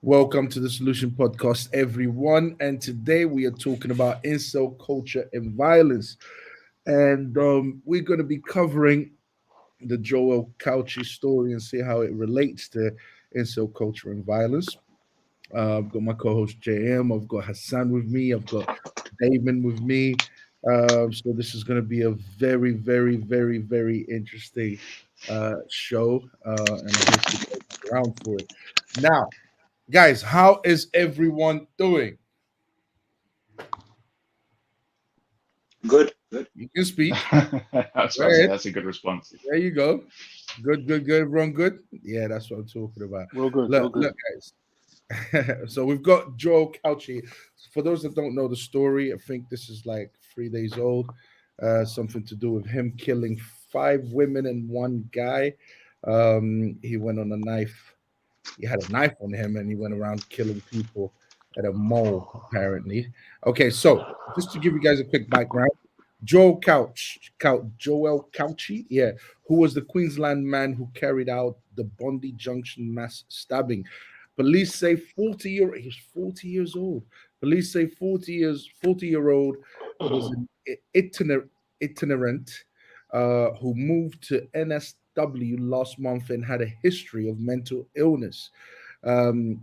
Welcome to the Solution Podcast, everyone. And today we are talking about incel culture and violence. And we're going to be covering the Joel Couchi story and see how it relates to incel culture and violence. I've got my co-host JM. I've got Hassan with me. I've got Damon with me. So this is going to be a very, very, very, very interesting show, and I hope you guys are around for it. Now, guys, how is everyone doing? Good, good. You can speak. That's Go what I say. ahead. That's a good response. There you go. Good, good, good. Everyone good? Yeah, that's what I'm talking about. Real good, real Look, good. look, guys. So we've got Joel Couchi. For those that don't know the story, I think this is like 3 days old. Something to do with him killing five women and one guy. He went on a knife. He had a knife on him, and he went around killing people at a mall. Apparently. Okay, so just to give you guys a quick background. Joel Couchy, yeah, who was the Queensland man who carried out the Bondi Junction mass stabbing. Police say he's 40 years old. Police say 40-year-old was an itinerant who moved to NSW last month and had a history of mental illness.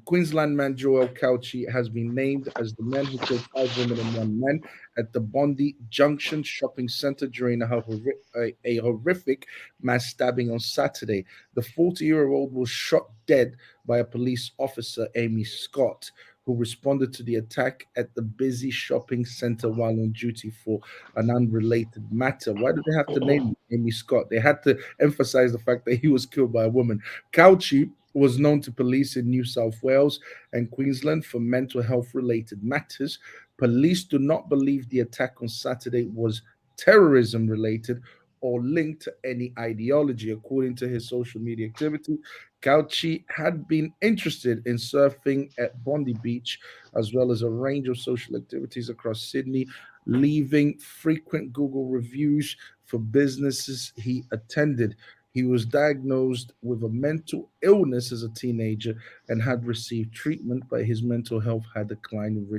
Queensland man Joel Couchi has been named as the man who killed five women and one man at the Bondi Junction shopping center during a horrific mass stabbing on Saturday. The 40-year-old was shot dead by a police officer, Amy Scott, who responded to the attack at the busy shopping center while on duty for an unrelated matter. Why did they have to name Amy Scott? They had to emphasize the fact that he was killed by a woman. Couchi was known to police in New South Wales and Queensland for mental health related matters. Police do not believe the attack on Saturday was terrorism related or linked to any ideology. According to his social media activity, Couchi had been interested in surfing at Bondi Beach as well as a range of social activities across Sydney, leaving frequent Google reviews for businesses he attended. He was diagnosed with a mental illness as a teenager and had received treatment, but his mental health had declined in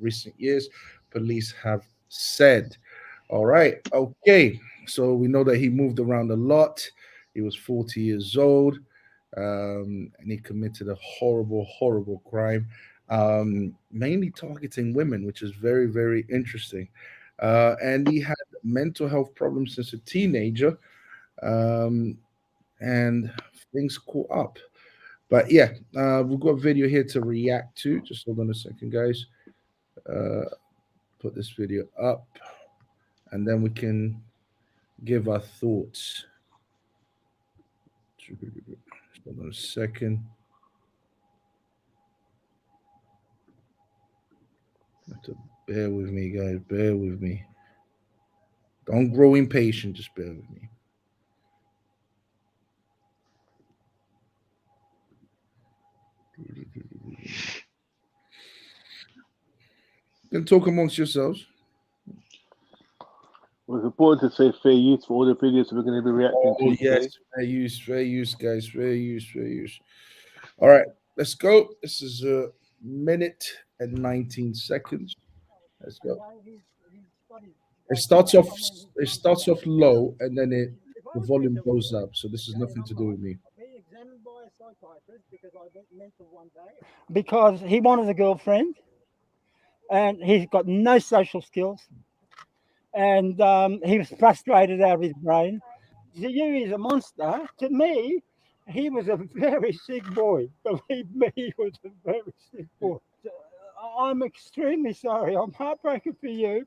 recent years, police have said. All right. Okay. So we know that he moved around a lot. He was 40 years old, and he committed a horrible, horrible crime, mainly targeting women, which is very, very interesting. And he had mental health problems since a teenager, um, and things caught up. But yeah, we've got a video here to react to. Just hold on a second, guys. Uh, put this video up, and then we can give our thoughts. Just hold on a second. You have to bear with me, guys. Bear with me. Don't grow impatient. Just bear with me. You can talk amongst yourselves. Well, it's important to say fair use for all the videos we're going to be reacting Oh to yes, today. fair use, guys. Fair use, fair use. All right, let's go. This is a minute and 19 seconds. Let's go. It starts off it starts off low and then the volume goes up. So this is nothing to do with me. Because he wanted a girlfriend and he's got no social skills and he was frustrated out of his brain. To you, he's a monster. To me, he was a very sick boy. Believe me, he was a very sick boy. I'm extremely sorry. I'm heartbroken for you.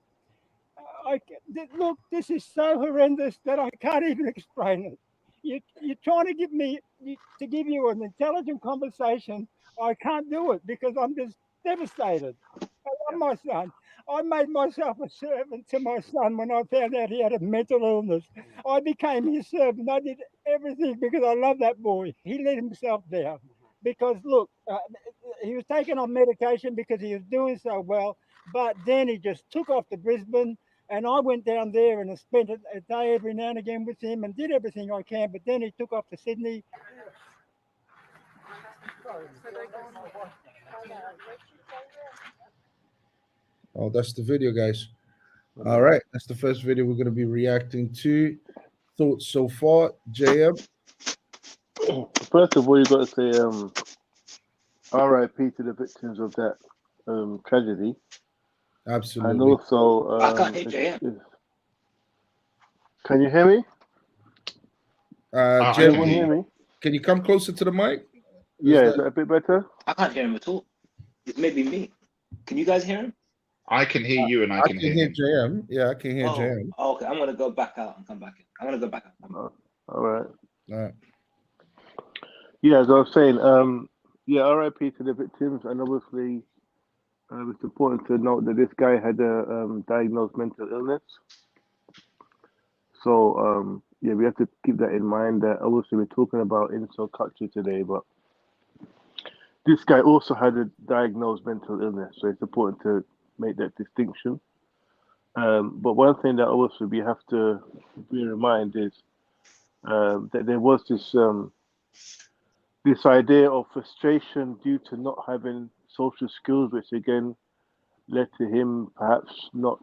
Look, this is so horrendous that I can't even explain it. You're trying to to give you an intelligent conversation. I can't do it because I'm just devastated. I love my son. I made myself a servant to my son when I found out he had a mental illness. I became his servant. I did everything because I love that boy. He let himself down because look, he was taking on medication because he was doing so well, but then he just took off to Brisbane and I went down there and spent a day every now and again with him and did everything I can. But then he took off to Sydney. Oh, that's the video, guys. All right, that's the first video we're going to be reacting to. Thoughts so far, JM? First of all, you got to say R.I.P. to the victims of that tragedy, and Absolutely. also I can't hear JM. Can you hear me? I JM, can hear you. Me? can you come closer to the mic? Yeah, that- is that a bit better? I can't hear him at all. It may be me. Can you guys hear him? I can hear you and I I can can hear hear him. JM. Yeah, I can hear Oh, JM. okay. I'm gonna go back out and come back in. I'm gonna go back out. All right. All right. Yeah, as I was saying, yeah, R.I.P. to the victims, and obviously, it's important to note that this guy had a diagnosed mental illness. So, yeah, we have to keep that in mind. That obviously we're talking about Incel Couchi today, but this guy also had a diagnosed mental illness, so it's important to make that distinction. But one thing that obviously we have to bear in mind is that there was this idea of frustration due to not having social skills, which again led to him perhaps not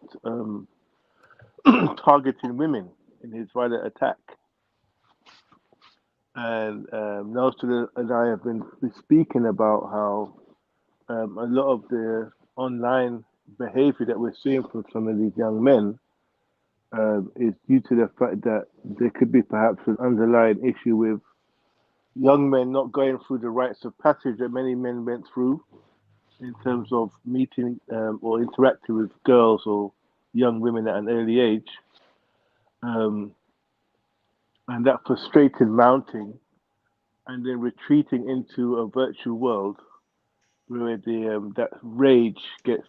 targeting women in his violent attack. And Nelson and I have been speaking about how a lot of the online behavior that we're seeing from some of these young men is due to the fact that there could be perhaps an underlying issue with young men not going through the rites of passage that many men went through in terms of meeting or interacting with girls or young women at an early age. And that frustrated mounting and then retreating into a virtual world where that rage gets,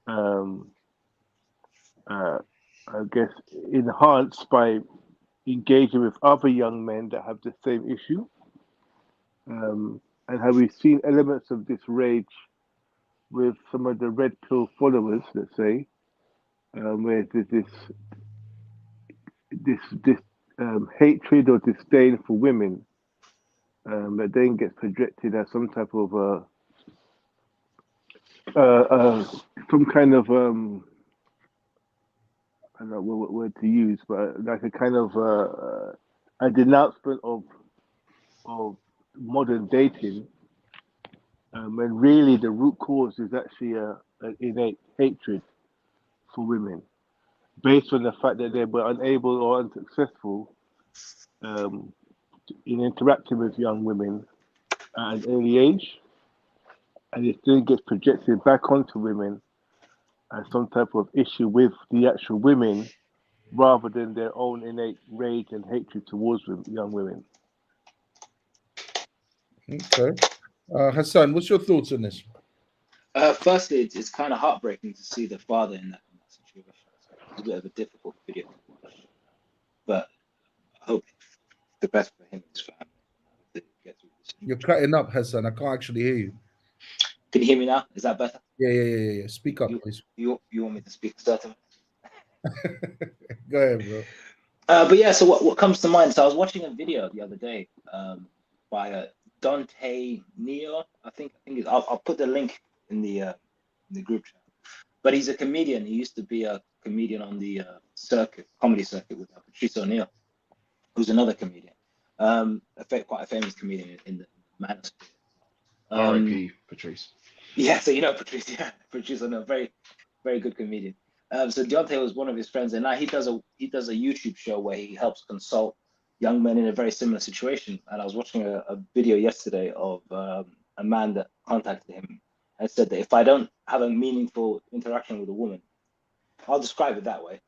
I guess, enhanced by engaging with other young men that have the same issue. And have we seen elements of this rage with some of the red pill followers, let's say, where there's this hatred or disdain for women that then gets projected as some type of some kind of I don't know what word to use, but like a kind of a denouncement of modern dating, when really the root cause is actually an innate hatred for women, based on the fact that they were unable or unsuccessful in interacting with young women at an early age, and it then gets projected back onto women as some type of issue with the actual women rather than their own innate rage and hatred towards young women. Okay. Hassan, what's your thoughts on this? Firstly, it's kind of heartbreaking to see the father in that situation. So it's a bit of a difficult video to watch, but I hope the best for him and his family. To get through this. You're cutting up, Hassan. I can't actually hear you. Can you hear me now? Is that better? Yeah. Speak up, please. You want me to speak certain? Go ahead, bro. But yeah, so what comes to mind? So I was watching a video the other day by Dante Neo. I think I'll put the link in the group chat. But he's a comedian. He used to be a comedian on the comedy circuit with Patrice O'Neill, who's another comedian, quite a famous comedian in the manosphere. R.I.P. Patrice. Yeah, so you know Patrice, yeah, Patrice O'Neill, very, very good comedian. So Deontay was one of his friends, and now he does a YouTube show where he helps consult young men in a very similar situation. And I was watching a video yesterday of a man that contacted him and said that if I don't have a meaningful interaction with a woman, I'll describe it that way,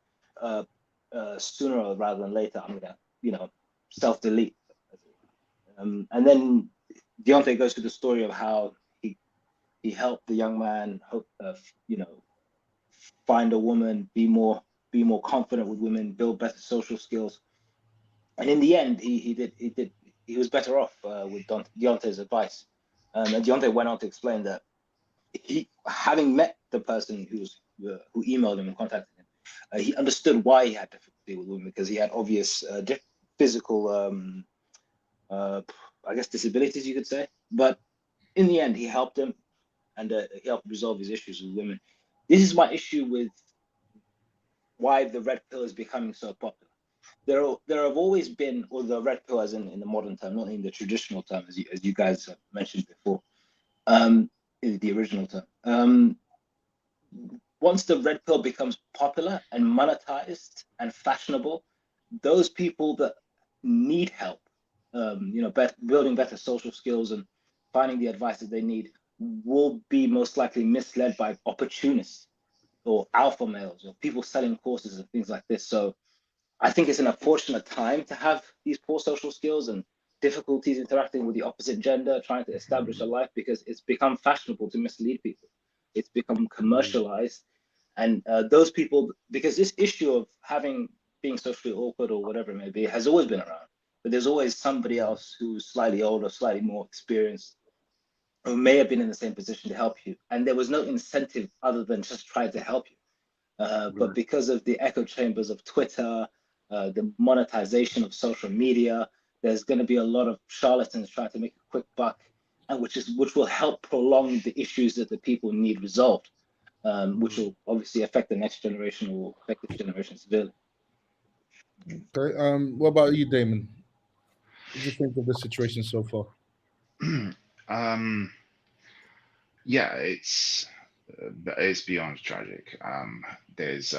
sooner rather than later, I'm gonna, self-delete. And then Deontay goes through the story of how he helped the young man, find a woman, be more confident with women, build better social skills, and in the end, he was better off with Deontay's advice. And Deontay went on to explain that he, having met the person who emailed him and contacted him, he understood why he had difficulty with women, because he had obvious physical, I guess, disabilities, you could say. But in the end, he helped him, and help resolve his issues with women. This is my issue with why the red pill is becoming so popular. There have always been, or the red pill as in the modern term, not in the traditional term, as you guys have mentioned before, is the original term. Once the red pill becomes popular and monetized and fashionable, those people that need help, building better social skills and finding the advice that they need, will be most likely misled by opportunists or alpha males or people selling courses and things like this. So I think it's an unfortunate time to have these poor social skills and difficulties interacting with the opposite gender, trying to establish a life, because it's become fashionable to mislead people. It's become commercialized. And those people, because this issue of being socially awkward or whatever it may be, has always been around. But there's always somebody else who's slightly older, slightly more experienced, who may have been in the same position to help you. And there was no incentive other than just try to help you. But because of the echo chambers of Twitter, the monetization of social media, there's going to be a lot of charlatans trying to make a quick buck, and which will help prolong the issues that the people need resolved, which will obviously affect the next generation or affect this generation severely. Okay. What about you, Damon? What do you think of the situation so far? Yeah, it's beyond tragic. There's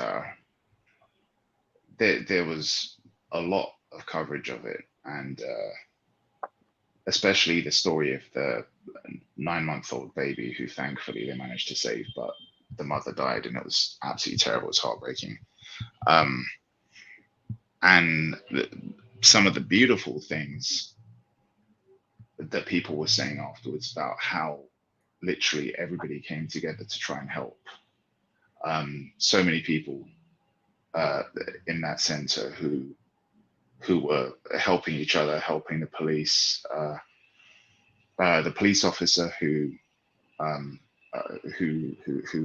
there was a lot of coverage of it, and especially the story of the 9-month-old baby who thankfully they managed to save, but the mother died, and it was absolutely terrible. It was heartbreaking. And some of the beautiful things that people were saying afterwards about how literally everybody came together to try and help. So many people in that center who were helping each other, helping the police. The police officer who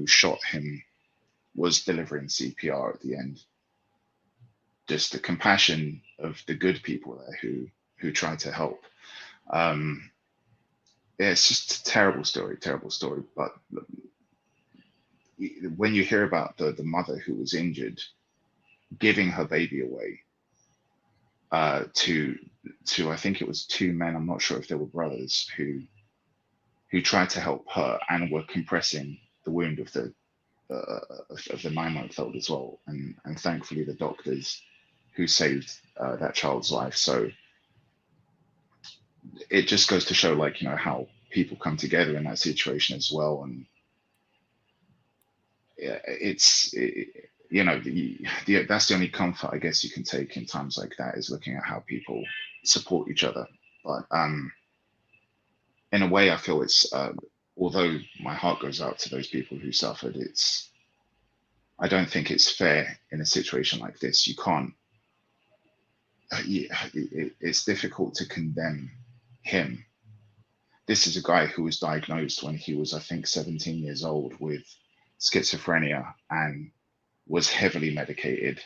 shot him was delivering CPR at the end. Just the compassion of the good people there who tried to help. Yeah, it's just a terrible story. But when you hear about the mother who was injured, giving her baby away to I think it was 2 men, I'm not sure if they were brothers, who tried to help her and were compressing the wound of the 9-month-old as well, and thankfully the doctors who saved that child's life. So it just goes to show, like, how people come together in that situation as well. And yeah, that's the only comfort I guess you can take in times like that, is looking at how people support each other. But in a way, I feel it's although my heart goes out to those people who suffered, I don't think it's fair in a situation like this. You can't. It's difficult to condemn him. This is a guy who was diagnosed when he was, I think, 17 years old with schizophrenia, and was heavily medicated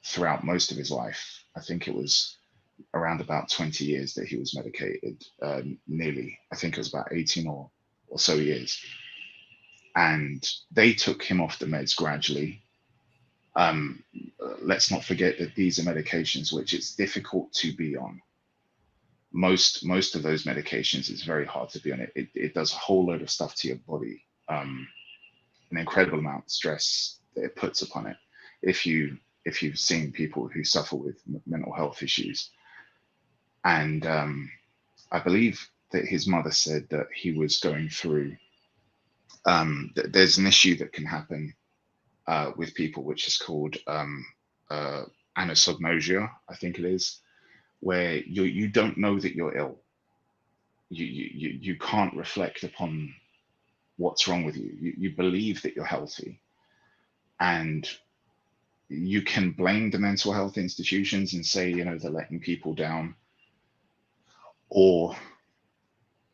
throughout most of his life. I think it was around about 20 years that he was medicated, nearly. I think it was about 18 or so years. And they took him off the meds gradually. Let's not forget that these are medications which it's difficult to be on. Most of those medications, it's very hard to be on it. It does a whole load of stuff to your body, an incredible amount of stress that it puts upon it. If you've seen people who suffer with mental health issues, and I believe that his mother said that he was going through. There's an issue that can happen with people, which is called anosognosia, I think it is, where you don't know that you're ill. You can't reflect upon what's wrong with you. You believe that you're healthy, and you can blame the mental health institutions and say, they're letting people down, or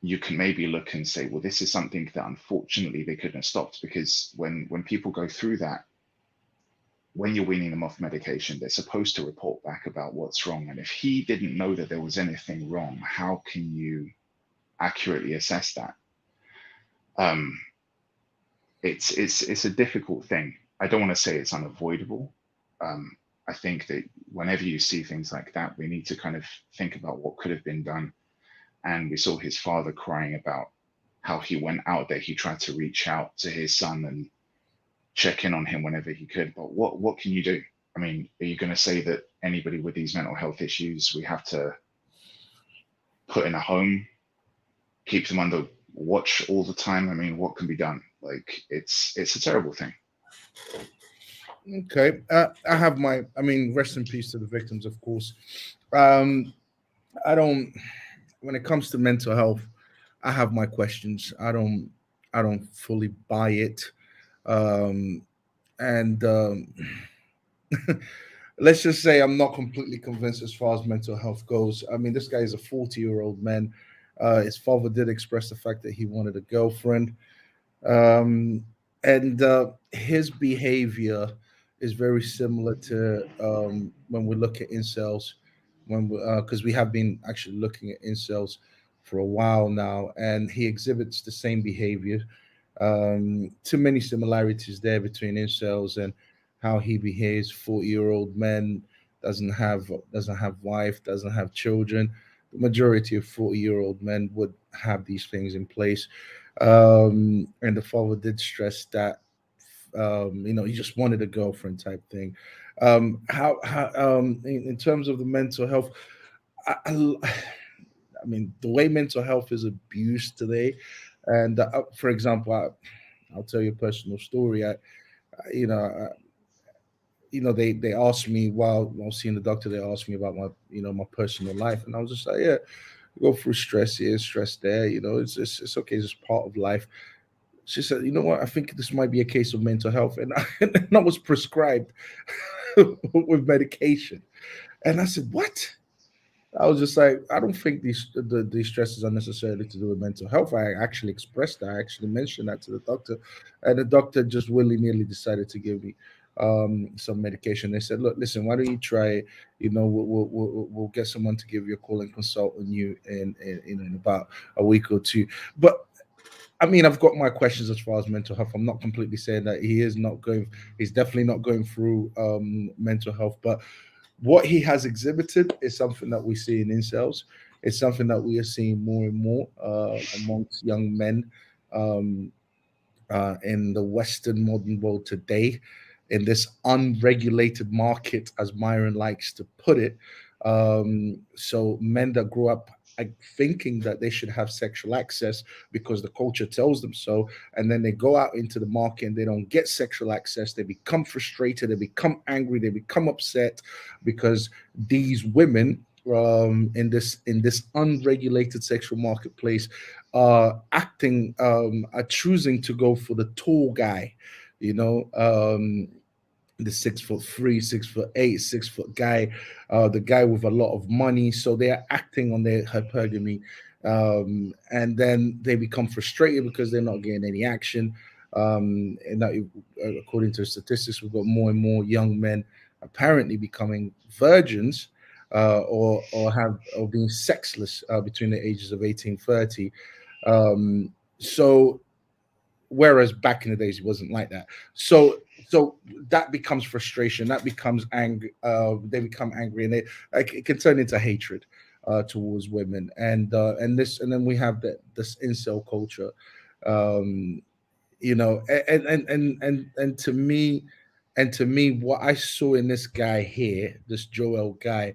you can maybe look and say, well, this is something that unfortunately they couldn't have stopped, because when people go through that, when you're weaning them off medication, they're supposed to report back about what's wrong. And if he didn't know that there was anything wrong, how can you accurately assess that? um, it's a difficult thing. I don't want to say it's unavoidable. Um, I think that whenever you see things like that, we need to kind of think about what could have been done. And we saw his father crying about how he went out there. He tried to reach out to his son and check in on him whenever he could. But what can you do? I mean, are you going to say that anybody with these mental health issues we have to put in a home, keep them under watch all the time? I mean, what can be done? Like, it's a terrible thing. Okay, I have my. I mean, rest in peace to the victims, of course. Um, I don't. When it comes to mental health, I have my questions. I don't fully buy it. Um, and let's just say I'm not completely convinced as far as mental health goes. I mean, this guy is a 40-year-old man. His father did express the fact that he wanted a girlfriend. Um, and his behavior is very similar to when we look at incels, when because we have been actually looking at incels for a while now, and he exhibits the same behavior. Too many similarities there between incels and how he behaves. 40-year-old man doesn't have wife, doesn't have children. The majority of 40-year-old men would have these things in place. And the father did stress that he just wanted a girlfriend type thing. How in terms of the mental health, I mean, the way mental health is abused today, and for example, I'll tell you a personal story. You know, they asked me while I was seeing the doctor. They asked me about my personal life, and I was just like, yeah, go through stress here, stress there. It's okay. It's just part of life. She said, you know what? I think this might be a case of mental health, and and I was prescribed with medication, and I said, what? I was just like, I don't think these stresses are necessarily to do with mental health. I actually expressed that. I actually mentioned that to the doctor, and the doctor just willy nilly decided to give me some medication. They said, look, listen, why don't you try it? We'll get someone to give you a call and consult on you in about a week or two. But I mean, I've got my questions as far as mental health. I'm not completely saying that he's definitely not going through mental health, but what he has exhibited is something that we see in incels. It's something that we are seeing more and more amongst young men um, in the Western modern world today, in this unregulated market, as Myron likes to put it. So men that grow up thinking that they should have sexual access because the culture tells them so, and then they go out into the market and they don't get sexual access. They become frustrated, they become angry, they become upset because these women in this unregulated sexual marketplace are choosing to go for the tall guy, you know, the 6'3", 6'8", 6 foot guy, the guy with a lot of money. So they are acting on their hypergamy, and then they become frustrated because they're not getting any action. And that, according to statistics, we've got more and more young men apparently becoming virgins, or being sexless between the ages of 18-30. So whereas back in the days it wasn't like that. So that becomes frustration, that becomes anger. They become angry, and it can turn into hatred towards women, and then we have this incel culture. um and to me, what I saw in this guy here, this Joel guy,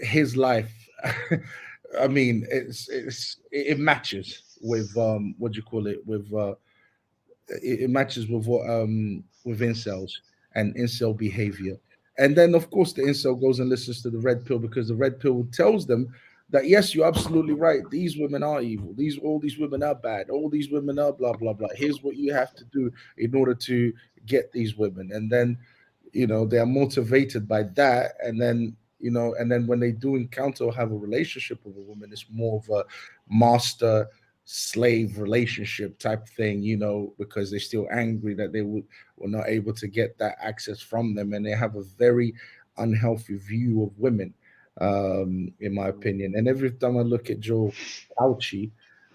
his life, I mean, it matches with what do you call it, with it matches with what with incels and incel behavior. And then of course the incel goes and listens to the red pill, because the red pill tells them that yes, you're absolutely right. These women are evil. All these women are bad. All these women are blah blah blah. Here's what you have to do in order to get these women. And then they are motivated by that, and then when they do encounter or have a relationship with a woman, it's more of a master slave relationship type thing, because they're still angry that were not able to get that access from them, and they have a very unhealthy view of women, in my opinion. And every time I look at Joe Couchi,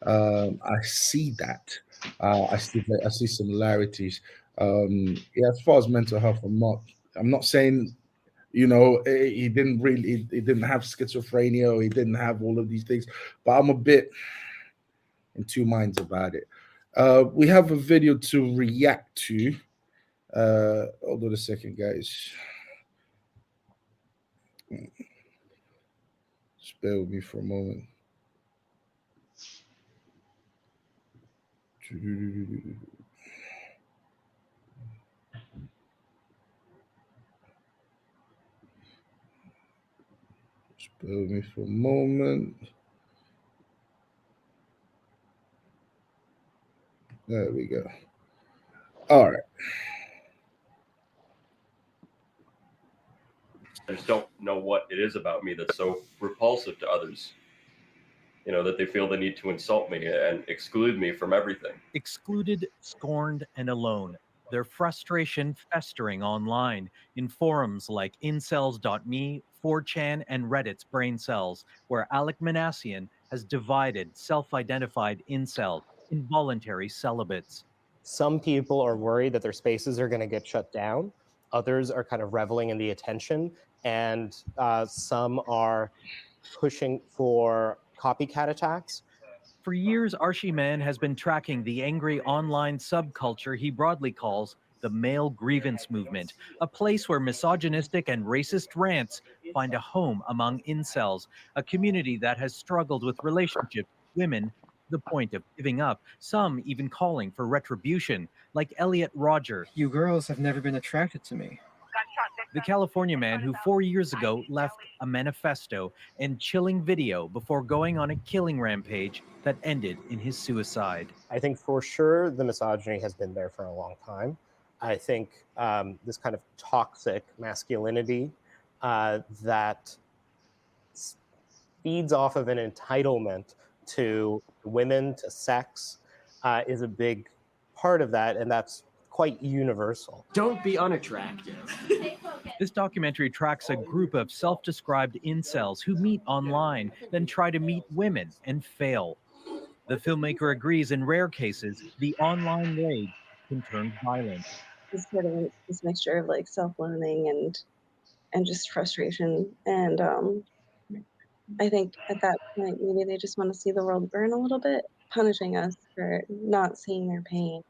I see that. I see similarities. Yeah, as far as mental health, I'm not saying, he didn't have schizophrenia, or he didn't have all of these things, but I'm a bit in two minds about it. We have a video to react to. Hold on a second, guys. Just bear with me for a moment. Just bear with me for a moment. There we go. All right. I just don't know what it is about me that's so repulsive to others. That they feel the need to insult me and exclude me from everything. Excluded, scorned, and alone. Their frustration festering online in forums like incels.me, 4chan, and Reddit's Brain Cells, where Alec Manassian has divided self-identified incels, involuntary celibates. Some people are worried that their spaces are going to get shut down. Others are kind of reveling in the attention, and some are pushing for copycat attacks. For years, Archie Mann has been tracking the angry online subculture he broadly calls the male grievance movement, a place where misogynistic and racist rants find a home among incels, a community that has struggled with relationships with women to the point of giving up, some even calling for retribution, like Elliot Roger. You girls have never been attracted to me. The California man who 4 years ago left a manifesto and chilling video before going on a killing rampage that ended in his suicide. I think for sure the misogyny has been there for a long time. I think this kind of toxic masculinity that feeds off of an entitlement to women, to sex, is a big part of that, and that's quite universal. Don't be unattractive. This documentary tracks a group of self-described incels who meet online, then try to meet women and fail. The filmmaker agrees in rare cases, the online rage can turn violent. It's sort of this mixture of like self-loathing and just frustration. And I think at that point, maybe they just want to see the world burn a little bit, punishing us for not seeing their pain.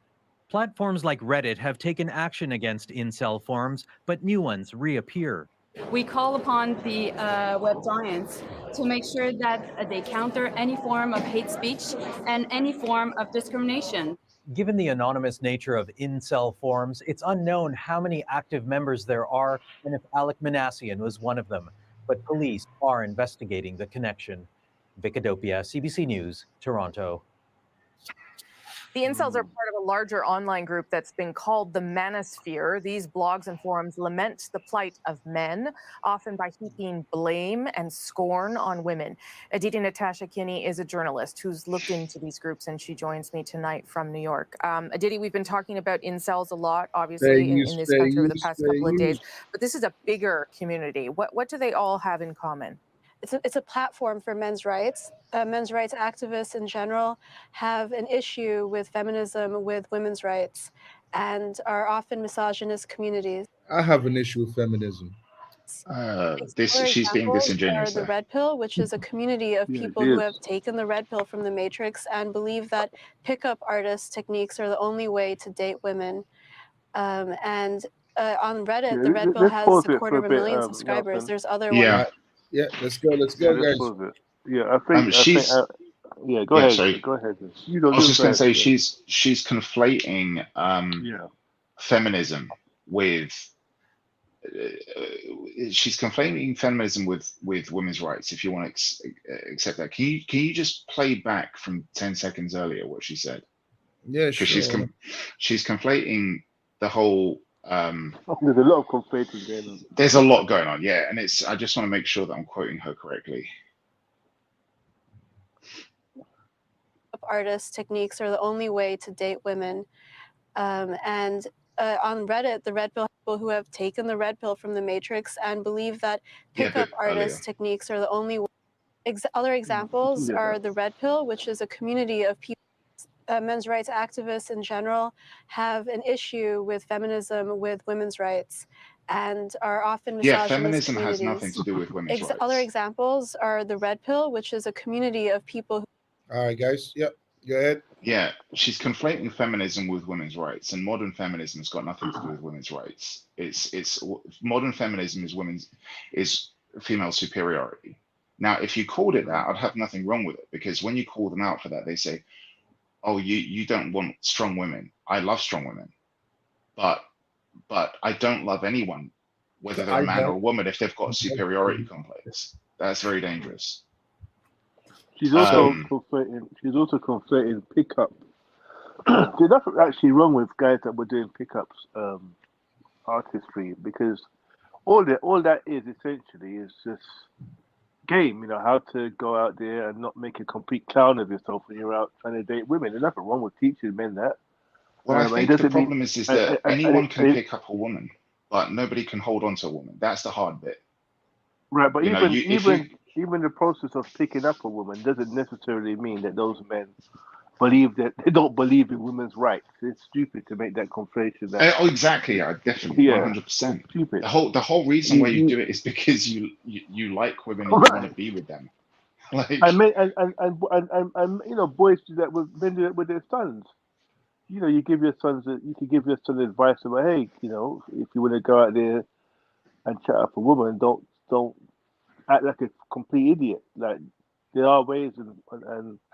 Platforms like Reddit have taken action against incel forums, but new ones reappear. We call upon the web giants to make sure that they counter any form of hate speech and any form of discrimination. Given the anonymous nature of incel forums, it's unknown how many active members there are and if Alec Manassian was one of them. But police are investigating the connection. Vicadopia, CBC News, Toronto. The incels are part of a larger online group that's been called the Manosphere. These blogs and forums lament the plight of men, often by heaping blame and scorn on women. Aditi Natasha Kinney is a journalist who's looked into these groups, and she joins me tonight from New York. Aditi, we've been talking about incels a lot, obviously, in this country over the past couple of days, but this is a bigger community. What do they all have in common? It's a platform for men's rights. Men's rights activists in general have an issue with feminism, with women's rights, and are often misogynist communities. I have an issue with feminism. She's being disingenuous. The Red Pill, which is a community of people who have taken the Red Pill from the Matrix and believe that pickup artist techniques are the only way to date women. On Reddit, the Red Pill has 250,000 subscribers. There's other ones. Yeah, let's go, guys. Yeah, I think go ahead. Sorry. Go ahead. I was just going to say she's conflating feminism with with women's rights. If you want to accept that, can you just play back from 10 seconds earlier what she said? Yeah, sure. She's conflating the whole. There's a lot of conflating going on. There's a lot going on, yeah, and I just want to make sure that I'm quoting her correctly. Artist techniques are the only way to date women, on Reddit, the Red Pill people who have taken the Red Pill from the Matrix and believe that pickup artist techniques are the only way. Other examples are the Red Pill, which is a community of people. men's rights activists in general have an issue with feminism, with women's rights, and are often Yeah, misogynist feminism has communities. nothing to do with women's rights. Other examples are the Red Pill, which is a community of people. All right, guys. Yep. Go ahead. Yeah, she's conflating feminism with women's rights, and modern feminism has got nothing to do with women's rights. It's modern feminism is female superiority. Now, if you called it that, I'd have nothing wrong with it, because when you call them out for that, they say, "Oh, you don't want strong women." I love strong women, but I don't love anyone, whether they're a man or a woman, if they've got a superiority complex. That's very dangerous. She's also conflating. She's also conflating pickup. There's nothing actually wrong with guys that were doing pickups artistry, because all that is essentially is just game. You know, how to go out there and not make a complete clown of yourself when you're out trying to date women. There's nothing wrong with teaching men that. Well, I think the problem is that anyone can pick up a woman, but nobody can hold on to a woman. That's the hard bit. Right, but even the process of picking up a woman doesn't necessarily mean that those men believe that they don't believe in women's rights. It's stupid to make that conflation. Oh, exactly. Yeah, definitely, 100%. Stupid. The whole reason why you do it is because you like women and you want to be with them. Like, and you know, boys do that with men do that with their sons. You know, you could give your son advice about, hey, you know, if you want to go out there and chat up a woman, don't act like a complete idiot. Like, there are ways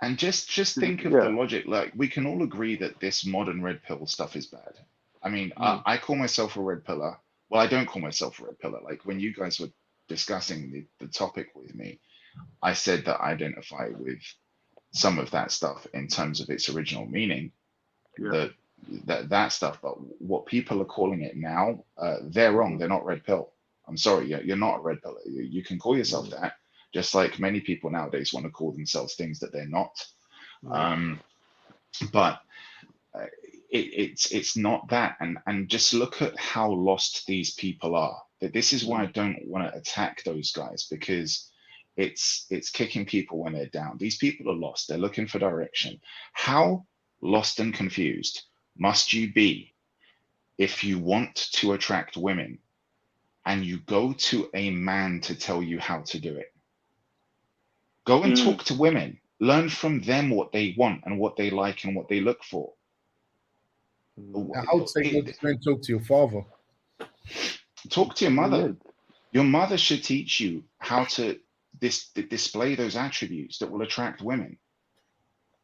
and just think of the logic. Like, we can all agree that this modern red pill stuff is bad. I mean, I call myself a red pillar. Well, I don't call myself a red pillar. Like, when you guys were discussing the topic with me, I said that I identify with some of that stuff in terms of its original meaning. That stuff, but what people are calling it now, they're wrong. They're not red pill. I'm sorry, you're not a red pill. You can call yourself that, just like many people nowadays want to call themselves things that they're not. But it's not that. And just look at how lost these people are. This is why I don't want to attack those guys, because it's kicking people when they're down. These people are lost. They're looking for direction. How lost and confused must you be if you want to attract women and you go to a man to tell you how to do it? Go and talk to women. Learn from them what they want and what they like and what they look for. I would say go and talk to your father. Talk to your mother. Your mother should teach you how to display those attributes that will attract women.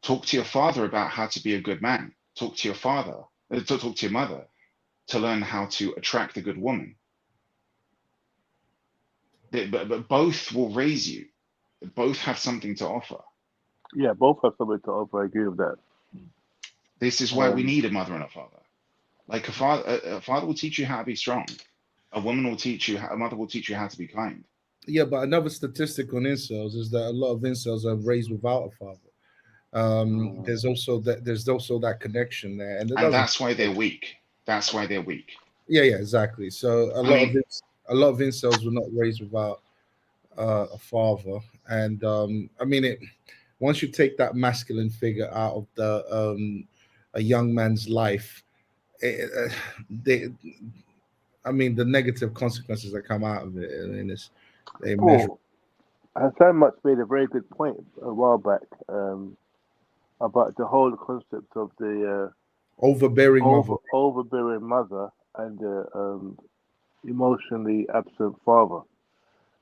Talk to your father about how to be a good man. Talk to your father, talk to your mother to learn how to attract a good woman. But both will raise you. Both have something to offer. Yeah, both have something to offer. I agree with that. This is why we need a mother and a father. Like a father will teach you how to be strong. A woman will teach you. A mother will teach you how to be kind. Yeah, but another statistic on incels is that a lot of incels are raised without a father. There's also that connection there, and that's why they're weak. That's why they're weak. Yeah, exactly. So a lot of incels were not raised without a father, and I mean, once you take that masculine figure out of a young man's life, the negative consequences that come out of it. I mean, they measure. Hassan Much made a very good point a while back about the whole concept of the overbearing mother and the emotionally absent father.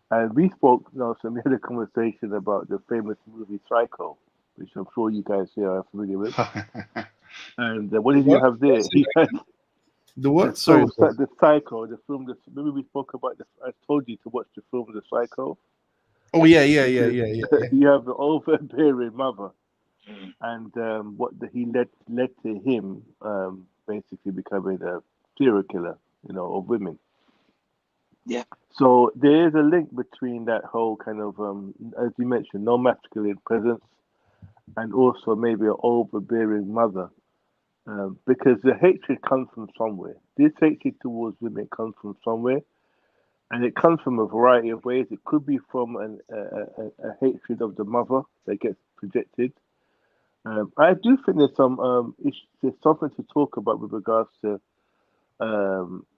And we spoke, Nelson, we had a conversation about the famous movie Psycho, which I'm sure you guys here are familiar with. And what did you have there? The what? The Psycho, the film. Maybe we spoke about I told you to watch the film The Psycho. Oh yeah. You have the overbearing mother, and he led to him basically becoming a serial killer, of women. Yeah. So there is a link between that whole kind of, as you mentioned, no masculine presence, and also maybe an overbearing mother, because the hatred comes from somewhere. This hatred towards women comes from somewhere, and it comes from a variety of ways. It could be from a hatred of the mother that gets projected. I do think there's something to talk about with regards to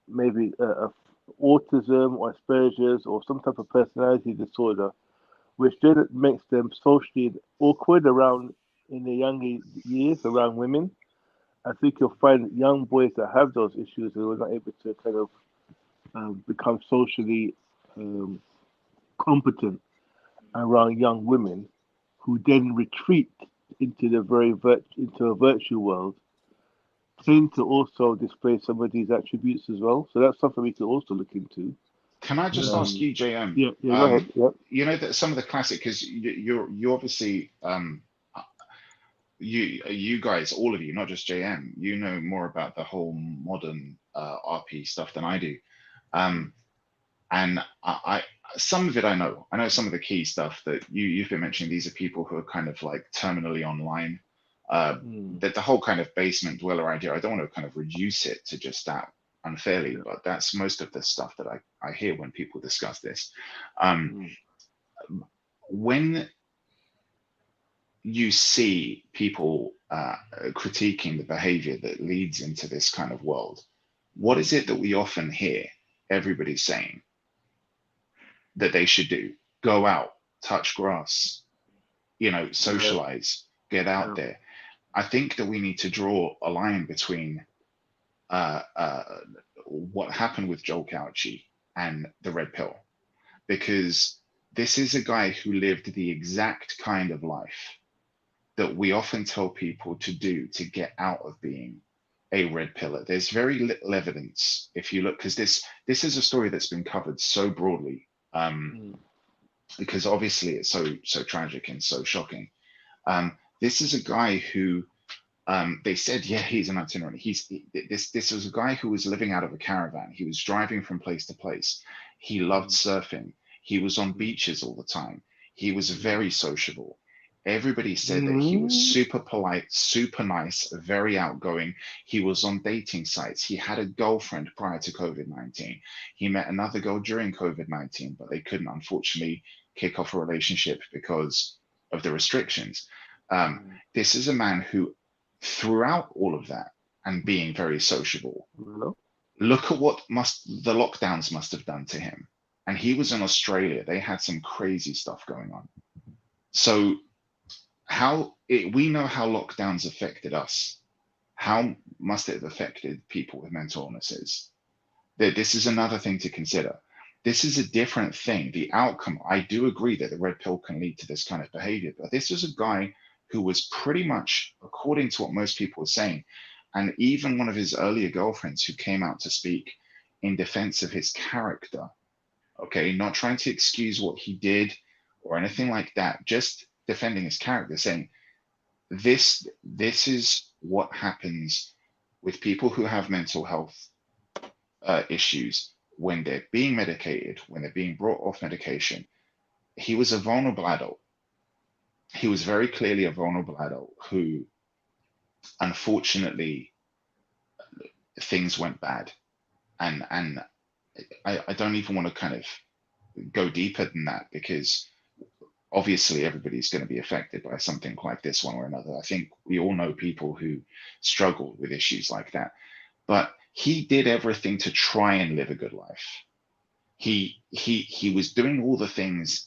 maybe autism or Asperger's or some type of personality disorder, which then makes them socially awkward around in the young years around women. I think you'll find young boys that have those issues who are not able to kind of become socially competent around young women, who then retreat into into a virtual world, tend to also display some of these attributes as well. So that's something we could also look into. Can I just ask you, JM? Yeah, go ahead. Yeah. You know that some of the classic, because you obviously you guys, all of you, not just JM, you know more about the whole modern RP stuff than I do. And I some of it I know. I know some of the key stuff that you've been mentioning. These are people who are kind of like terminally online. That the whole kind of basement dweller idea, I don't want to kind of reduce it to just that unfairly, but that's most of the stuff that I hear when people discuss this. When you see people critiquing the behavior that leads into this kind of world, what is it that we often hear everybody saying that they should do? Go out, touch grass, socialize, get out there. I think that we need to draw a line between what happened with Joel Couchi and the red pill, because this is a guy who lived the exact kind of life that we often tell people to do to get out of being a red pillar. There's very little evidence if you look, because this is a story that's been covered so broadly, because obviously it's so tragic and so shocking. This is a guy who they said, yeah, he's an itinerant. This was a guy who was living out of a caravan. He was driving from place to place. He loved surfing. He was on beaches all the time. He was very sociable. Everybody said that he was super polite, super nice, very outgoing. He was on dating sites. He had a girlfriend prior to COVID-19. He met another girl during COVID-19, but they couldn't, unfortunately, kick off a relationship because of the restrictions. This is a man who, throughout all of that and being very sociable, look at what the lockdowns must have done to him. And he was in Australia. They had some crazy stuff going on. So we know how lockdowns affected us. How must it have affected people with mental illnesses? This is another thing to consider. This is a different thing. The outcome, I do agree that the red pill can lead to this kind of behavior, but this was a guy who was pretty much, according to what most people were saying, and even one of his earlier girlfriends who came out to speak in defense of his character, okay, not trying to excuse what he did or anything like that, just defending his character, saying this is what happens with people who have mental health issues when they're being medicated, when they're being brought off medication. He was a vulnerable adult. He was very clearly a vulnerable adult who, unfortunately, things went bad. And I don't even want to kind of go deeper than that, because obviously everybody's going to be affected by something like this one or another. I think we all know people who struggle with issues like that. But he did everything to try and live a good life. He was doing all the things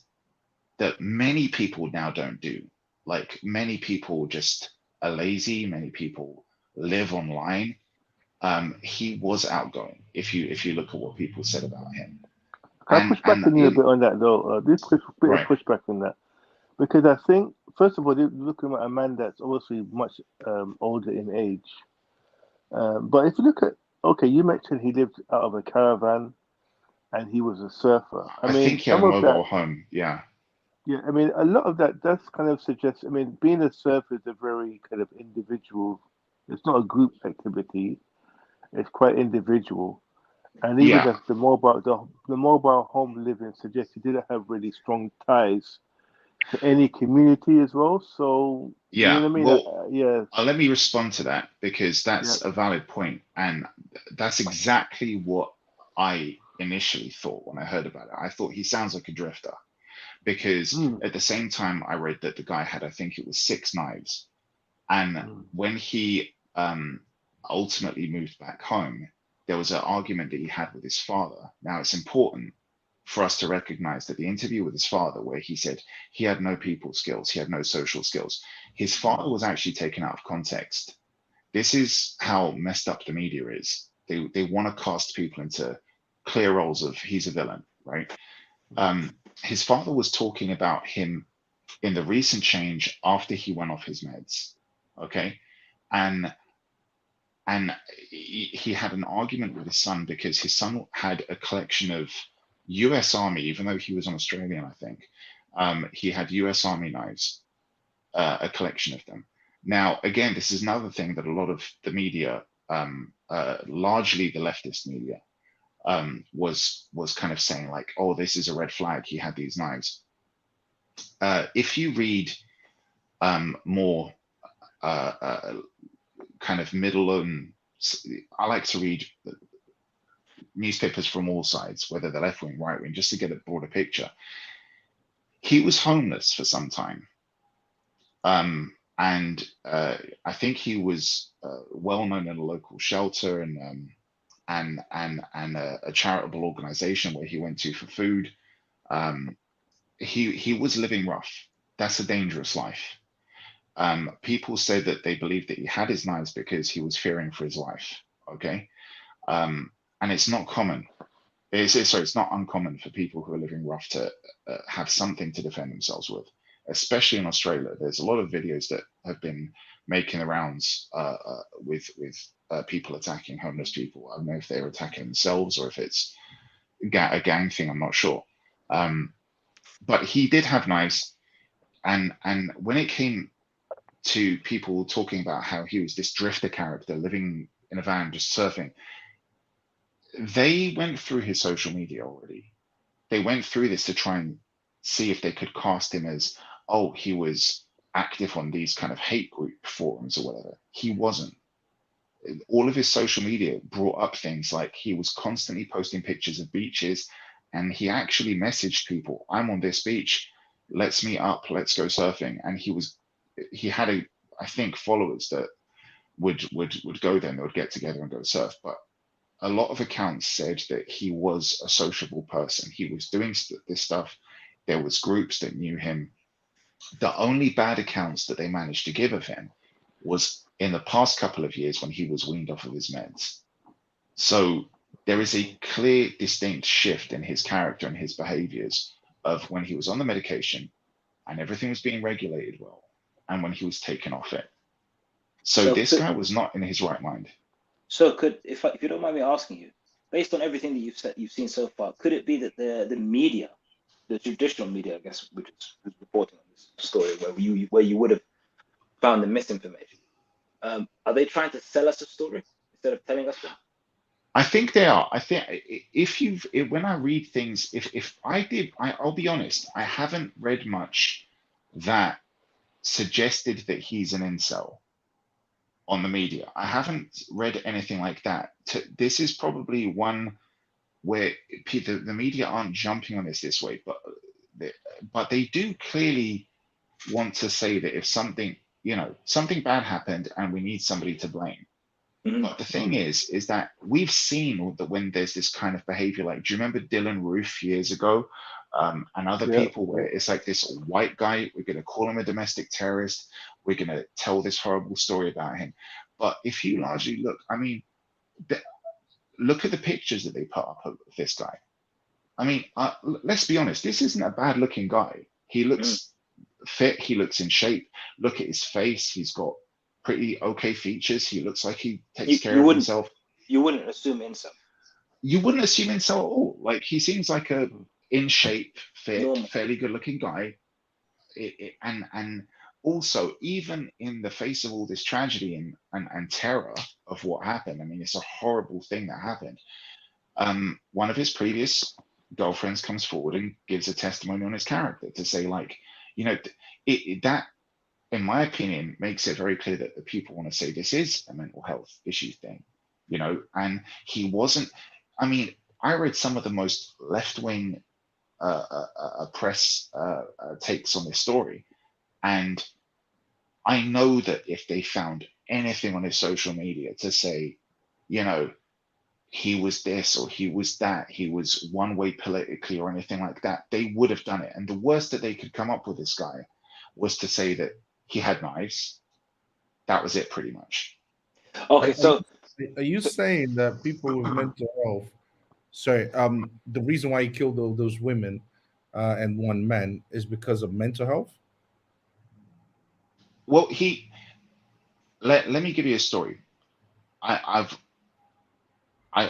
that many people now don't do. Like, many people just are lazy. Many people live online. He was outgoing. If you look at what people said about him. Can I push back on you a bit on that though? This bit of pushback on that, because I think, first of all, you're looking at a man that's obviously much older in age. But if you look at, okay, you mentioned he lived out of a caravan and he was a surfer. I think he had a mobile home, yeah. Yeah, I mean, a lot of that does kind of suggest, I mean, being a surfer is a very kind of individual, it's not a group activity, it's quite individual. And even as the mobile home living suggests, he didn't have really strong ties to any community as well. So yeah, you know what I mean? Well, let me respond to that, because that's a valid point, and that's exactly what I initially thought when I heard about it. I thought he sounds like a drifter, because at the same time I read that the guy had, I think it was 6 knives, And when he ultimately moved back home, there was an argument that he had with his father. Now, it's important for us to recognize that the interview with his father, where he said he had no people skills, he had no social skills, his father was actually taken out of context. This is how messed up the media is. They want to cast people into clear roles of he's a villain, right? His father was talking about him in the recent change after he went off his meds, okay? And he had an argument with his son because his son had a collection of US Army, even though he was an Australian, I think. He had US Army knives, a collection of them. Now, again, this is another thing that a lot of the media, largely the leftist media, was kind of saying like, oh, this is a red flag. He had these knives. If you read more kind of middle and I like to read newspapers from all sides, whether they're left wing, right wing, just to get a broader picture. He was homeless for some time. And I think he was well known in a local shelter and a charitable organization where he went to for food. He was living rough. That's a dangerous life. People said that they believed that he had his knives because he was fearing for his life. Okay, and it's not common. It's not uncommon for people who are living rough to have something to defend themselves with, especially in Australia. There's a lot of videos that have been making the rounds with people attacking homeless people. I don't know if they're attacking themselves or if it's a gang thing. I'm not sure. But he did have knives, and when it came to people talking about how he was this drifter character living in a van just surfing, they went through his social media already. They went through this to try and see if they could cast him as, oh, he was active on these kind of hate group forums or whatever. He wasn't. All of his social media brought up things like he was constantly posting pictures of beaches, and he actually messaged people, I'm on this beach, let's meet up, let's go surfing. And he had I think followers that would go there and they would get together and go surf. But a lot of accounts said that he was a sociable person. He was doing this stuff. There was groups that knew him. The only bad accounts that they managed to give of him was in the past couple of years when he was weaned off of his meds. So there is a clear, distinct shift in his character and his behaviors of when he was on the medication and everything was being regulated well, and when he was taken off it. So this guy was not in his right mind. So if you don't mind me asking you, based on everything that you've seen so far, could it be that the media, the traditional media, I guess, which is reporting on this story, where you would have found the misinformation, are they trying to sell us a story instead of telling us one? I think they are. I think when I read things, I'll be honest, I haven't read much that suggested that he's an incel on the media. I haven't read anything like that. This is probably one where the media aren't jumping on this way, but they do clearly want to say that if something bad happened and we need somebody to blame. Mm-hmm. But the thing is that we've seen that when there's this kind of behavior, like, do you remember Dylan Roof years ago, and other people where it's like this white guy, we're going to call him a domestic terrorist, we're going to tell this horrible story about him. But if you largely look, I mean, look at the pictures that they put up of this guy. I mean, let's be honest, this isn't a bad looking guy. He looks fit, he looks in shape. Look at his face, he's got pretty okay features. He looks like he takes care of himself. You wouldn't assume incel. You wouldn't assume incel at all. Like, he seems like a in shape, fit, fairly good looking guy. And also, even in the face of all this tragedy and terror of what happened, I mean, it's a horrible thing that happened. One of his previous girlfriends comes forward and gives a testimony on his character to say, like, that, in my opinion, makes it very clear that the people want to say this is a mental health issue thing, and he wasn't. I mean, I read some of the most left-wing press takes on this story, and I know that if they found anything on his social media to say, you know, he was this or he was that, he was one way politically or anything like that, they would have done it. And the worst that they could come up with this guy was to say that he had knives. That was it, pretty much. Okay, are you saying that people with mental health, sorry, the reason why he killed all those women and one man is because of mental health? Well, let me give you a story.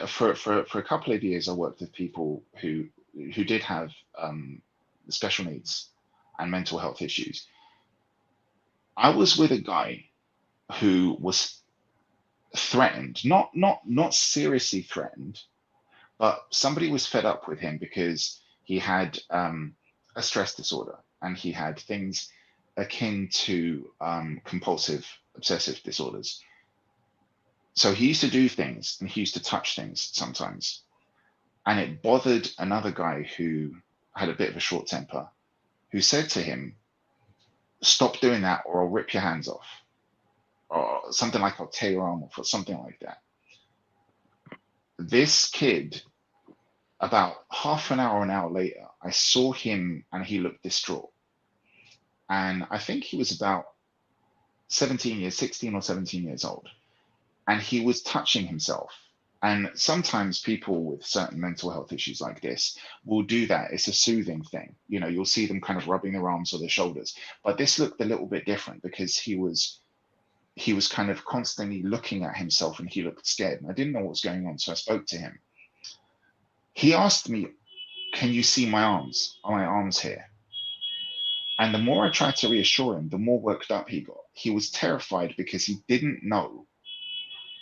For a couple of years, I worked with people who did have special needs and mental health issues. I was with a guy who was threatened, not seriously threatened, but somebody was fed up with him because he had a stress disorder and he had things akin to compulsive obsessive disorders. So he used to do things and he used to touch things sometimes. And it bothered another guy who had a bit of a short temper, who said to him, "Stop doing that or I'll rip your hands off." Or something like, "I'll tear your arm off," or something like that. This kid, about half an hour later, I saw him and he looked distraught. And I think he was about 16 or 17 years old. And he was touching himself. And sometimes people with certain mental health issues like this will do that. It's a soothing thing. You know, you'll see them kind of rubbing their arms or their shoulders. But this looked a little bit different because he was kind of constantly looking at himself and he looked scared. And I didn't know what was going on. So I spoke to him. He asked me, "Can you see my arms? Are my arms here?" And the more I tried to reassure him, the more worked up he got. He was terrified because he didn't know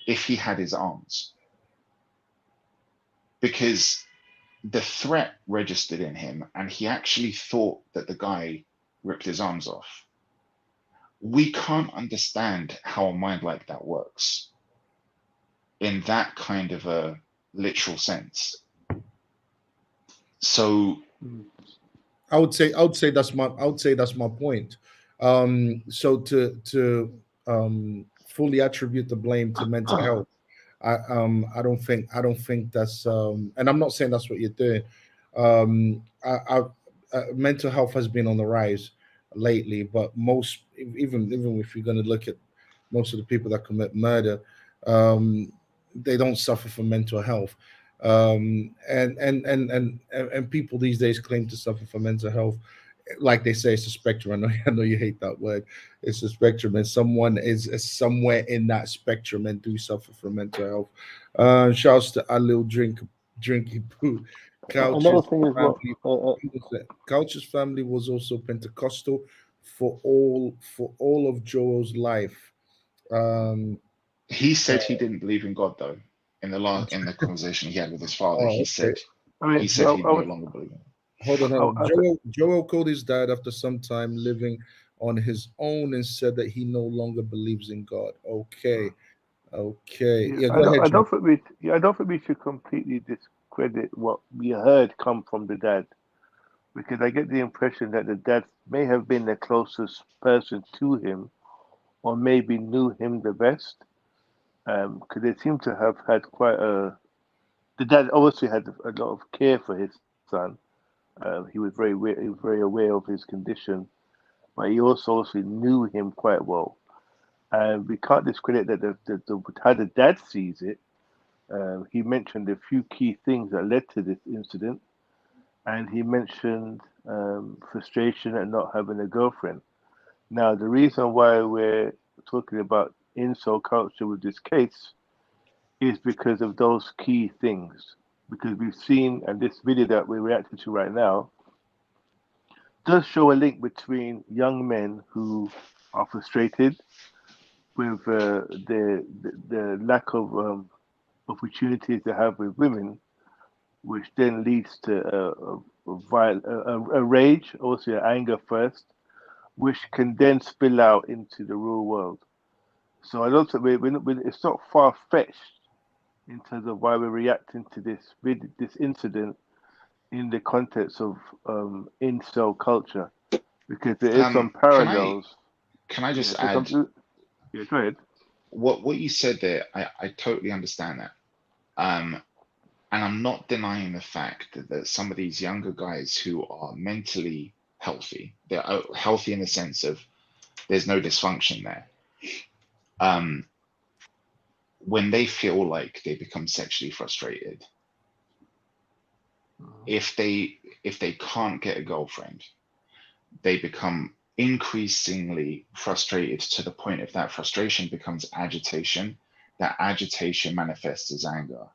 if he had his arms. Because the threat registered in him and he actually thought that the guy ripped his arms off. We can't understand how a mind like that works in that kind of a literal sense. So I would say that's my point. So to fully attribute the blame to mental health, I don't think that's and I'm not saying that's what you're doing. Mental health has been on the rise lately, but most, even if you're going to look at most of the people that commit murder, they don't suffer from mental health. And people these days claim to suffer from mental health, like they say it's a spectrum. I know you hate that word. It's a spectrum, and someone is somewhere in that spectrum and do suffer from mental health. Shouts to Alil Drinky Poo. Another thing is what Couch's family was also Pentecostal for all of Joel's life. he said he didn't believe in God, though. In the conversation he had with his father, he said he no longer believed. Hold on. Joel called his dad after some time living on his own and said that he no longer believes in God. Okay. Yeah, go ahead. I don't think we should completely discredit what we heard come from the dad, because I get the impression that the dad may have been the closest person to him, or maybe knew him the best, because they seem to have had the dad obviously had a lot of care for his son. He was very aware of his condition, but he also obviously knew him quite well. And we can't discredit that how the dad sees it. He mentioned a few key things that led to this incident, and he mentioned frustration at not having a girlfriend. Now, the reason why we're talking about incel culture with this case is because of those key things. Because we've seen, and this video that we're reacting to right now does show a link between young men who are frustrated with the lack of opportunities they have with women, which then leads to a rage, also anger first, which can then spill out into the real world. So I don't think it's not far fetched in terms of why we're reacting to this incident in the context of incel culture, because there is some parallels. can I just so add yeah, go ahead. what you said there? I totally understand that. And I'm not denying the fact that some of these younger guys who are mentally healthy, they're healthy in the sense of there's no dysfunction there. When they feel like they become sexually frustrated, if they can't get a girlfriend, they become increasingly frustrated to the point if that frustration becomes agitation, that agitation manifests as anger.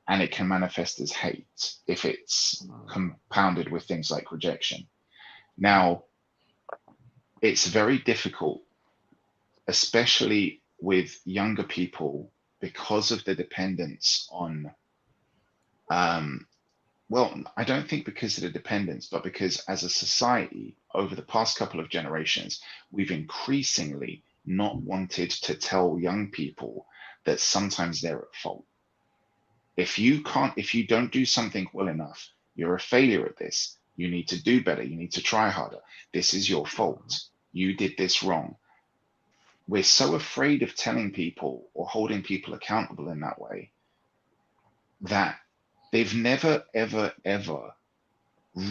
And it can manifest as hate if it's compounded with things like rejection. Now, it's very difficult, especially with younger people, because of the dependence on, well, I don't think because of the dependence, but because as a society, over the past couple of generations, we've increasingly not wanted to tell young people that sometimes they're at fault. If you don't do something well enough, you're a failure at this. You need to do better. You need to try harder. This is your fault. You did this wrong. We're so afraid of telling people or holding people accountable in that way that they've never, ever, ever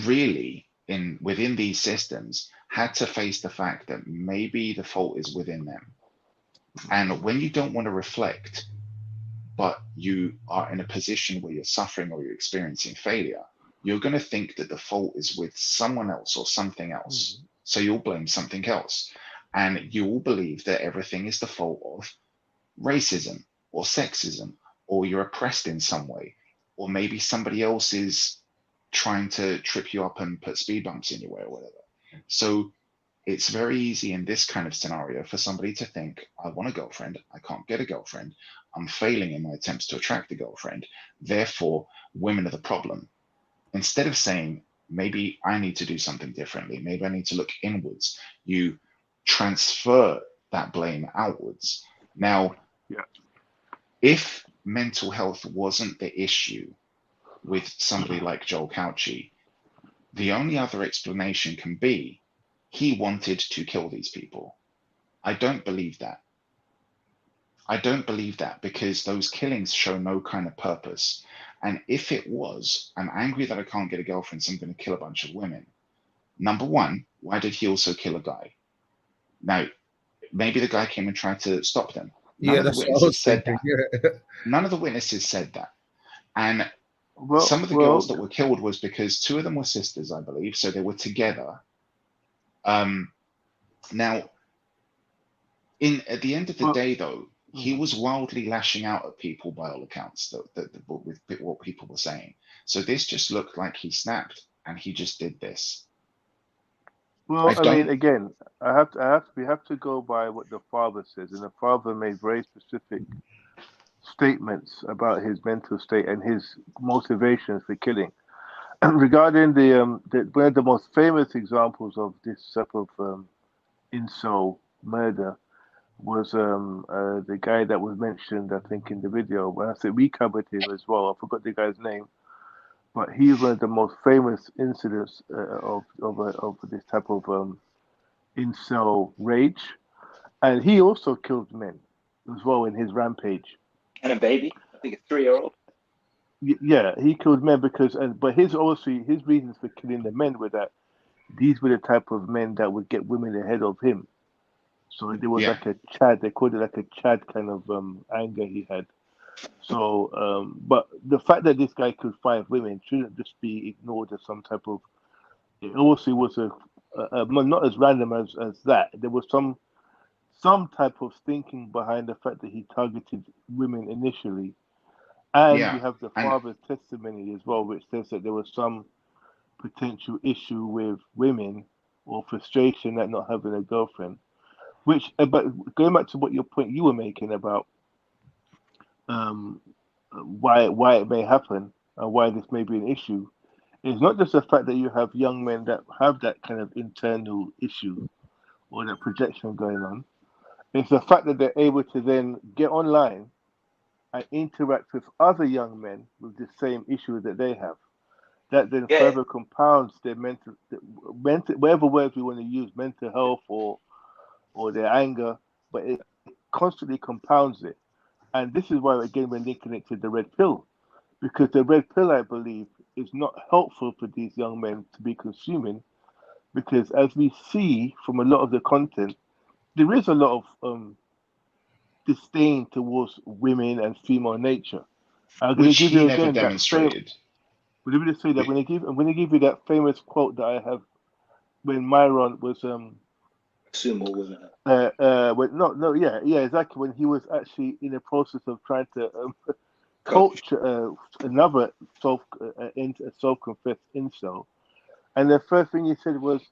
really within these systems had to face the fact that maybe the fault is within them. And when you don't want to reflect, but you are in a position where you're suffering or you're experiencing failure, you're going to think that the fault is with someone else or something else. So you'll blame something else. And you will believe that everything is the fault of racism or sexism, or you're oppressed in some way, or maybe somebody else is trying to trip you up and put speed bumps in your way or whatever. So it's very easy in this kind of scenario for somebody to think, I want a girlfriend, I can't get a girlfriend, I'm failing in my attempts to attract a girlfriend, therefore women are the problem. Instead of saying, maybe I need to do something differently, maybe I need to look inwards, you transfer that blame outwards. Now, if mental health wasn't the issue with somebody like Joel Couchi, the only other explanation can be he wanted to kill these people. I don't believe that. I don't believe that because those killings show no kind of purpose. And if it was, I'm angry that I can't get a girlfriend, so I'm going to kill a bunch of women. Number one, why did he also kill a guy? Now, maybe the guy came and tried to stop them. None of the witnesses said that. None of the witnesses said that. And some of the girls that were killed was because two of them were sisters, I believe, so they were together. Now, at the end of the day, though, he was wildly lashing out at people by all accounts, with what people were saying. So this just looked like he snapped and he just did this. Well, I mean, again, we have to go by what the father says, and the father made very specific statements about his mental state and his motivations for killing. Regarding one of the most famous examples of this type of incel murder was the guy that was mentioned, I think, in the video. When I said we covered him as well, I forgot the guy's name, but he's one of the most famous incidents of this type of incel rage, and he also killed men as well in his rampage. And a baby, I think a 3-year-old. Yeah, he killed men but his reasons for killing the men were that these were the type of men that would get women ahead of him. So there was like a Chad, they called it like a Chad kind of anger he had. So, but the fact that this guy killed 5 women shouldn't just be ignored as some type of. It also was not as random as that. There was some type of thinking behind the fact that he targeted women initially. And we have the father's testimony as well, which says that there was some potential issue with women or frustration at not having a girlfriend. But going back to what your point you were making about why it may happen and why this may be an issue, it's not just the fact that you have young men that have that kind of internal issue or that projection going on. It's the fact that they're able to then get online and interact with other young men with the same issue that they have. That then further compounds their mental, whatever words we want to use, mental health or or their anger, but it constantly compounds it. And this is why, again, we're linking it to the red pill, because the red pill, I believe, is not helpful for these young men to be consuming, because as we see from a lot of the content, there is a lot of disdain towards women and female nature. I'm going to which give he you never again that famous. demonstrated. Let me just say that I'm going to give you that famous quote that I have when Myron was Sumo, wasn't when, no, yeah, exactly, when he was actually in the process of trying to coach another self-confessed incel, and the first thing he said was,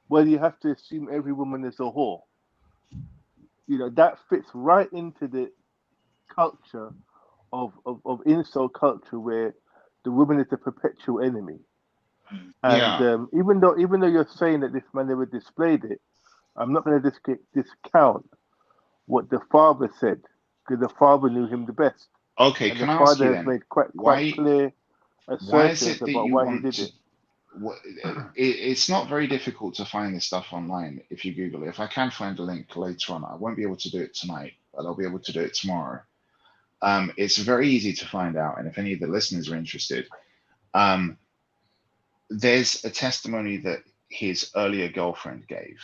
"Well, you have to assume every woman is a whore." You know, that fits right into the culture of incel culture, where the woman is the perpetual enemy. And Yeah. even though you're saying that this man never displayed it, I'm not going to discount what the father said, because the father knew him the best, Okay, and the can I ask you father has then, made quite why clear is assertions it that about you why he want did to? it. It's not very difficult to find this stuff online if you Google it. If I can find a link later on, I won't be able to do it tonight, but I'll be able to do it tomorrow. It's very easy to find out, and if any of the listeners are interested, there's a testimony that his earlier girlfriend gave.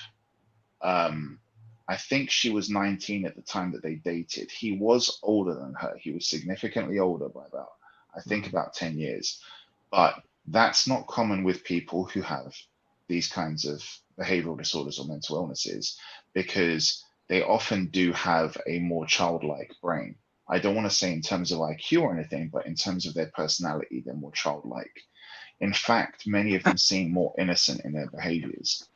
I think she was 19 at the time that they dated. He was older than her. He was significantly older by about 10 years. But that's not common with people who have these kinds of behavioral disorders or mental illnesses, because they often do have a more childlike brain. I don't want to say in terms of IQ or anything, but in terms of their personality, they're more childlike. In fact, many of them seem more innocent in their behaviors.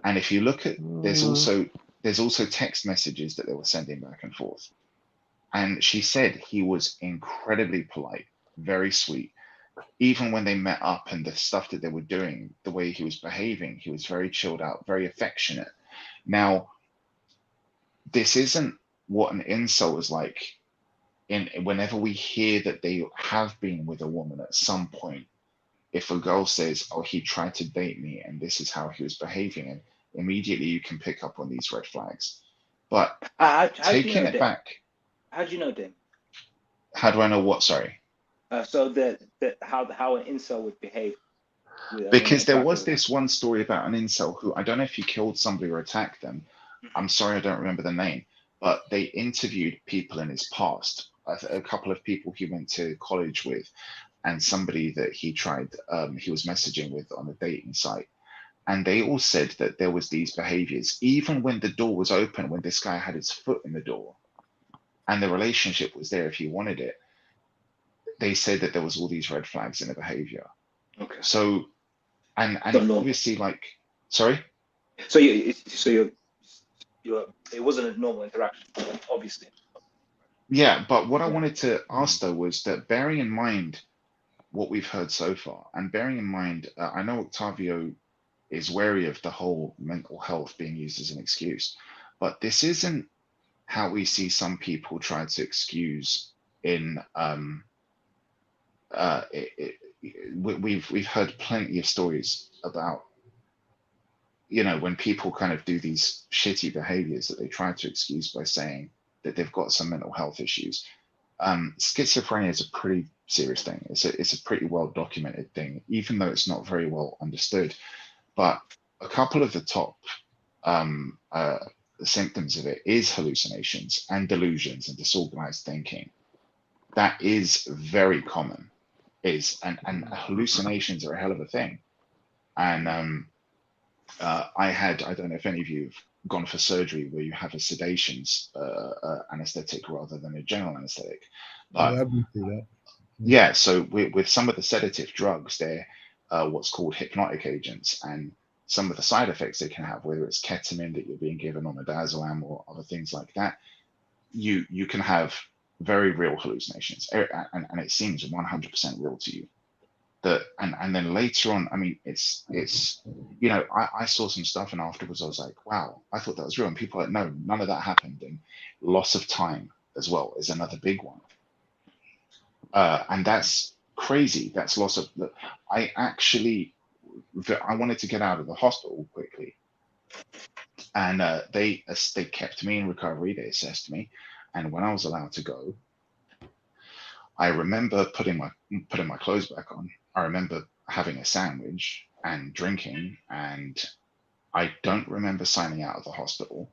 And if you look at, there's also text messages that they were sending back and forth. And she said he was incredibly polite, very sweet. Even when they met up and the stuff that they were doing, the way he was behaving, he was very chilled out, very affectionate. Now, this isn't what an incel is like. Whenever we hear that they have been with a woman at some point, if a girl says, "Oh, he tried to date me and this is how he was behaving," and immediately you can pick up on these red flags. But taking it back, how do you know, Dan? how do I know what? Sorry. So that how an incel would behave. Because there was this one story about an incel who, I don't know if he killed somebody or attacked them. I'm sorry, I don't remember the name, but they interviewed people in his past, a couple of people he went to college with, and somebody that he was messaging with on a dating site. And they all said that there was these behaviors, even when the door was open, when this guy had his foot in the door and the relationship was there if he wanted it, they said that there was all these red flags in the behavior. Okay. So, and obviously, like, sorry? So it wasn't a normal interaction, obviously. Yeah, but what I wanted to ask though was that, bearing in mind what we've heard so far, and bearing in mind, I know Octavio is wary of the whole mental health being used as an excuse, but this isn't how we see some people try to excuse in we've heard plenty of stories about, when people kind of do these shitty behaviors that they try to excuse by saying that they've got some mental health issues. Schizophrenia is a pretty serious thing. It's a pretty well documented thing, even though it's not very well understood. But a couple of the top symptoms of it is hallucinations and delusions and disorganized thinking. That is very common. And hallucinations are a hell of a thing. And I don't know if any of you have gone for surgery where you have a sedations anesthetic rather than a general anesthetic. But I've been through that. yeah, so with some of the sedative drugs, they're what's called hypnotic agents, and some of the side effects they can have, whether it's ketamine that you're being given on midazolam or other things like that, you can have very real hallucinations, and it seems 100% real to you. And then later on, I mean, it's I saw some stuff and afterwards I was like, wow, I thought that was real, and people are like, no, none of that happened. And loss of time as well is another big one. And that's crazy. That's loss of. I wanted to get out of the hospital quickly, And they kept me in recovery. They assessed me, and when I was allowed to go, I remember putting my clothes back on. I remember having a sandwich and drinking, and I don't remember signing out of the hospital.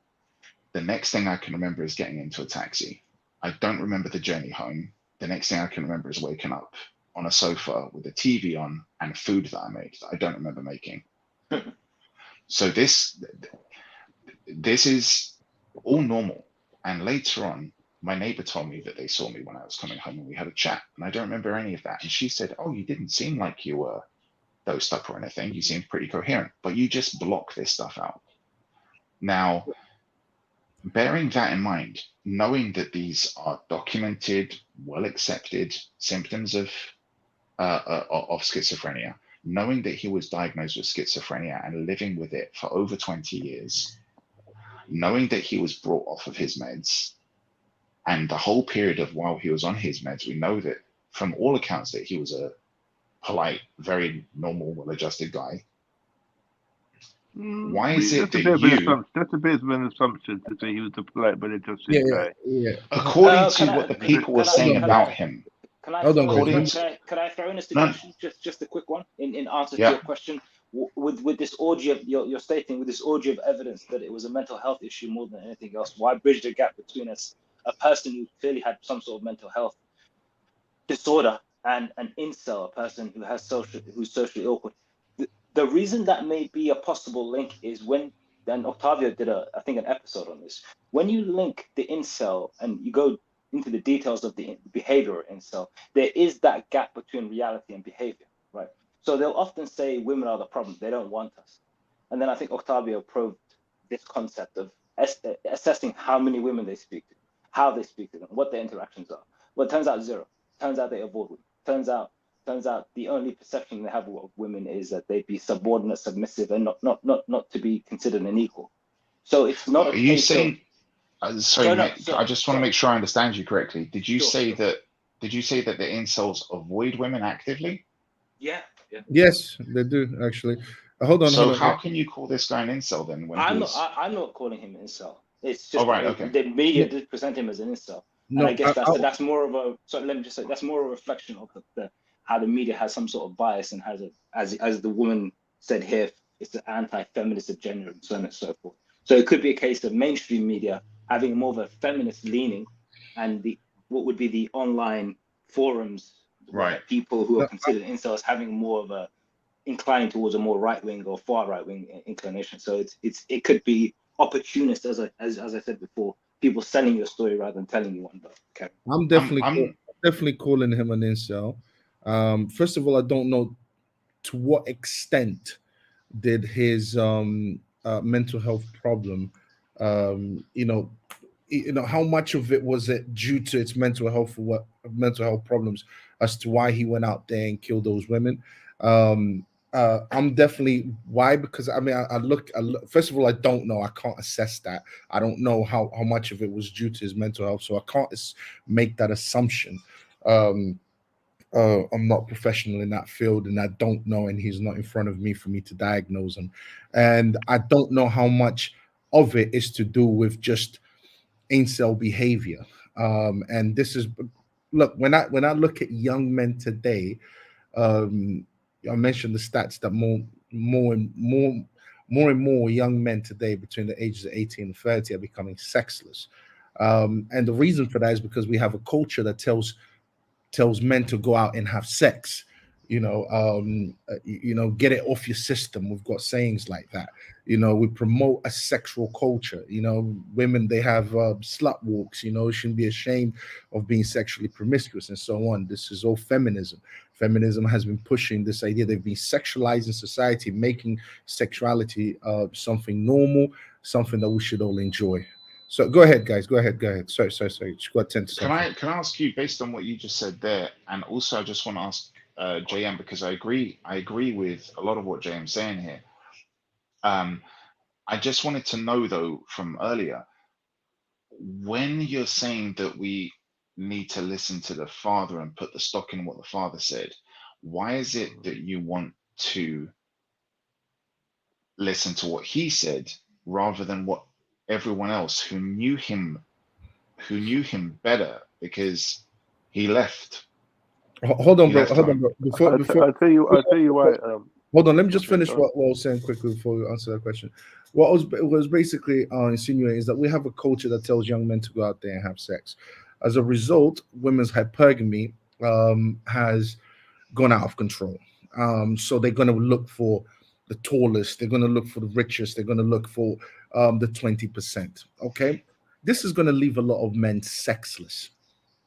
The next thing I can remember is getting into a taxi. I don't remember the journey home. The next thing I can remember is waking up on a sofa with a TV on and food that I made that I don't remember making. So this is all normal. And later on, my neighbor told me that they saw me when I was coming home and we had a chat. And I don't remember any of that. And she said, "Oh, you didn't seem like you were dosed up or anything. You seemed pretty coherent, but you just block this stuff out." Now, bearing that in mind, knowing that these are documented, well accepted symptoms of schizophrenia, knowing that he was diagnosed with schizophrenia and living with it for over 20 years, knowing that he was brought off of his meds, and the whole period of while he was on his meds, we know that from all accounts that he was a polite, very normal, well-adjusted guy. Why is it that you? That's a bit of an assumption to say he was a polite but adjusted guy. Yeah. According to what the people were saying about him. Can I throw in a suggestion? Just a quick one in answer to your question. With this orgy of you're stating with this orgy of evidence that it was a mental health issue more than anything else. Why bridge the gap between a person who clearly had some sort of mental health disorder and an incel, a person who has who's socially awkward? The reason that may be a possible link is and Octavio did I think an episode on this. When you link the incel and you go into the details of the behavior of incel, there is that gap between reality and behavior, right? So they'll often say women are the problem, they don't want us. And then I think Octavio probed this concept of assessing how many women they speak to, how they speak to them, what their interactions are. Well, it turns out zero. Turns out they avoid women. Turns out the only perception they have of women is that they'd be subordinate, submissive, and not to be considered an equal. So it's not. Are you saying? Sorry, mate. I just want to make sure I understand you correctly. Did you say that? Did you say that the incels avoid women actively? Yeah. Yes, they do actually. Hold on. So how can you call this guy an incel then? When I'm not calling him an incel. It's just okay. The media did present him as an incel, and I guess that's more of a. So let me just say that's more a reflection of how the media has some sort of bias and has as the woman said here, it's an anti-feminist agenda and so on and so forth. So it could be a case of mainstream media having more of a feminist leaning, and what would be the online forums, right? People who are considered incels having more of a inclined towards a more right wing or far right wing inclination. So it could be opportunist, as I said before, people selling your story rather than telling you one. But okay. I'm definitely calling him an incel. First of all, I don't know to what extent did his mental health problem, how much of it was it due to its mental health problems as to why he went out there and killed those women. I'm definitely why, because I mean I look first of all, I don't know, I can't assess that. I don't know how much of it was due to his mental health, so I can't make that assumption. I'm not professional in that field, and I don't know, and he's not in front of me for me to diagnose him, and I don't know how much of it is to do with just incel behavior. And this is, look, when I look at young men today, I mentioned the stats that more and more young men today between the ages of 18 and 30 are becoming sexless. And the reason for that is because we have a culture that tells men to go out and have sex, get it off your system. We've got sayings like that. We promote a sexual culture. Women, they have slut walks. Shouldn't be ashamed of being sexually promiscuous and so on. This is all feminism. Feminism has been pushing this idea. They've been sexualizing society, making sexuality something normal, something that we should all enjoy. So go ahead, guys. Go ahead. Sorry. Just got 10 seconds. Can I ask you, based on what you just said there, and also I just want to ask JM, because I agree with a lot of what JM's saying here. I just wanted to know though, from earlier, when you're saying that we need to listen to the father and put the stock in what the father said, why is it that you want to listen to what he said rather than what everyone else who knew him better because he left. Hold on, He bro. left Hold on, home. bro. Before I'll tell you why. hold on, let me just Okay, finish go on. what I was saying quickly before you answer that question. What was basically insinuating is that we have a culture that tells young men to go out there and have sex. As a result, women's hypergamy has gone out of control. So they're going to look for the tallest, they're going to look for the richest, they're going to look for the 20%. Okay. This is going to leave a lot of men sexless.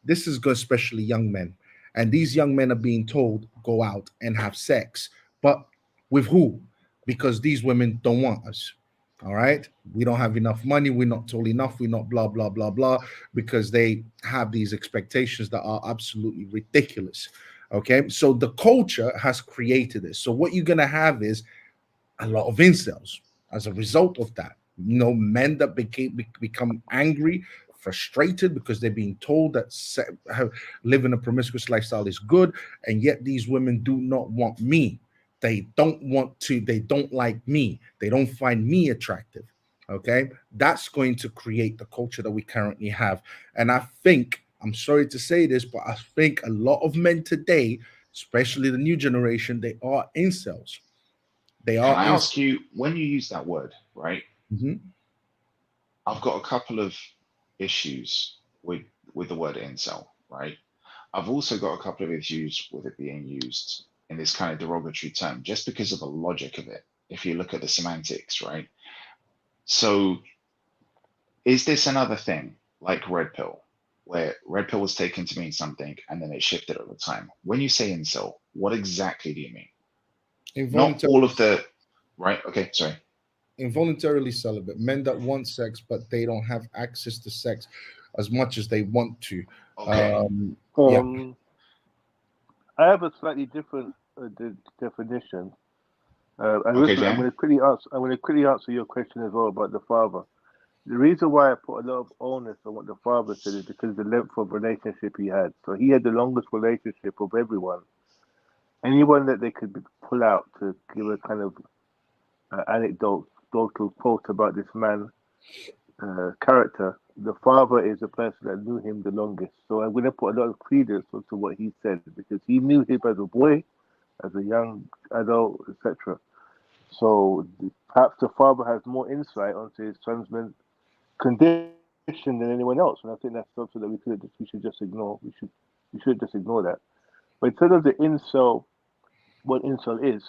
This is good, especially young men. And these young men are being told go out and have sex. But with who? Because these women don't want us. All right. We don't have enough money. We're not tall enough. We're not blah, blah, blah, blah. Because they have these expectations that are absolutely ridiculous. Okay. So the culture has created this. So what you're going to have is a lot of incels as a result of that. Men that become angry, frustrated because they're being told that living a promiscuous lifestyle is good, and yet these women do not want me. They don't want to. They don't like me. They don't find me attractive. Okay, that's going to create the culture that we currently have, and I think. I'm sorry to say this, but I think a lot of men today, especially the new generation, they are incels. They Can are I in. ask you, when you use that word, right? Mhm. I've got a couple of issues with the word incel, right? I've also got a couple of issues with it being used in this kind of derogatory term, just because of the logic of it. If you look at the semantics, right? So, is this another thing like red pill, where red pill was taken to mean something and then it shifted over time? When you say incel, what exactly do you mean? Not all Involuntarily, of the, right? Okay, sorry. involuntarily celibate men that want sex, but they don't have access to sex as much as they want to. Okay. Yeah. I have a slightly different definition. And Okay, listen, I'm Jan. going to quickly answer. I'm going to quickly answer your question as well about the father. The reason why I put a lot of onus on what the father said is because of the length of relationship he had. So he had the longest relationship of everyone. Anyone that they could pull out to give a kind of anecdotal quote about this man character, the father is the person that knew him the longest. So I'm going to put a lot of credence onto what he said because he knew him as a boy, as a young adult, etc. So perhaps the father has more insight onto his son's condition than anyone else, and I think that's something that we should just ignore. We should just ignore that. But in terms of the incel, what incel is,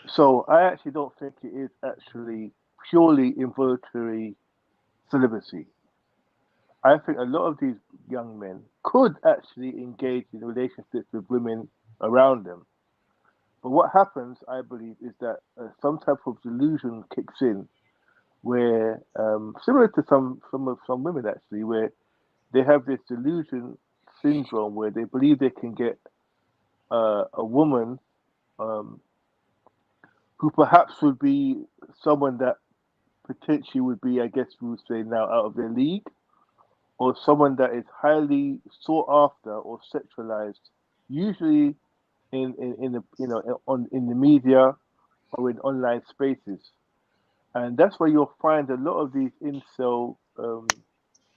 so I actually don't think it is actually purely involuntary celibacy. I think a lot of these young men could actually engage in relationships with women around them. But what happens, I believe, is that some type of delusion kicks in, where similar to some women actually, where they have this delusion syndrome where they believe they can get a woman um, who perhaps would be someone that potentially would be, I guess we would say now, out of their league, or someone that is highly sought after or sexualized, usually in the in the media or in online spaces, and that's where you'll find a lot of these incel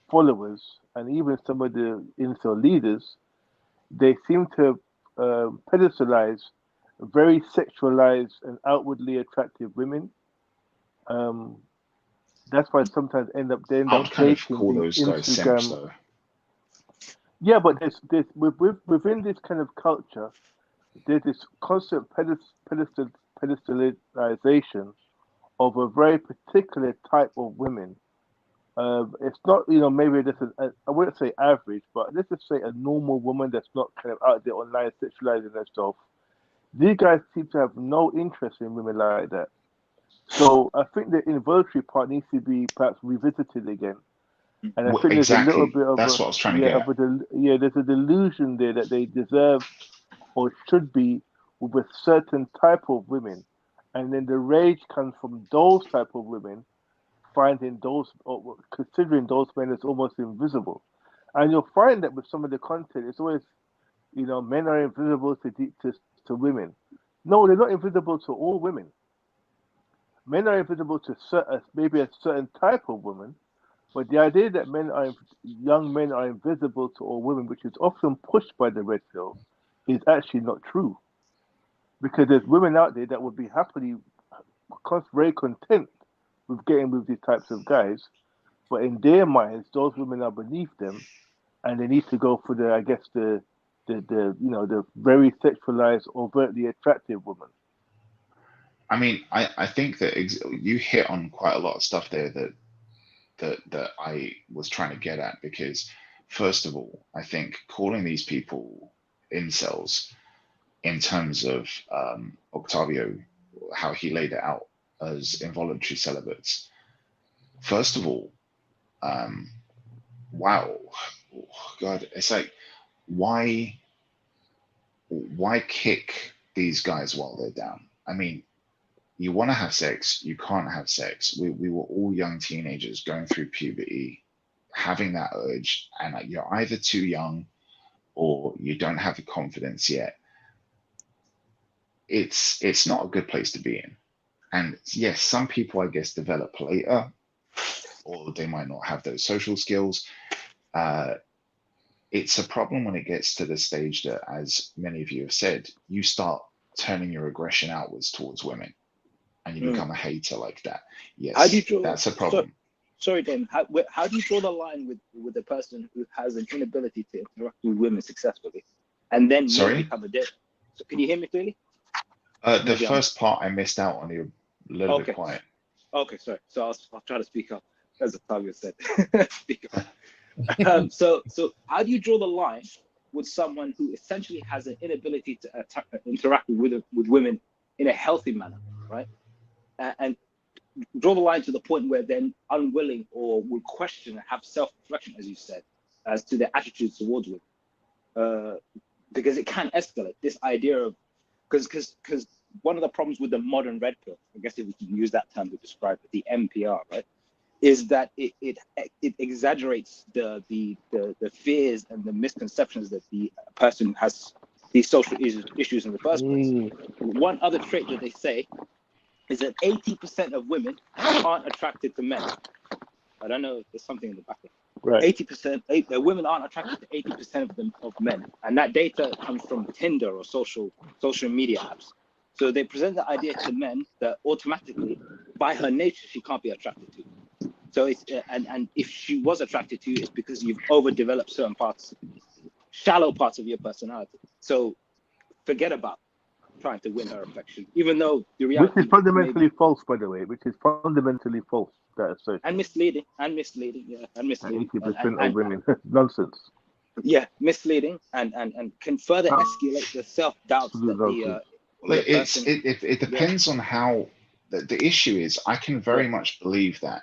followers and even some of the incel leaders. They seem to pedestalize very sexualized and outwardly attractive women. Um, that's why sometimes they end I up would kind of dating call these those guys simps, Instagram. though. Yeah, but within this kind of culture, there's this constant pedestalization of a very particular type of women. It's not, maybe this is, I wouldn't say average, but let's just say a normal woman that's not kind of out there online sexualizing herself. These guys seem to have no interest in women like that. So I think the involuntary part needs to be perhaps revisited again. And I think there's a little Exactly. bit of That's what I was trying to get at. there's a delusion there that they deserve or should be with a certain type of women, and then the rage comes from those type of women finding those or considering those men as almost invisible, and you'll find that with some of the content, it's always men are invisible to women. No, they're not invisible to all women. men are invisible to maybe a certain type of woman, but the idea that young men are invisible to all women, which is often pushed by the red pill, is actually not true. Because there's women out there that would be very content with getting with these types of guys, but in their minds, those women are beneath them, and they need to go for the very sexualized, overtly attractive woman. I mean, I think that you hit on quite a lot of stuff there that I was trying to get at, because first of all, I think calling these people incels in terms of Octavio, how he laid it out as involuntary celibates. First of all, wow, God, it's like, why kick these guys while they're down? I mean, you want to have sex, you can't have sex. We were all young teenagers going through puberty, having that urge, and like, you're either too young or you don't have the confidence yet. It's not a good place to be in. And yes, some people, I guess, develop later, or they might not have those social skills. It's a problem when it gets to the stage that, as many of you have said, you start turning your aggression outwards towards women, and you become a hater like that. Yes, that's a problem. Sorry, Dan. How do you draw the line with a person who has an inability to interact with women successfully, and then become a dick? So can you hear me clearly? The first part I missed out on. You're a little bit quiet. Okay, sorry. So I'll try to speak up, as Octavio said. Speak up. So how do you draw the line with someone who essentially has an inability to interact with women in a healthy manner, right? And draw the line to the point where they're unwilling or will question, have self-reflection, as you said, as to their attitudes towards women, because it can escalate. This idea of because one of the problems with the modern red pill, I guess if we can use that term to describe it, the NPR, right, is that it exaggerates the fears and the misconceptions that the person has these social issues in the first place. One other trait that they say is that 80% of women aren't attracted to men. I don't know if there's something in the back. Right. 80%, women aren't attracted to 80% of men, and that data comes from Tinder or social media apps. So they present the idea to men that automatically, by her nature, she can't be attracted to you. So it's and if she was attracted to you, it's because you've overdeveloped certain parts, shallow parts of your personality. So forget about trying to win her affection, even though the reality, which is fundamentally false, by the way, which is fundamentally false. That assertion. And misleading, yeah, and misleading. 80% of women, nonsense. Yeah, misleading, and can further escalate the self-doubts that it depends on how the issue is. I can very much believe that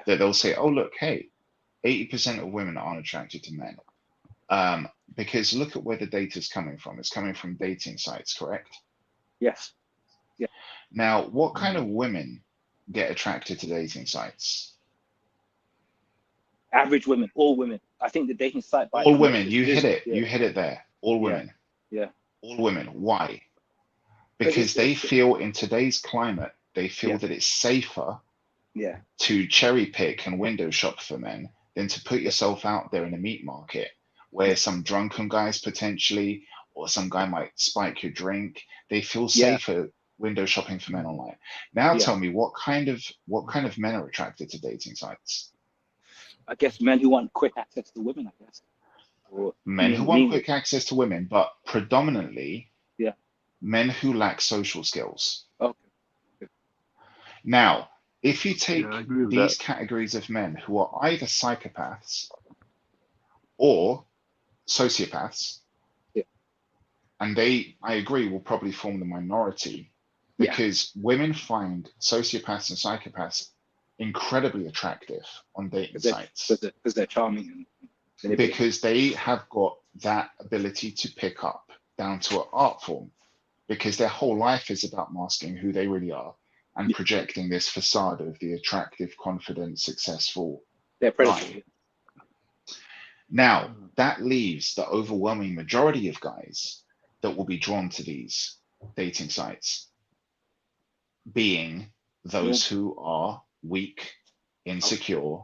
they'll say, oh look, hey, 80% of women aren't attracted to men, because look at where the data is coming from. It's coming from dating sites, correct? Yes. Yeah. Now, what kind of women get attracted to dating sites? Average women, all women. I think the dating site by all women. You hit it. Yeah. You hit it there. All women. Yeah. All women. Why? Because they feel in today's climate, they feel that it's safer to cherry pick and window shop for men than to put yourself out there in a meat market where some drunken guys potentially, or some guy might spike your drink. They feel safer window shopping for men online. Now tell me, what kind of men are attracted to dating sites? I guess men who want quick access to women, I guess. Or men who want quick access to women, but predominantly men who lack social skills. Okay. Now, if you take these categories of men who are either psychopaths or sociopaths, and I agree, will probably form the minority, because women find sociopaths and psychopaths incredibly attractive on dating sites. Because they're charming. Because they have got that ability to pick up down to an art form, because their whole life is about masking who they really are and projecting this facade of the attractive, confident, successful guy. Now, that leaves the overwhelming majority of guys that will be drawn to these dating sites being those who are weak, insecure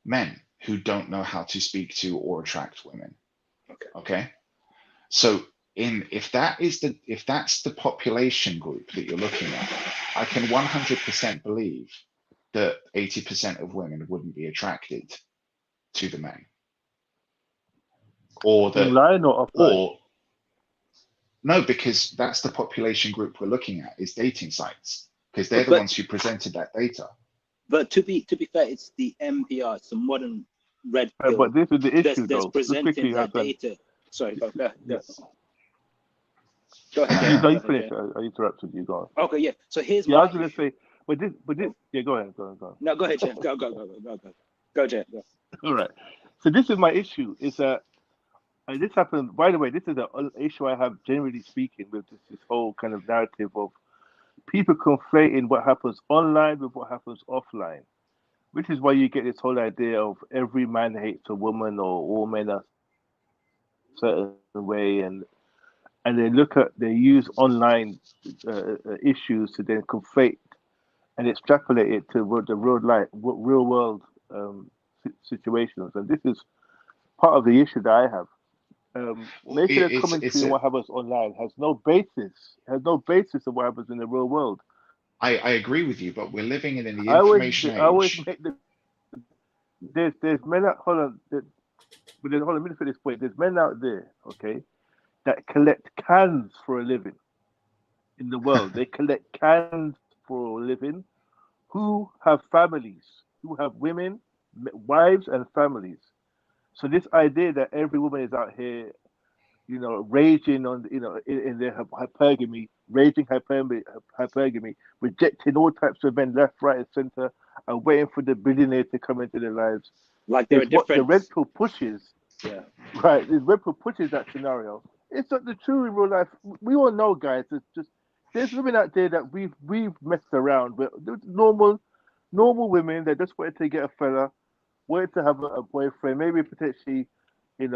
men who don't know how to speak to or attract women. Okay. So if that's the population group that you're looking at, I can 100% believe that 80% of women wouldn't be attracted to the men. Or that Online or offline? or no, because that's the population group we're looking at is dating sites, because they're the ones who presented that data. But to be fair, it's the MPR, it's the modern red pill. But this is the issue, that's though. presenting that data. Sorry, go ahead. Go ahead. You finish. I interrupted you. Go on. Okay, yeah. So here's I my was going to say, but this, yeah. Go ahead. No, go ahead, Jeff. Go, Jeff. Go. All right. So this is my issue. Is that this happened? By the way, this is an issue I have generally speaking with this whole kind of narrative of people conflating what happens online with what happens offline, which is why you get this whole idea of every man hates a woman or all men are a certain way, and they use online issues to then conflate and extrapolate it to the real world situations, and this is part of the issue that I have. Making a commentary on what happens online has no basis of what happens in the real world. I agree with you, but we're living in the information age. I always make there's men out. Hold on, let me finish this point. There's men out there, okay, that collect cans for a living in the world. They collect cans for a living, who have families, who have women, wives, and families. So this idea that every woman is out here, raging on, in their hypergamy, rejecting all types of men left, right, and center, and waiting for the billionaire to come into their lives. Like they're what the different. red pill pushes. Yeah. Right. The red pill pushes that scenario. It's not the true in real life. We all know, guys. There's women out there that we've messed around with. Normal women that just wanted to get a fella, wanted to have a boyfriend, maybe potentially, maybe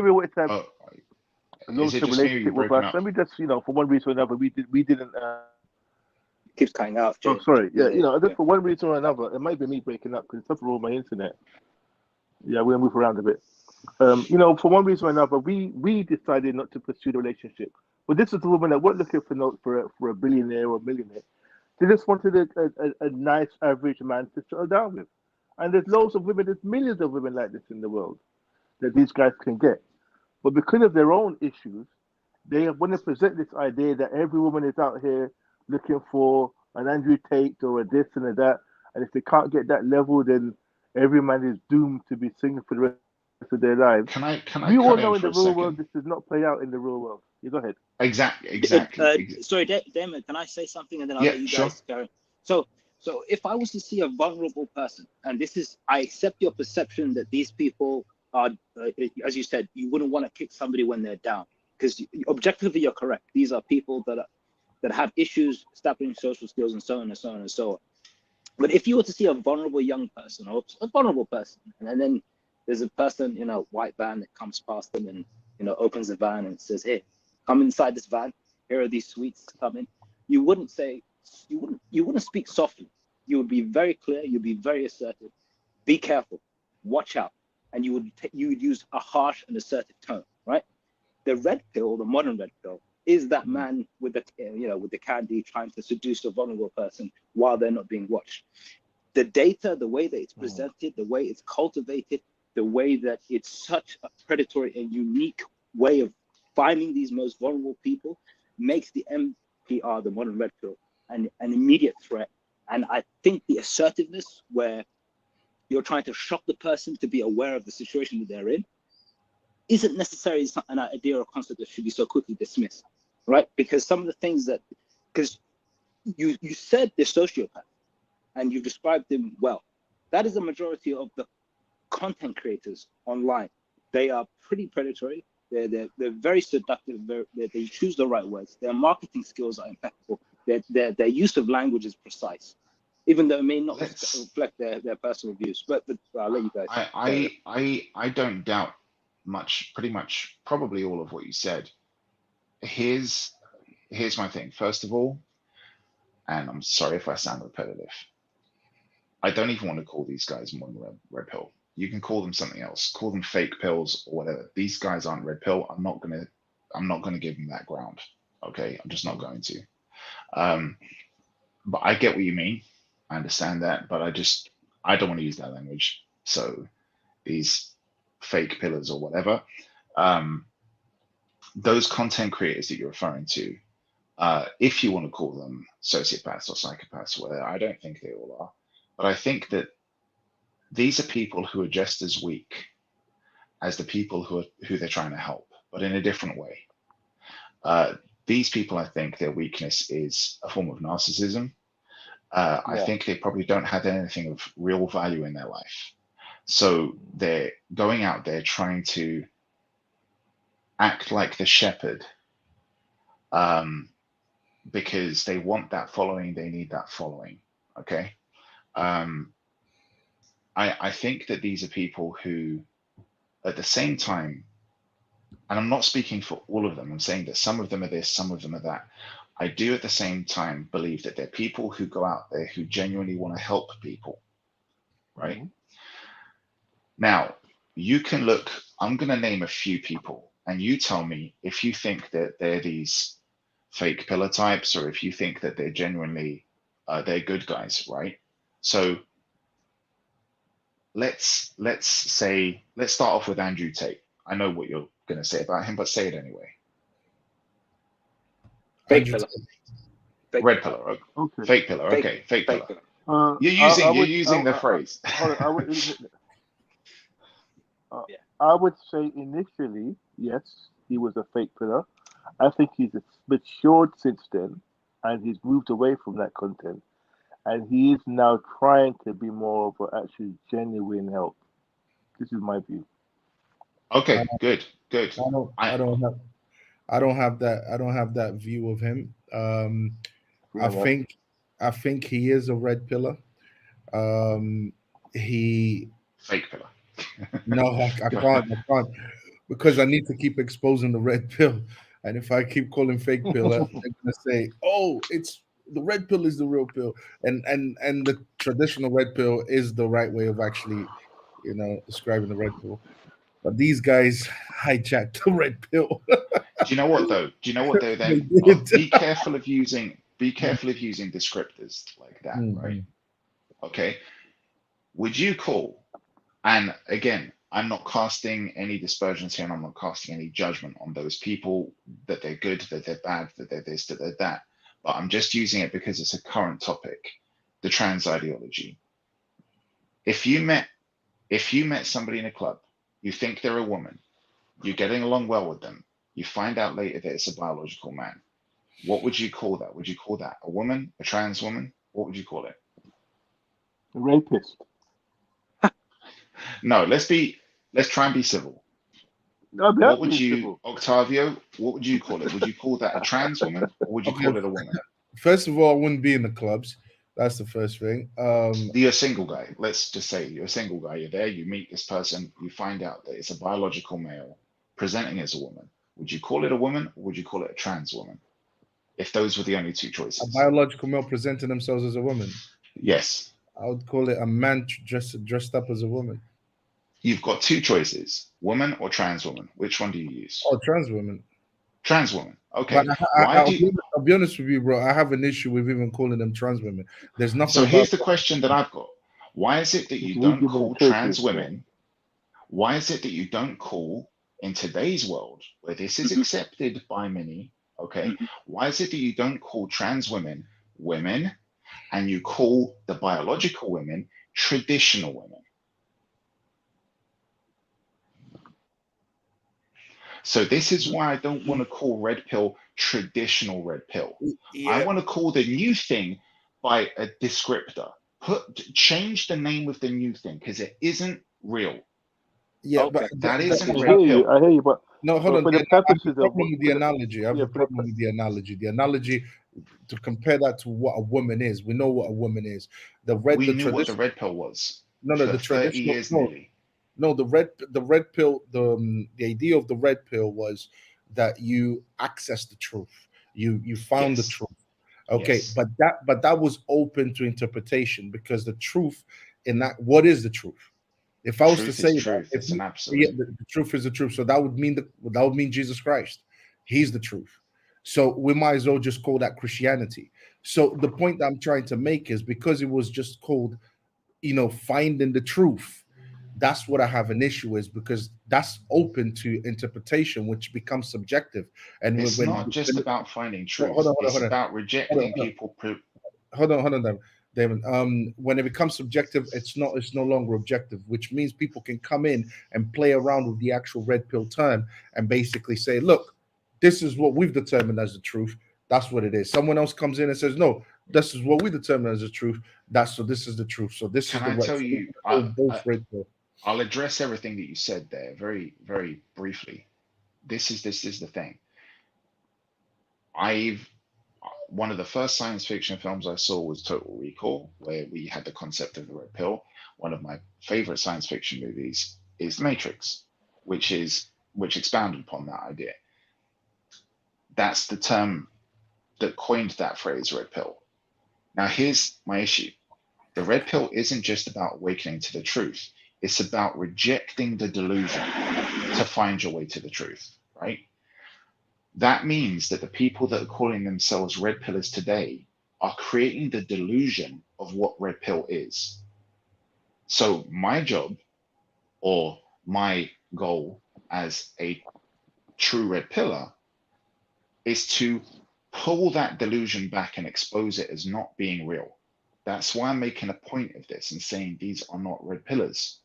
wanted to have a long-term relationship with us. Let me just, for one reason or another, we didn't. Keeps cutting out. Jay. Oh, sorry. Yeah, just for one reason or another, it might be me breaking up because it's not all my internet. Yeah, we're gonna move around a bit. For one reason or another, we decided not to pursue the relationship. But this is a woman that wasn't looking for a billionaire or a millionaire. They just wanted a nice average man to settle down with. And there's loads of women, there's millions of women like this in the world that these guys can get. But because of their own issues, they want to present this idea that every woman is out here looking for an Andrew Tate or a this and a that. And if they can't get that level, then every man is doomed to be single for the rest of their lives. Can I we all cut know in in the for a real second? world this does not play out in the real world. You go ahead. Exactly. Sorry, Damon, can I say something and then I'll Yeah, let you sure. guys go? So if I was to see a vulnerable person, and I accept your perception that these people are, as you said, you wouldn't want to kick somebody when they're down, because objectively you're correct. These are people that have issues establishing social skills and so on and so on and so on. But if you were to see a vulnerable young person or a vulnerable person, and then there's a person in a white van that comes past them and opens the van and says, "Hey, come inside this van. Here are these sweets. Come in." You wouldn't speak softly. You would be very clear. You'd be very assertive. Be careful. Watch out. And you would use a harsh and assertive tone, right? The red pill, the modern red pill, is that man with the candy trying to seduce a vulnerable person while they're not being watched. The data, the way that it's presented, the way it's cultivated, the way that it's such a predatory and unique way of finding these most vulnerable people makes the MPR, the modern red pill, an immediate threat. And I think the assertiveness where you're trying to shock the person to be aware of the situation that they're in isn't necessarily an idea or concept that should be so quickly dismissed, right? Because some of the things because you said they're sociopath and you described them well. That is the majority of the content creators online. They are pretty predatory. They're very seductive. They choose the right words. Their marketing skills are impeccable. Their use of language is precise, even though it may not reflect their personal views. But I'll let you guys. I don't doubt probably all of what you said. Here's here's my thing. First of all, and I'm sorry if I sound repetitive, I don't even want to call these guys modern red pill. You can call them something else. Call them fake pills or whatever. These guys aren't red pill. I'm not gonna give them that ground. Okay, I'm just not going to. But I get what you mean. I understand that, but I don't want to use that language. So these fake pillars or whatever, those content creators that you're referring to, if you want to call them sociopaths or psychopaths, whatever, I don't think they all are. But I think that these are people who are just as weak as the people who they're trying to help, but in a different way. These people, I think their weakness is a form of narcissism. I think they probably don't have anything of real value in their life. So they're going out there trying to act like the shepherd because they want that following, they need that following. Okay. I think that these are people who, at the same time, and I'm not speaking for all of them, I'm saying that some of them are this, some of them are that. I do at the same time believe that they're people who go out there who genuinely want to help people, right? Mm-hmm. Now, you can look, I'm going to name a few people, and you tell me if you think that they're these fake pillar types or if you think that they're genuinely, they're good guys, right? So let's start off with Andrew Tate. I know what you're going to say about him, but say it anyway. Fake pillar. Red pillar. Okay. Fake pillar. Okay. Fake pillar. You're using the phrase. I would say initially, yes, he was a fake pillar. I think he's matured since then, and he's moved away from that content, and he is now trying to be more of an actually genuine help. This is my view. Okay, good. I don't have that view of him. I think he is a red pillar. He fake pillar. No, I can't because I need to keep exposing the red pill. And if I keep calling fake pill, they're gonna say, "Oh, it's the red pill is the real pill," and the traditional red pill is the right way of actually, describing the red pill. But these guys hijacked the red pill. Do you know what though? Then be careful of using descriptors like that, right? Okay. Would you call? And again, I'm not casting any dispersions here, and I'm not casting any judgment on those people that they're good, that they're bad, that they're this, that they're that. But I'm just using it because it's a current topic, the trans ideology. If you met somebody in a club, you think they're a woman, you're getting along well with them, you find out later that it's a biological man. What would you call that? Would you call that a woman, a trans woman? What would you call it? A rapist. No, let's try and be civil. No, what would you, civil. Octavio? What would you call it? Would you call that a trans woman, or would you call it a woman? First of all, I wouldn't be in the clubs. That's the first thing. You're a single guy. Let's just say you're a single guy. You're there. You meet this person. You find out that it's a biological male presenting as a woman. Would you call it a woman, or would you call it a trans woman? If those were the only two choices. A biological male presenting themselves as a woman. Yes. I would call it a man dressed up as a woman. You've got two choices, woman or trans woman. Which one do you use? Oh, trans woman. Trans woman. Okay. I'll be honest with you, bro. I have an issue with even calling them trans women. There's nothing. So here's the question that I've got. Why is it that you don't call trans women? Why is it that you don't call, in today's world where this is accepted by many, okay? Why is it that you don't call trans women women, and you call the biological women traditional women? So this is why I don't want to call red pill traditional red pill. Yeah. I want to call the new thing by a descriptor. Change the name of the new thing because it isn't real. Yeah, okay. but that isn't red pill. I hear you, but no, hold on. For the purposes of the analogy, I have a problem with the analogy. The analogy to compare that to what a woman is. We know what a woman is. We knew what the red pill was. No, the 30 years nearly. No, the red pill. The idea of the red pill was that you access the truth. You found the Yes. truth. Okay, Yes. but that was open to interpretation, because the truth in that, what is the truth? If I was to Truth say is that, truth. if It's an you, yeah, absolute. the truth is the truth, so that would mean Jesus Christ. He's the truth. So we might as well just call that Christianity. So the point that I'm trying to make is, because it was just called, finding the truth. That's what I have an issue with, because that's open to interpretation, which becomes subjective. And It's when not just about finding truth. hold on, hold on, It's hold on, about hold rejecting on, hold on. people. Hold on, David. When it becomes subjective, it's no longer objective, which means people can come in and play around with the actual red pill term and basically say, look, this is what we've determined as the truth. That's what it is. Someone else comes in and says, no, this is what we determined as the truth. This is the truth. So this is Can the I red. tell So you? both red pill. I'll address everything that you said there very, very briefly. This is the thing. One of the first science fiction films I saw was Total Recall, where we had the concept of the red pill. One of my favorite science fiction movies is The Matrix, which expounded upon that idea. That's the term that coined that phrase, red pill. Now, here's my issue. The red pill isn't just about awakening to the truth. It's about rejecting the delusion to find your way to the truth, right? That means that the people that are calling themselves red pillers today are creating the delusion of what red pill is. So my job, or my goal as a true red pillar, is to pull that delusion back and expose it as not being real. That's why I'm making a point of this and saying these are not red pillars,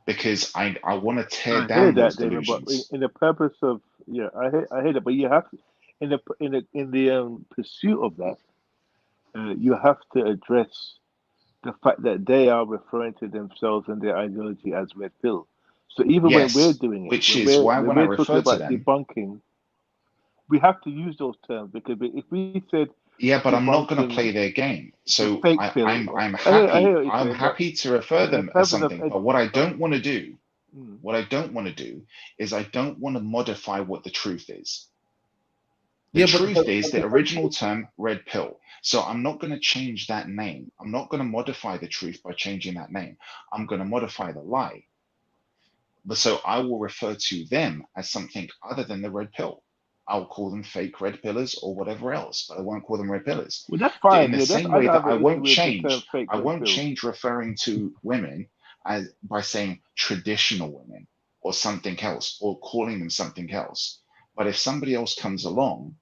because I want to tear I hear down those that, David, but delusions. in the purpose of I hear that, but you have to, in the pursuit of that, you have to address the fact that they are referring to themselves and their ideology as red pill. So even when we're Yes, doing it, which is why when when I we're talking refer to about them, debunking, we have to use those terms, because if we said yeah, but I'm not going to debunking play their game. the So fake pill, I hear what you're I'm saying, but happy to refer in the them as purpose of something. But what I don't want to do, mm, what I don't want to do, is I don't want to modify what the truth is. The Yeah, truth is the original term red pill. So I'm not going to change that name. I'm not going to modify the truth by changing that name. I'm going to modify the lie. But so I will refer to them as something other than the red pill. I'll call them fake red pillars or whatever else, but I won't call them red pillars. well, that's In fine. the Yeah, that's same I way don't that have an issue with the term fake I red won't pill. change referring to women as by saying traditional women or something else or calling them something else. But if somebody else comes along,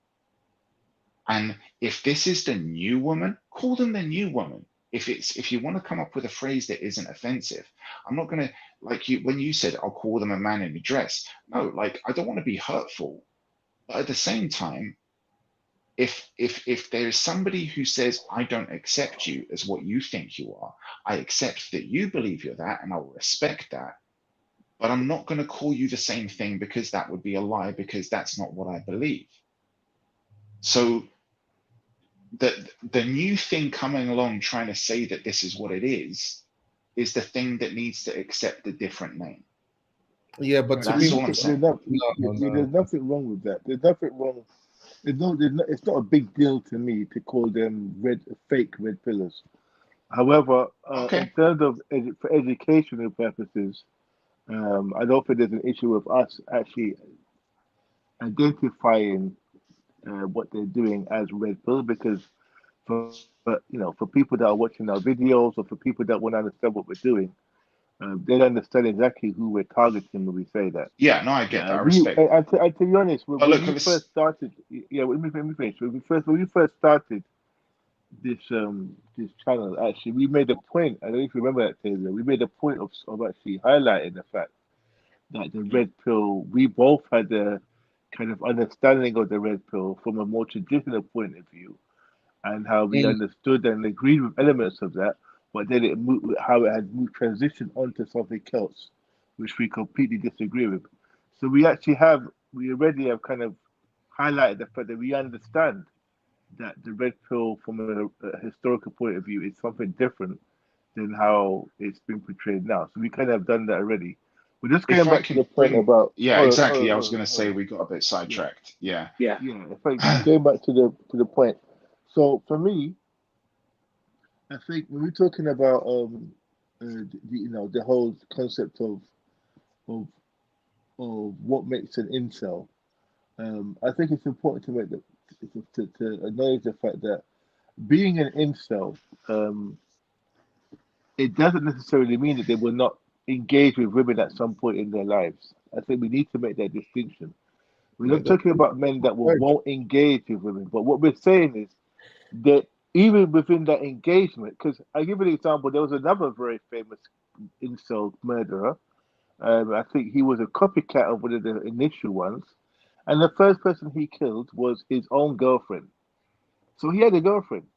and if this is the new woman, call them the new woman. If you want to come up with a phrase that isn't offensive, I'm not gonna, like you when you said I'll call them a man in a dress. No, like I don't want to be hurtful, but at the same time, if there is somebody who says I don't accept you as what you think you are, I accept that you believe you're that, and I will respect that. But I'm not going to call you the same thing, because that would be a lie, because that's not what I believe. So the new thing coming along trying to say that this is what it is the thing that needs to accept a different name. Yeah, but to That's me, all I'm saying. There's nothing wrong with that. There's nothing wrong. It's not a big deal to me to call them fake red pillars. However, in Okay. terms of for educational purposes, I don't think there's an issue with us actually identifying what they're doing as red pill, because for people that are watching our videos, or for people that want to understand what we're doing, they understand exactly who we're targeting when we say that. Yeah, no, I get that. I We respect that. and to be honest, But look, when we first started, let me finish. When we first started this this channel, actually, we made a point. I don't know if you remember that, Taylor. We made a point of actually highlighting the fact that the red pill. We both had a kind of understanding of the red pill from a more traditional point of view, and how we mm, understood and agreed with elements of that, but then how it had moved transition onto something else, which we completely disagree with. So we already have kind of highlighted the fact that we understand that the red pill, from a historical point of view, is something different than how it's been portrayed now. So we kind of have done that already. But just If going I back to the can point bring, about, yeah, exactly. I was going to say we got a bit sidetracked. Yeah. Yeah. if I just going back to the point. So for me, I think when we're talking about the whole concept of of what makes an incel, I think it's important to make to acknowledge the fact that being an incel, it doesn't necessarily mean that they will not engage with women at some point in their lives. I think we need to make that distinction. We're not talking about men that won't engage with women, but what we're saying is that even within that engagement, because I give you an example, there was another very famous incel murderer. I think he was a copycat of one of the initial ones, and the first person he killed was his own girlfriend. So he had a girlfriend.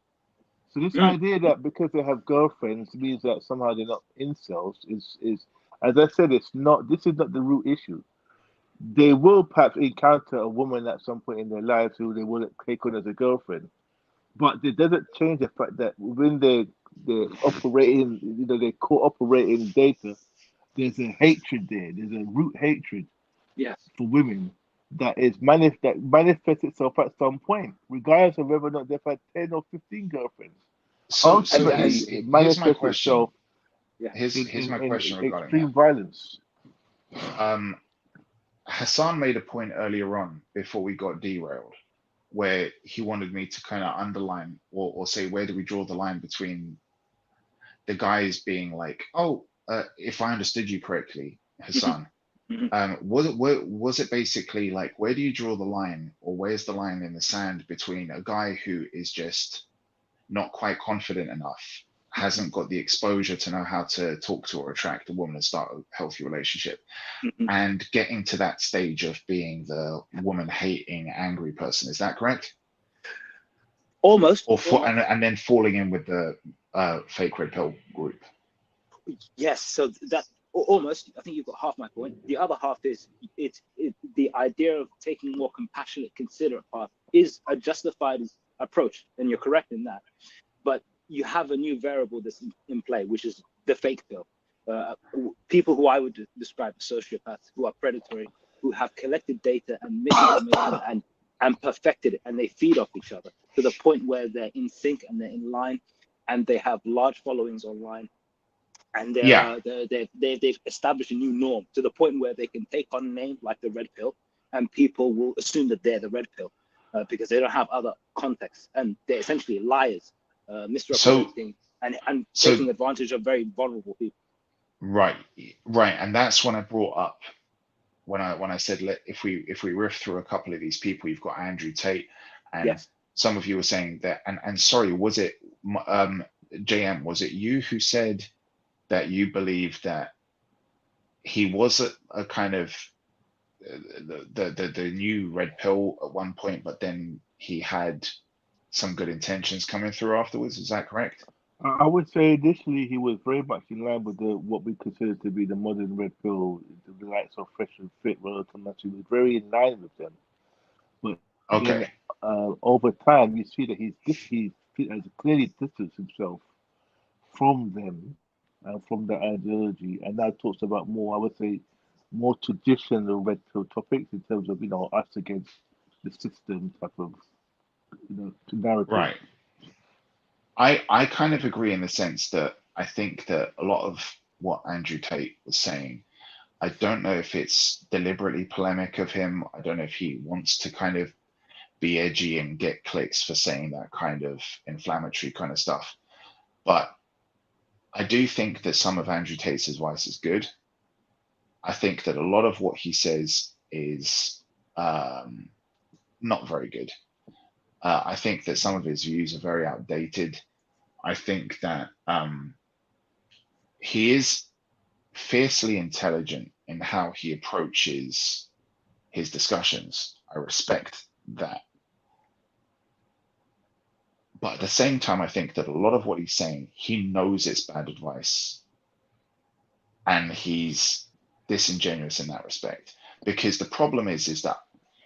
So this idea that because they have girlfriends means that somehow they're not incels is as I said, it's not. This is not the root issue. They will perhaps encounter a woman at some point in their lives who they will take on as a girlfriend, but it doesn't change the fact that within the operating, their cooperating data, there's a hatred there. There's a root hatred for women that that manifests itself at some point, regardless of whether or not they've had 10 or 15 girlfriends. So Ultimately, it here's my manifests question. itself Here's my question in regarding extreme violence. that. Hassan made a point earlier on before we got derailed, where he wanted me to kind of underline or say where do we draw the line between the guys being like, oh, if I understood you correctly, Hassan, was it basically like where do you draw the line, or where's the line in the sand between a guy who is just not quite confident enough, hasn't got the exposure to know how to talk to or attract a woman and start a healthy relationship, and getting to that stage of being the woman hating, angry person? Is that correct? Almost. And then falling in with the fake red pill group. Yes. So that almost. I think you've got half my point. The other half is the idea of taking a more compassionate, considerate path is a justified approach, and you're correct in that. But you have a new variable that's in play, which is the fake pill. People who I would describe as sociopaths, who are predatory, who have collected data and misinformation and perfected it, and they feed off each other to the point where they're in sync and they're in line, and they have large followings online, and they've established a new norm to the point where they can take on a name like the red pill, and people will assume that they're the red pill because they don't have other context, and they're essentially liars, misrepresenting and taking advantage of very vulnerable people. Right, and that's when I brought up when I said if we riff through a couple of these people, you've got Andrew Tate, and some of you were saying that, and sorry, was it JM? Was it you who said that you believe that he was a kind of the new red pill at one point, but then he had some good intentions coming through afterwards? Is that correct? I would say initially he was very much in line with what we consider to be the modern red pill, the likes of Fresh and Fit, Relative Mass. He was very in line with them. But then over time, you see that he has clearly distanced himself from them and from the ideology, and now talks about more, I would say, more traditional red pill topics in terms of us against the system type of narrative. Right. I kind of agree in the sense that I think that a lot of what Andrew Tate was saying, I don't know if it's deliberately polemic of him. I don't know if he wants to kind of be edgy and get clicks for saying that kind of inflammatory kind of stuff. But I do think that some of Andrew Tate's advice is good. I think that a lot of what he says is not very good. I think that some of his views are very outdated. I think that he is fiercely intelligent in how he approaches his discussions. I respect that. But at the same time, I think that a lot of what he's saying, he knows it's bad advice. And he's disingenuous in that respect. Because the problem is that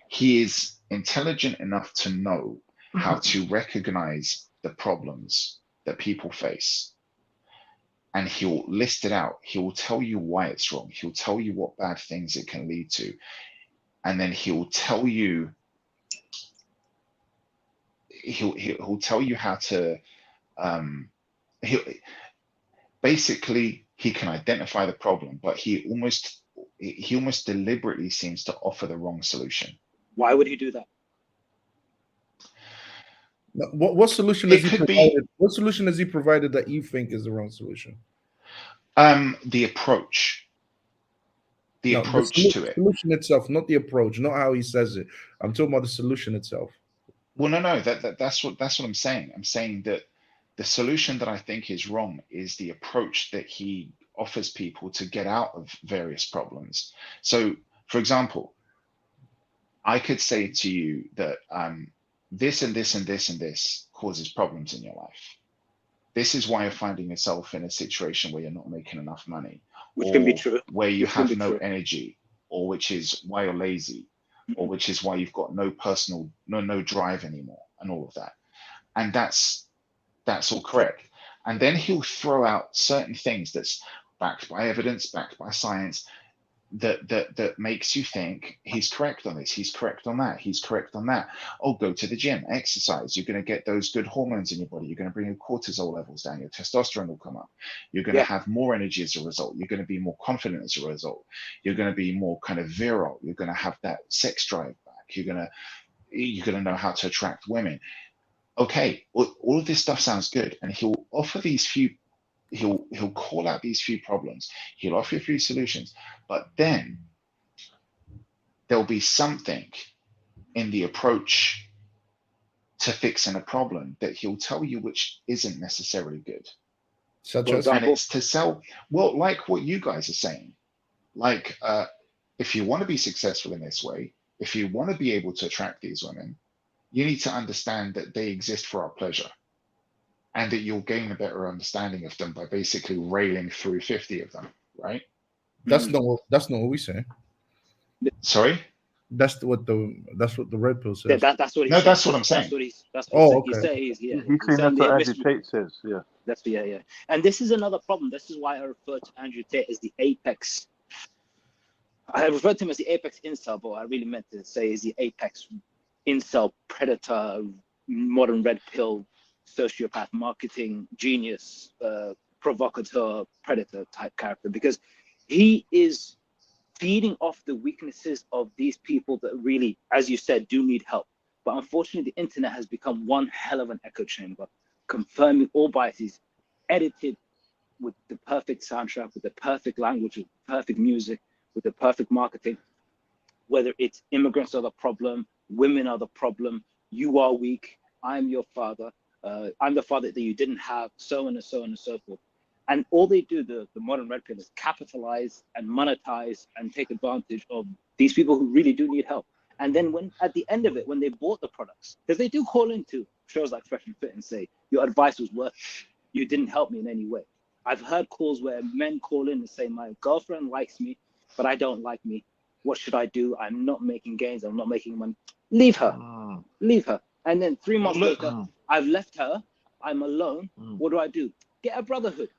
he is intelligent enough to know how to recognize the problems that people face. and he'll list it out. He'll tell you why it's wrong. He'll tell you what bad things it can lead to. And then he'll tell you he'll tell you how to he'll basically he can identify the problem, but he almost deliberately seems to offer the wrong solution. Why would he do that? What solution It has he could be provided? What solution has he provided that you think is the wrong solution? the approach. The No, approach to it. solution itself, not the approach, not how he says it. I'm talking about the solution itself. Well, no, that's what I'm saying. I'm saying that the solution that I think is wrong is the approach that he offers people to get out of various problems. So, for example, I could say to you that this and this and this and this causes problems in your life. This is why you're finding yourself in a situation where you're not making enough money, Which or can be true. where you Which can have be no true. energy, or which is why you're lazy, or which is why you've got no drive anymore, and all of that. And that's all correct. And then he'll throw out certain things that's backed by evidence, backed by science, that makes you think he's correct on this, he's correct on that, he's correct on that. Oh, go to the gym, exercise. You're going to get those good hormones in your body. You're going to bring your cortisol levels down. Your testosterone will come up. You're going to have more energy as a result. You're going to be more confident as a result. You're going to be more kind of virile. You're going to have that sex drive back. You're going to know how to attract women. Okay, all of this stuff sounds good, and he'll offer these few. He'll call out these few problems. He'll offer you a few solutions, but then there'll be something in the approach to fixing a problem that he'll tell you which isn't necessarily good. Such For as, And example, it's to sell, well, like what you guys are saying. Like, if you want to be successful in this way, if you want to be able to attract these women, you need to understand that they exist for our pleasure, and that you'll gain a better understanding of them by basically railing through 50 of them, right? that's not what we say. Sorry? That's what the red pill says. that's what he's No, saying. that's what I'm saying. That's what Oh, he's okay. saying. He's He's saying saying that's what Andrew Tate says. Yeah. yeah. And this is another problem. This is why I refer to Andrew Tate as the apex. I referred to him as the apex incel, but what I really meant to say is the apex incel predator, modern red pill, sociopath, marketing genius, provocateur, predator type character, because he is feeding off the weaknesses of these people that really, as you said, do need help. But unfortunately, the internet has become one hell of an echo chamber, confirming all biases, edited with the perfect soundtrack, with the perfect language, with perfect music, with the perfect marketing. Whether it's immigrants are the problem, women are the problem, you are weak, I'm your father, I'm the father that you didn't have, so on and so on and so forth. And all they do, the modern red pill, is capitalize and monetize and take advantage of these people who really do need help. And then when at the end of it, when they bought the products, because they do call into shows like Fresh and Fit and say, your advice was worth it. You didn't help me in any way. I've heard calls where men call in and say, my girlfriend likes me, but I don't like me. What should I do? I'm not making gains. I'm not making money. Leave her. Leave her. And then 3 months later, I've left her. I'm alone. What do? Get a brotherhood.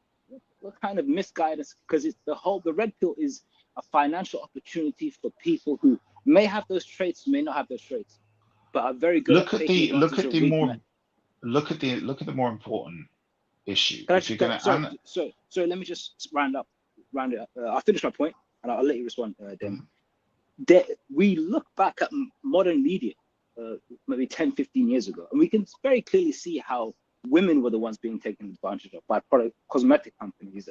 What kind of misguidance? Because it's the red pill is a financial opportunity for people who may have those traits, may not have those traits, but are very good at taking advantage of weak men. Look at the more important issue. Can I If you're gonna, so let me just round it up. I'll finish my point and I'll let you respond, Damon. We look back at modern media, maybe 10, 15 years ago, and we can very clearly see how women were the ones being taken advantage of by cosmetic companies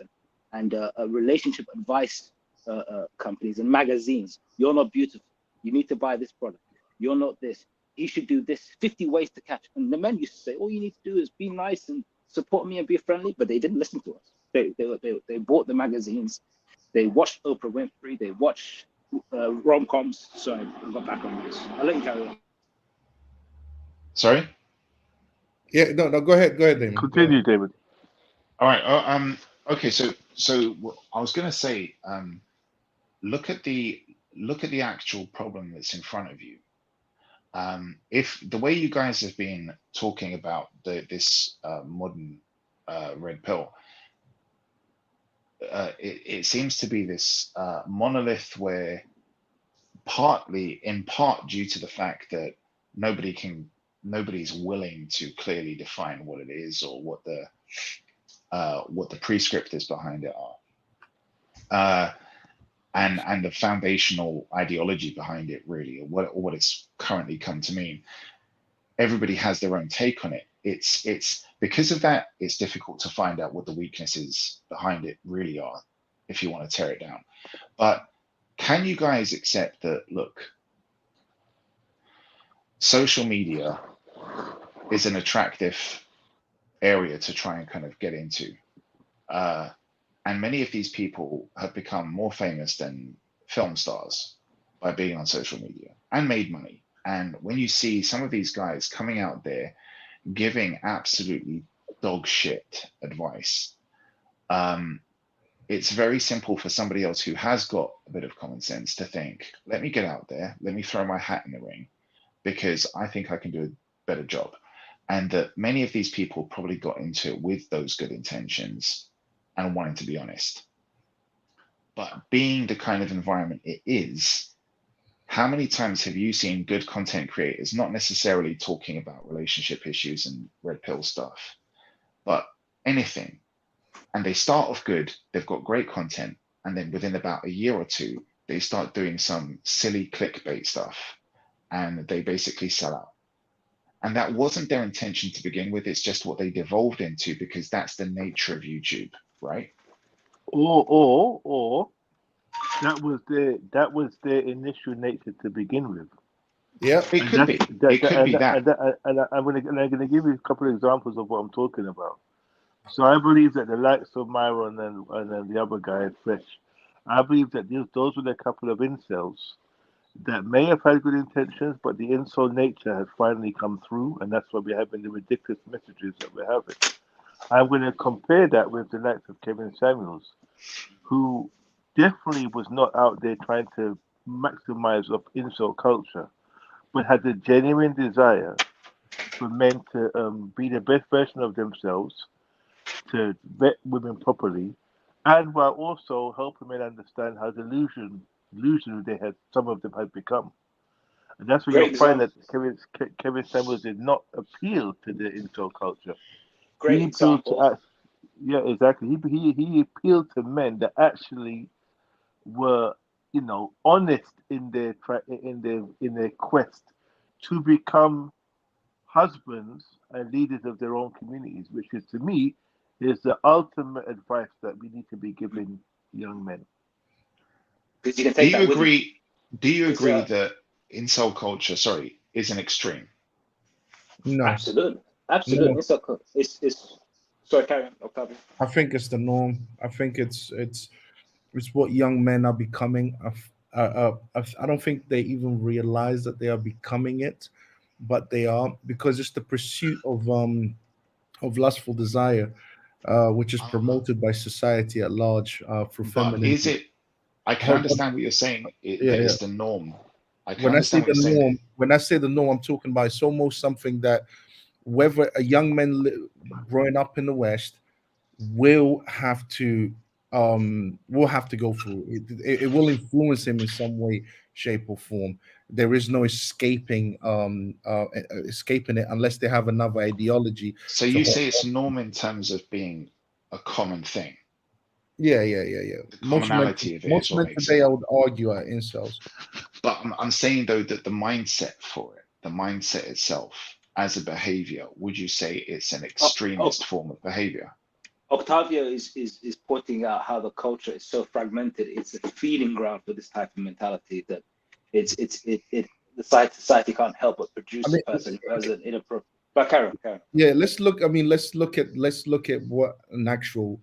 and relationship advice companies and magazines. You're not beautiful. You need to buy this product. You're not this. You should do this. 50 ways to catch. And the men used to say, all you need to do is be nice and support me and be friendly, but they didn't listen to us. They bought the magazines. They watched Oprah Winfrey. They watched rom-coms. Sorry, I got back on this. I'll let you carry on. Sorry? Yeah, no, go ahead, Damon. Continue, David. All right. Okay. So I was going to say, look at the actual problem that's in front of you. If the way you guys have been talking about this modern red pill, it seems to be this monolith where in part due to the fact that nobody's willing to clearly define what it is or what the prescriptors behind it are, and the foundational ideology behind it, really, or what it's currently come to mean. Everybody has their own take on it. It's because of that, it's difficult to find out what the weaknesses behind it really are if you want to tear it down. But can you guys accept that, look, social media is an attractive area to try and kind of get into? And many of these people have become more famous than film stars by being on social media and made money. And when you see some of these guys coming out there giving absolutely dog shit advice, it's very simple for somebody else who has got a bit of common sense to think, let me get out there, let me throw my hat in the ring, because I think I can do a better job. And that many of these people probably got into it with those good intentions and wanting to be honest. But being the kind of environment it is, how many times have you seen good content creators not necessarily talking about relationship issues and red pill stuff, but anything? And they start off good, they've got great content, and then within about a year or two, they start doing some silly clickbait stuff, and they basically sell out. And that wasn't their intention to begin with, it's just what they devolved into because that's the nature of YouTube, right? Or that was their initial nature to begin with. Yeah, it could be. It could be that. And I'm gonna give you a couple of examples of what I'm talking about. So I believe that the likes of Myron and then the other guy, Fresh, I believe that those were a couple of incels that may have had good intentions, but the incel nature has finally come through, and that's why we're having the ridiculous messages that we're having. I'm going to compare that with the likes of Kevin Samuels, who definitely was not out there trying to maximize of incel culture, but had a genuine desire for men to be the best version of themselves, to vet women properly, and while also helping men understand how delusional some of them had become. And that's where you'll find that Kevin Samuels did not appeal to the incel culture. Great he example. appealed to yeah, exactly. He appealed to men that actually were, honest in their quest to become husbands and leaders of their own communities, which is, to me, is the ultimate advice that we need to be giving young men. Because you can take that with you. Do you agree that incel culture, is an extreme? No. Absolutely. No. Incel it's sorry, carry on, Octavio. I think it's the norm. I think it's what young men are becoming. I don't think they even realize that they are becoming it, but they are, because it's the pursuit of lustful desire, which is promoted by society at large through feminism. But is it? I can understand what you're saying. That it's the norm. I can understand what you're saying. When I say the norm, I'm talking about it's almost something that whether a young man growing up in the West will have to go through it. It will influence him in some way, shape, or form. There is no escaping it unless they have another ideology. So you say it's norm in terms of being a common thing. Yeah. The commonality of it most is what men makes today, it. I would argue, are incels. But I'm saying though that the mindset for it, the mindset itself as a behavior, would you say it's an extremist form of behavior? Octavio is pointing out how the culture is so fragmented. It's a feeding ground for this type of mentality that the society can't help but produce a person who has an inappropriate. But carry on. Yeah, let's look at what an actual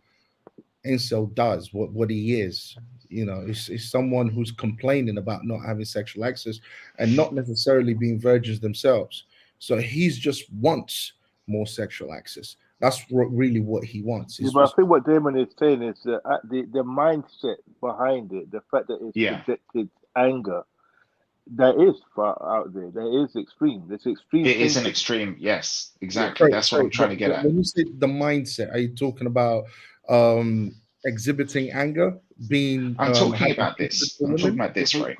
incel does, what he is. Is someone who's complaining about not having sexual access and not necessarily being virgins themselves. So he's just wants more sexual access. That's really what he wants. Yeah, but I think what Damon is saying is that the mindset behind it, the fact that it's projected anger, that is far out there. That is extreme. That's extreme. It is an extreme. Yes, exactly. That's what I'm trying to get at. When you say the mindset, are you talking about exhibiting anger, being I'm talking having about hatred this. for I'm talking women. about this, right?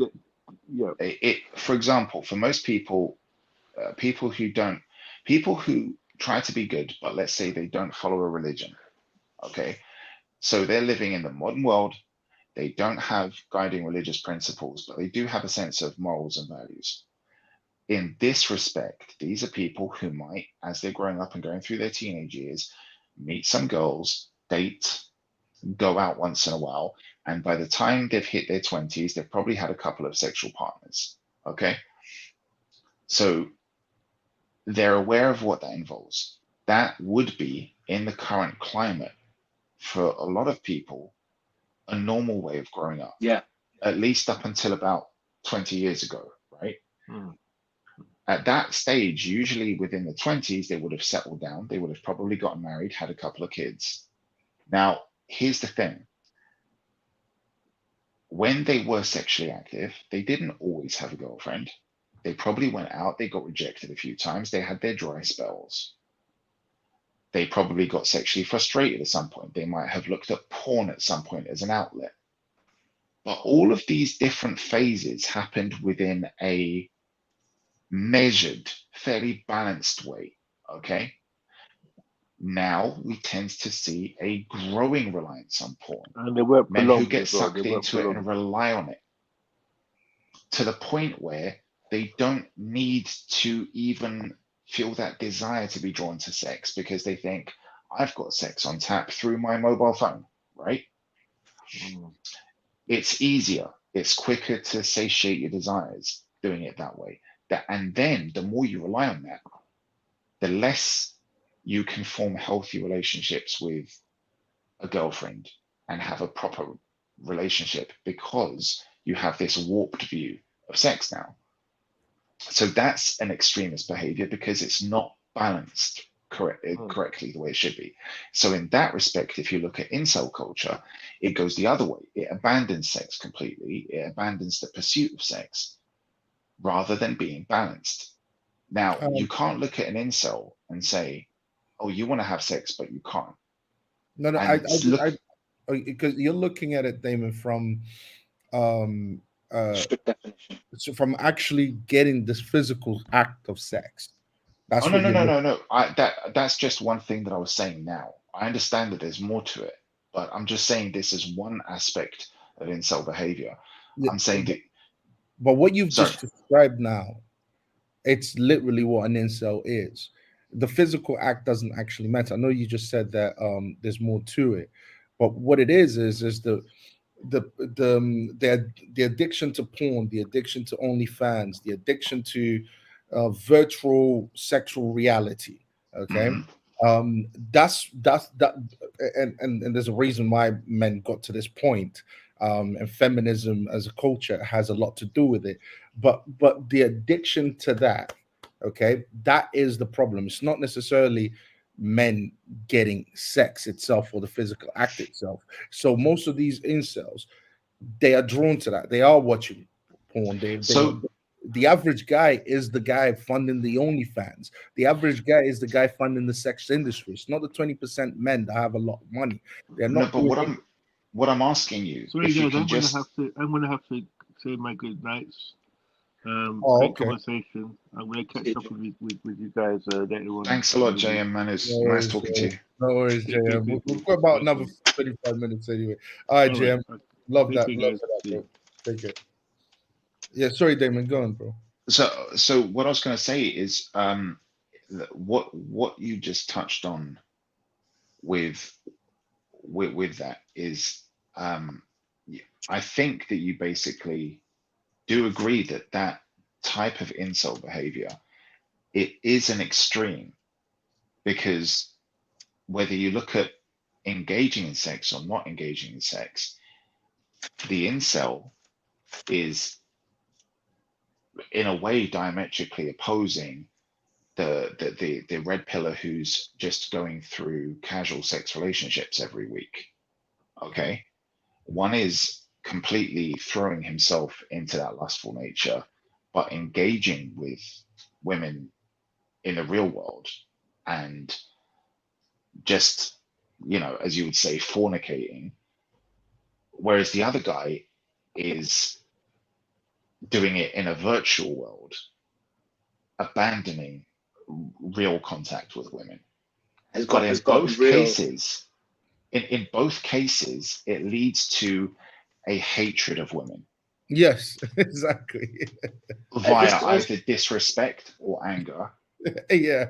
Yeah. For example, for most people, people who try to be good, but let's say they don't follow a religion. Okay, so they're living in the modern world. They don't have guiding religious principles, but they do have a sense of morals and values. In this respect, these are people who might, as they're growing up and going through their teenage years, meet some girls, date, go out once in a while, and by the time they've hit their 20s, they've probably had a couple of sexual partners. Okay, so they're aware of what that involves. That would be, in the current climate, for a lot of people, a normal way of growing up. Yeah. At least up until about 20 years ago, right? Mm. At that stage, usually within the 20s, they would have settled down. They would have probably gotten married, had a couple of kids. Now, here's the thing. When they were sexually active, they didn't always have a girlfriend. They probably went out, they got rejected a few times, they had their dry spells. They probably got sexually frustrated at some point. They might have looked at porn at some point as an outlet. But all of these different phases happened within a measured, fairly balanced way. Okay. Now we tend to see a growing reliance on porn. And they weren't Men who prolonged get as well. They sucked weren't into it and prolonged. rely on it to the point where they don't need to even feel that desire to be drawn to sex because they think, I've got sex on tap through my mobile phone, right? Mm. It's easier, it's quicker to satiate your desires doing it that way. And then the more you rely on that, the less you can form healthy relationships with a girlfriend and have a proper relationship because you have this warped view of sex now. So that's an extremist behavior because it's not balanced correctly the way it should be. So in that respect, if you look at incel culture, it goes the other way. It abandons sex completely. It abandons the pursuit of sex rather than being balanced. Now, you can't look at an incel and say, oh, you want to have sex, but you can't. No, And because you're looking at it, Damon, from um strict definition. so from actually getting this physical act of sex. That's Oh no what no you're no looking. no no! That's just one thing that I was saying now. I understand that there's more to it, but I'm just saying this is one aspect of incel behavior. Yeah, I'm saying that. but what you've Sorry. just described now, it's literally what an incel is. The physical act doesn't actually matter. I know you just said that there's more to it, but what it is the addiction to porn, the addiction to OnlyFans, the addiction to virtual sexual reality. Okay, Mhm. that's that, and there's a reason why men got to this point. And feminism as a culture has a lot to do with it, but the addiction to that, okay, that is the problem. It's not necessarily men getting sex itself or the physical act itself. So most of these incels, they are drawn to that. They are watching porn. So The average guy is the guy funding the OnlyFans. The average guy is the guy funding the sex industry. It's not the 20% men that have a lot of money. They're no, not but doing what I'm asking you, Sorry if you guys, can I'm gonna just. have to say my good nights. Oh, Great okay. conversation. I'm gonna catch up with you guys later on. Thanks a lot, Maybe. JM, man. No It's nice worries, talking to you. no worries, JM. We've got about another 35 minutes anyway. All right, All right. JM. Love Take that. care, Love guys. that, See you. bro. Take it. Yeah, sorry, Damon. Go on, bro. So what I was going to say is what you just touched on with that is I think that you basically do agree that that type of incel behavior, it is an extreme, because whether you look at engaging in sex or not engaging in sex, the incel is in a way diametrically opposing the red pillar who's just going through casual sex relationships every week. Okay, one is completely throwing himself into that lustful nature, but engaging with women in the real world and just, as you would say, fornicating whereas the other guy is doing it in a virtual world, abandoning real contact with women. But in both cases, in both cases, it leads to a hatred of women. Yes, exactly. Via either disrespect or anger. Yeah.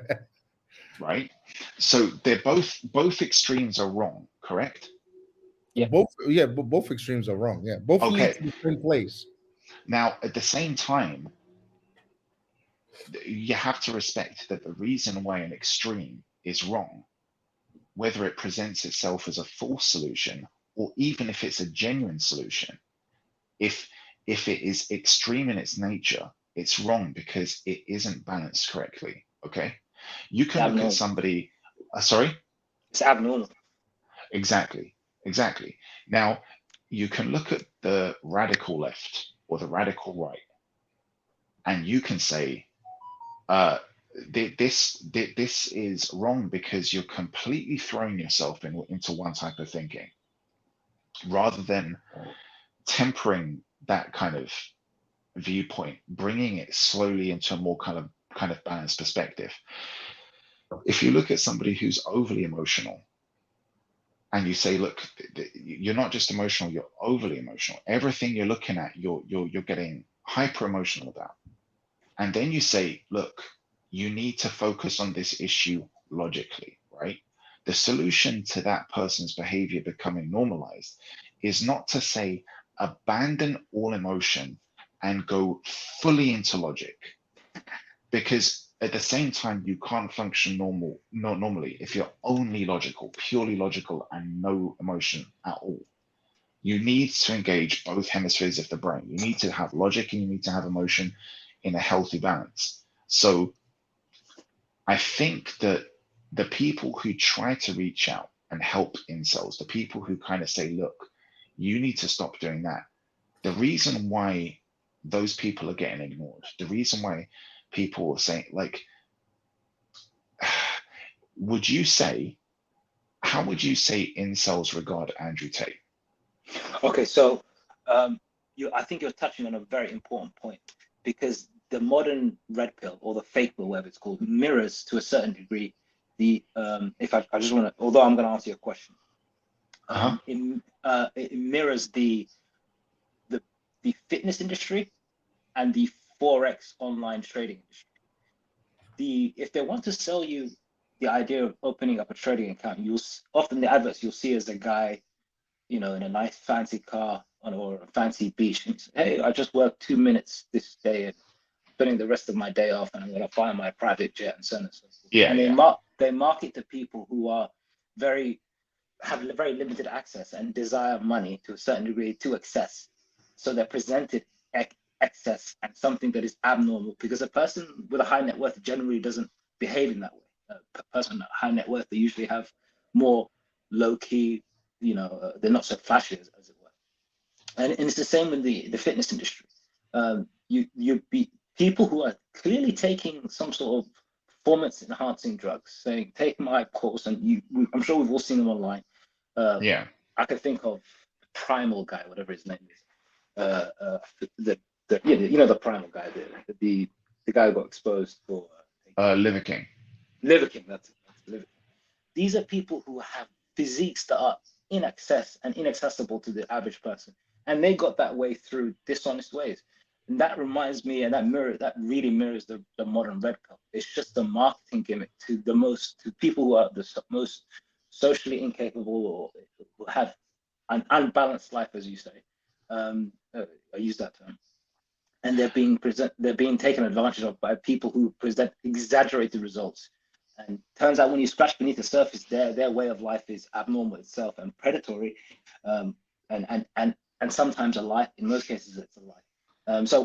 Right? So they're both extremes are wrong, correct? Yeah. Both extremes are wrong. Yeah. Both lead to the same place. Now, at the same time, you have to respect that the reason why an extreme is wrong, whether it presents itself as a false solution or even if it's a genuine solution, if it is extreme in its nature, it's wrong because it isn't balanced correctly. Okay, you can look at somebody. Sorry, it's abnormal. Exactly. Now, you can look at the radical left or the radical right, and you can say, this is wrong because you're completely throwing yourself into one type of thinking, rather than tempering that kind of viewpoint, bringing it slowly into a more kind of balanced perspective. If you look at somebody who's overly emotional, and you say, look, you're not just emotional, you're overly emotional. Everything you're looking at, you're getting hyper emotional about. And then you say, look, you need to focus on this issue logically, right? The solution to that person's behavior becoming normalized is not to say abandon all emotion and go fully into logic, because at the same time, you can't function normally if you're only logical, purely logical, and no emotion at all. You need to engage both hemispheres of the brain. You need to have logic and you need to have emotion in a healthy balance. So I think that the people who try to reach out and help incels, the people who kind of say, look, you need to stop doing that. The reason why those people are getting ignored, the reason why people are saying, like, how would you say incels regard Andrew Tate? Okay, so I think you're touching on a very important point, because the modern red pill, or the fake pill, whatever it's called, mirrors to a certain degree the if I just want to, although I'm going to answer your question, it mirrors the fitness industry and the Forex online trading industry. If they want to sell you the idea of opening up a trading account, often the adverts you'll see as a guy, in a nice fancy car or a fancy beach. And say, hey, I just worked 2 minutes this day and spending the rest of my day off, and I'm going to fly my private jet and so on and so forth. Yeah, and they market to people who have very limited access and desire money to a certain degree to excess. So they're presented excess and something that is abnormal, because a person with a high net worth generally doesn't behave in that way. A person at high net worth, they usually have more low key, they're not so flashy as it were. And it's the same with the fitness industry. You be people who are clearly taking some sort of performance enhancing drugs, saying, take my course, and I'm sure we've all seen them online. I could think of Primal guy, whatever his name is. The Primal guy, the guy who got exposed for Liver King. Liver King, that's Liver King. These are people who have physiques that are in excess and inaccessible to the average person, and they got that way through dishonest ways. And that reminds me, and that really mirrors the modern red pill. It's just a marketing gimmick to people who are the most socially incapable, or who have an unbalanced life, as you say. I use that term, and they're being taken advantage of by people who present exaggerated results. And turns out when you scratch beneath the surface, their way of life is abnormal itself and predatory, and sometimes a lie. In most cases, it's a lie. To answer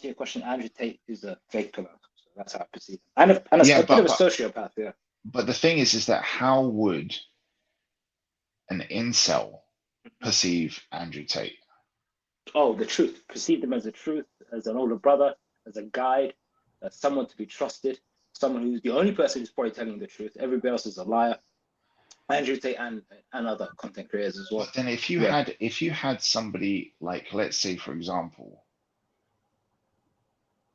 your question, Andrew Tate is a fake pillar. So that's how I perceive him. And a bit of a sociopath, yeah. But the thing is that how would an incel perceive Andrew Tate? Oh, the truth. Perceive them as the truth, as an older brother, as a guide, as someone to be trusted, someone who's the only person who's probably telling the truth. Everybody else is a liar. Andrew Tate and other content creators as well. But then if you had somebody like, let's say for example,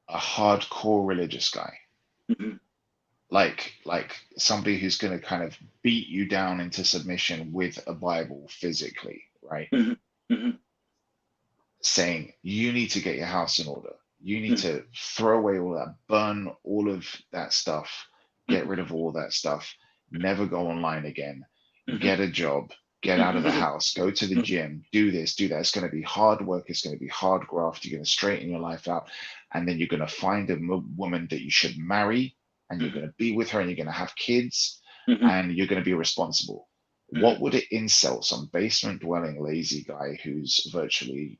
a hardcore religious guy, Mhm. like somebody who's going to kind of beat you down into submission with a Bible physically, right? Mhm. Mhm. Saying you need to get your house in order. You need to throw away all that, burn all of that stuff, get rid of all that stuff, never go online again, get a job, get out of the house, go to the gym, do this, do that. It's going to be hard work. It's going to be hard graft. You're going to straighten your life out. And then you're going to find a woman that you should marry, and you're going to be with her, and you're going to have kids, and you're going to be responsible. What would an incel, some basement dwelling lazy guy who's virtually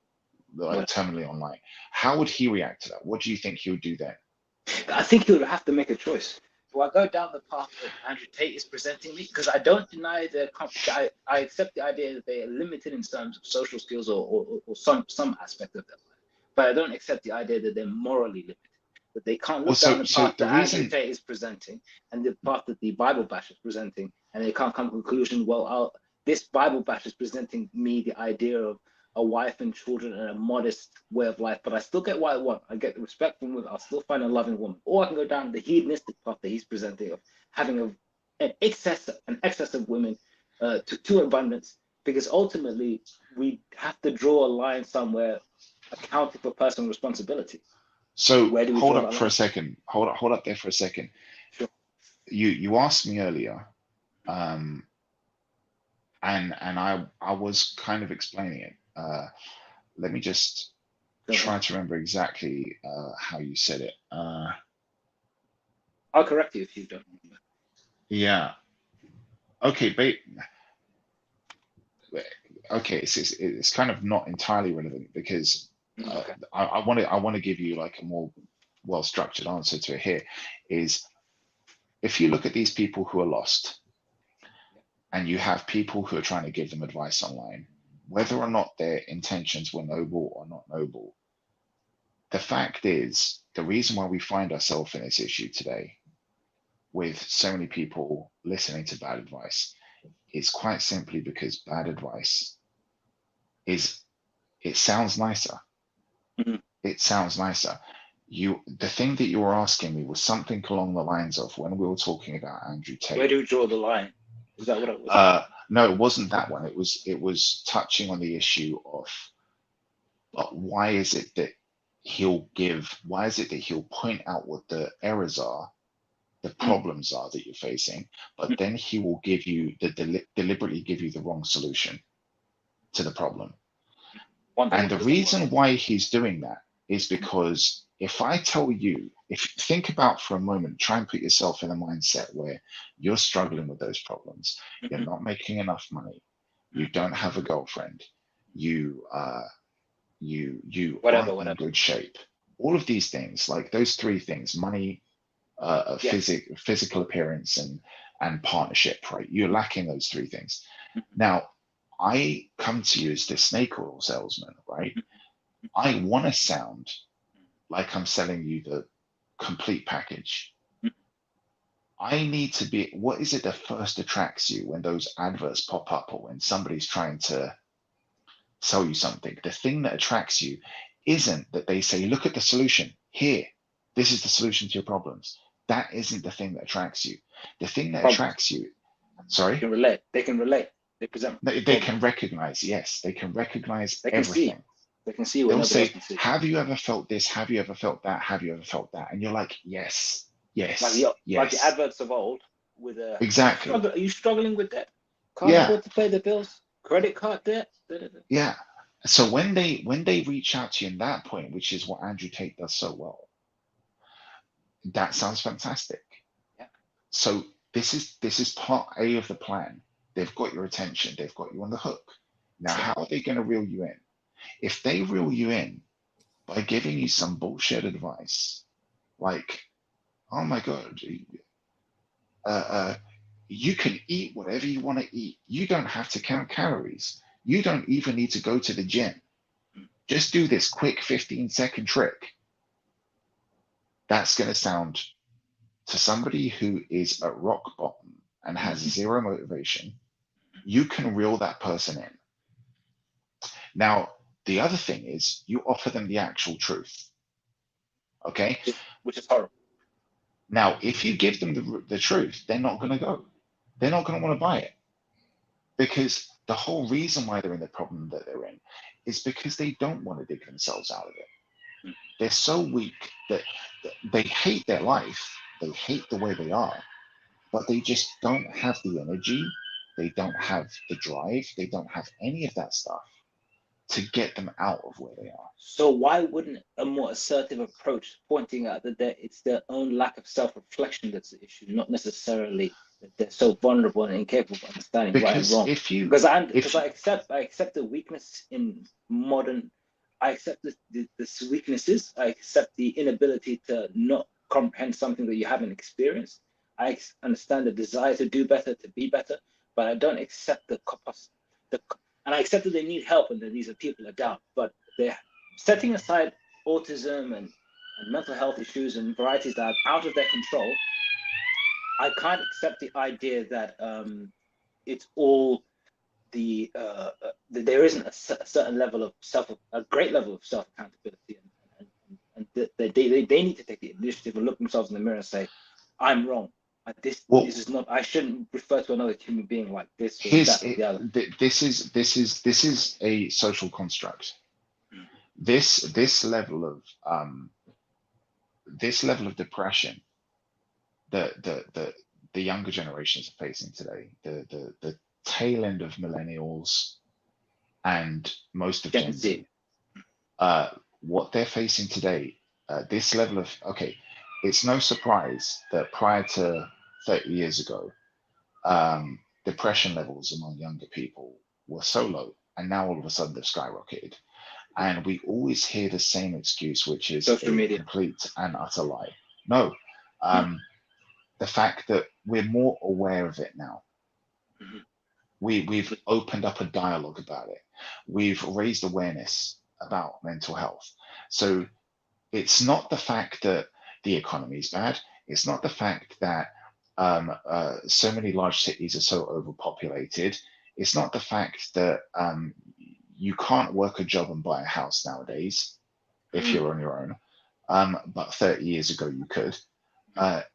like terminally online, how would he react to that? What do you think he would do then? I think he would have to make a choice. Do I go down the path that Andrew Tate is presenting me? Because I don't deny I accept the idea that they are limited in terms of social skills or some aspect of their life. But I don't accept the idea that they're morally limited. That they can't look down the path that Andrew Tate is presenting and the path that the Bible Bash is presenting, and they can't come to the conclusion, well, this Bible Bash is presenting me the idea of a wife and children and a modest way of life, but I still get what I want. I get the respect from women. I'll still find a loving woman. Or I can go down the hedonistic path that he's presenting of having an excess of women to abundance, because ultimately we have to draw a line somewhere accounting for personal responsibility. So where do we hold draw up that for a line? second. Hold up there for a second. Sure. You asked me earlier, and I was kind of explaining it. Let me just try to remember exactly how you said it. I'll correct you if you don't remember. Yeah. Okay, okay. It's kind of not entirely relevant because I want to give you like a more well-structured answer to it here. Is if you look at these people who are lost, and you have people who are trying to give them advice online, whether or not their intentions were noble or not noble, the fact is, the reason why we find ourselves in this issue today with so many people listening to bad advice is quite simply because bad advice it sounds nicer. It sounds nicer. The thing that you were asking me was something along the lines of when we were talking about Andrew Tate. Where do we draw the line? Is that what it was? No, it wasn't that one. It was touching on the issue of why is it that he'll point out what the errors are, the problems are that you're facing, but then he will give you deliberately give you the wrong solution to the problem. And the reason why he's doing that is because if I tell you, if you think about for a moment, try and put yourself in a mindset where you're struggling with those problems, you're not making enough money, you don't have a girlfriend, you aren't in good shape. All of these things, like those three things, money, physical appearance, and partnership, right? You're lacking those three things. Now, I come to you as this snake oil salesman, right? I want to sound like I'm selling you the complete package. I need to be, what is it that first attracts you when those adverts pop up or when somebody's trying to sell you something? The thing that attracts you isn't that they say, look at the solution here. This is the solution to your problems. That isn't the thing that attracts you. The thing that attracts you, sorry? They can relate. They present. They can recognize, yes. They can recognize everything. They can see what They'll nobody say, else can see. have you ever felt this? Have you ever felt that? Have you ever felt that? And you're like, yes, yes, like the adverts of old with exactly. Are you struggling with debt? Can't afford to pay the bills? Credit card debt? Yeah. So when they reach out to you in that point, which is what Andrew Tate does so well, that sounds fantastic. Yeah. So this is part A of the plan. They've got your attention. They've got you on the hook. Now, how are they going to reel you in? If they reel you in by giving you some bullshit advice, like, oh my God, you can eat whatever you want to eat. You don't have to count calories. You don't even need to go to the gym. Just do this quick 15-second trick. That's going to sound, to somebody who is at rock bottom and has zero motivation, you can reel that person in. Now, the other thing is you offer them the actual truth. Okay. Which is horrible. Now, if you give them the truth, they're not going to go. They're not going to want to buy it, because the whole reason why they're in the problem that they're in is because they don't want to dig themselves out of it. They're so weak that they hate their life. They hate the way they are, but they just don't have the energy. They don't have the drive. They don't have any of that stuff to get them out of where they are. So why wouldn't a more assertive approach pointing out that it's their own lack of self-reflection that's the issue, not necessarily that they're so vulnerable and incapable of understanding right and wrong? Because I accept the weakness in modern. I accept the weaknesses. I accept the inability to not comprehend something that you haven't experienced. I understand the desire to do better, to be better, but I don't accept and I accept that they need help and that these are people are down, but they're setting aside autism and mental health issues and varieties that are out of their control. I can't accept the idea that it's all there isn't a certain level of a great level of self accountability, and they need to take the initiative and look themselves in the mirror and say, I'm wrong. This is not. I shouldn't refer to another human being like this or that or the other. This is a social construct. This level of depression that the younger generations are facing today, the tail end of millennials and most of Gen Z, what they're facing today, this level of it's no surprise that prior to 30 years ago, depression levels among younger people were so low, and now all of a sudden they've skyrocketed. And we always hear the same excuse, which is a complete and utter lie. No, the fact that we're more aware of it now. We've opened up a dialogue about it. We've raised awareness about mental health. So it's not the fact that the economy is bad. It's not the fact that so many large cities are so overpopulated. It's not the fact that you can't work a job and buy a house nowadays if you're on your own, but 30 years ago you could.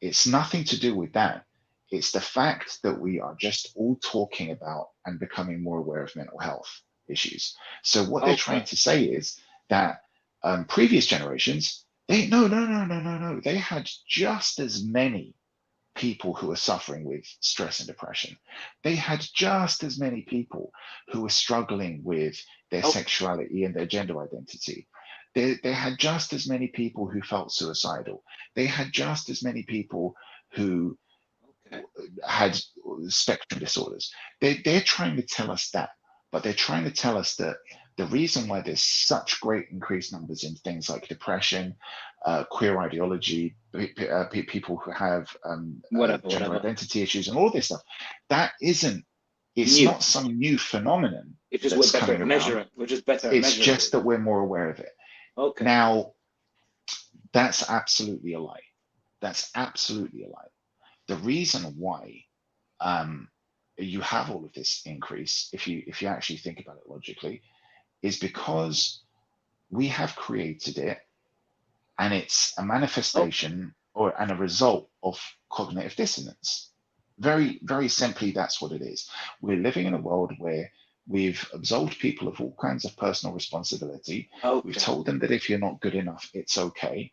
It's nothing to do with that. It's the fact that we are just all talking about and becoming more aware of mental health issues. So what they're trying to say is that previous generations, they had just as many people who were suffering with stress and depression. They had just as many people who were struggling with their sexuality and their gender identity. They had just as many people who felt suicidal. They had just as many people who had spectrum disorders. They're trying to tell us that, but they're trying to tell us that the reason why there's such great increased numbers in things like depression, queer ideology, people who have gender identity issues and all this stuff, it's not some new phenomenon. It's just we're better at measuring. We're just better at measuring. It's just that we're more aware of it. Okay. Now, that's absolutely a lie. That's absolutely a lie. The reason why you have all of this increase, if you actually think about it logically, is because we have created it, and it's a manifestation and a result of cognitive dissonance. Very, very simply, that's what it is. We're living in a world where we've absolved people of all kinds of personal responsibility. We've told them that if you're not good enough, it's okay.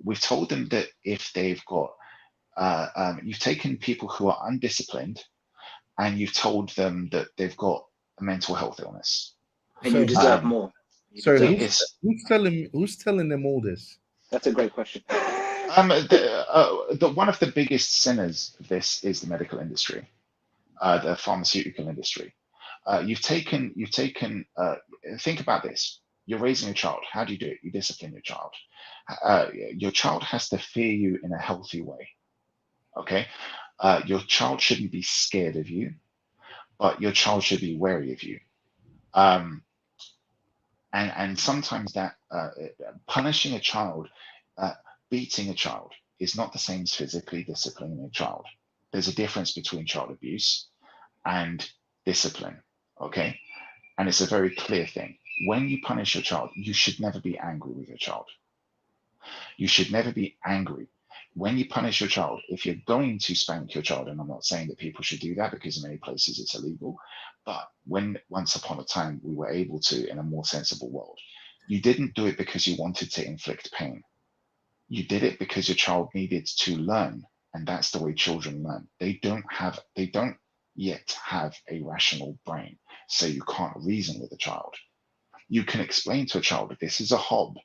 We've told them that if they've got you've taken people who are undisciplined and you've told them that they've got a mental health illness. And you deserve more. So who's telling them all this? That's a great question. One of the biggest sinners of this is the medical industry, the pharmaceutical industry. You've taken. Think about this. You're raising a child. How do you do it? You discipline your child. Your child has to fear you in a healthy way. Okay, your child shouldn't be scared of you, but your child should be wary of you. And sometimes that punishing a child, beating a child is not the same as physically disciplining a child. There's a difference between child abuse and discipline. Okay. And it's a very clear thing. When you punish your child, you should never be angry with your child. You should never be angry. When you punish your child, if you're going to spank your child, and I'm not saying that people should do that because in many places it's illegal, but when once upon a time we were able to in a more sensible world, you didn't do it because you wanted to inflict pain. You did it because your child needed to learn, and that's the way children learn. They don't yet have a rational brain, so you can't reason with a child. You can explain to a child that this is a hob.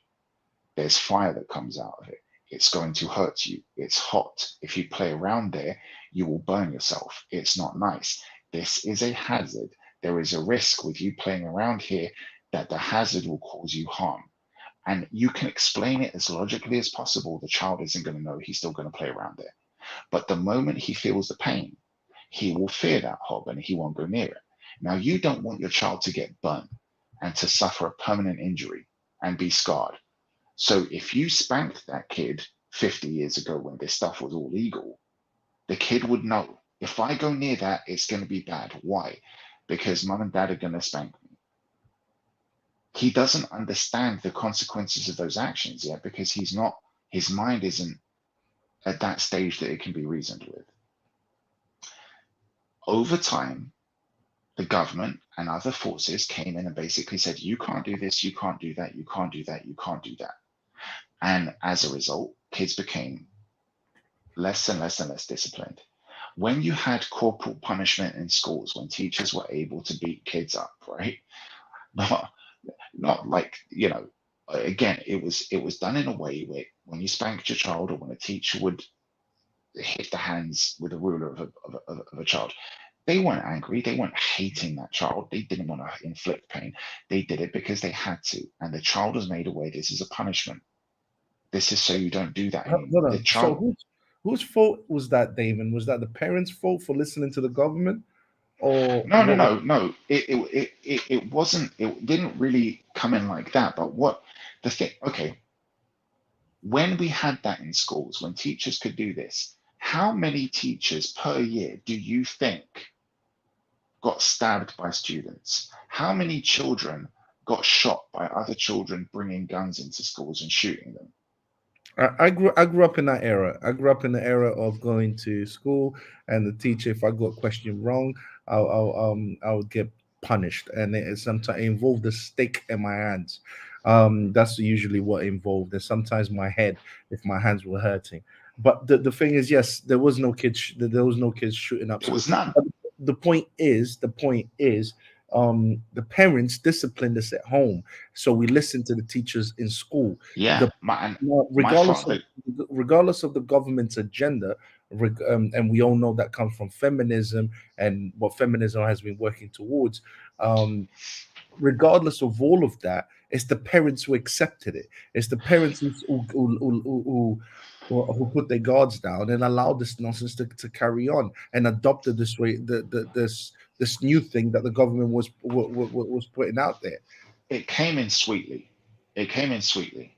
There's fire that comes out of it. It's going to hurt you. It's hot. If you play around there, you will burn yourself. It's not nice. This is a hazard. There is a risk with you playing around here that the hazard will cause you harm. And you can explain it as logically as possible. The child isn't going to know. He's still going to play around there. But the moment he feels the pain, he will fear that hob and he won't go near it. Now, you don't want your child to get burnt and to suffer a permanent injury and be scarred. So if you spanked that kid 50 years ago when this stuff was all legal, the kid would know, if I go near that, it's going to be bad. Why? Because mom and dad are going to spank me. He doesn't understand the consequences of those actions yet because his mind isn't at that stage that it can be reasoned with. Over time, the government and other forces came in and basically said, you can't do this, you can't do that, you can't do that, you can't do that. And as a result, kids became less and less and less disciplined. When you had corporal punishment in schools, when teachers were able to beat kids up, right? Not like, again, it was done in a way where when you spanked your child or when a teacher would hit the hands with a ruler of a child, they weren't angry. They weren't hating that child. They didn't want to inflict pain. They did it because they had to. And the child was made aware this is a punishment. This is so you don't do that anymore. Hold The on. child, So whose fault was that, Damon? Was that the parents' fault for listening to the government, or no, no, what? no, no. It wasn't. It didn't really come in like that. But what the thing? Okay, when we had that in schools, when teachers could do this, how many teachers per year do you think got stabbed by students? How many children got shot by other children bringing guns into schools and shooting them? I grew up in that era. I grew up in the era of going to school, and the teacher, if I got a question wrong, I would get punished, and it sometimes involved a stick in my hands. That's usually what involved, and sometimes my head if my hands were hurting. But the thing is, yes, there was no kids shooting up There school. was none. But the point is, the parents disciplined us at home, so we listened to the teachers in school. Yeah, The my regardless of father. the government's agenda, and we all know that comes from feminism and what feminism has been working towards. Um, Regardless of all of that, it's the parents who accepted it. It's the parents who put their guards down and allowed this nonsense to carry on and adopted this way this new thing that the government was putting out there. It came in sweetly. It came in sweetly.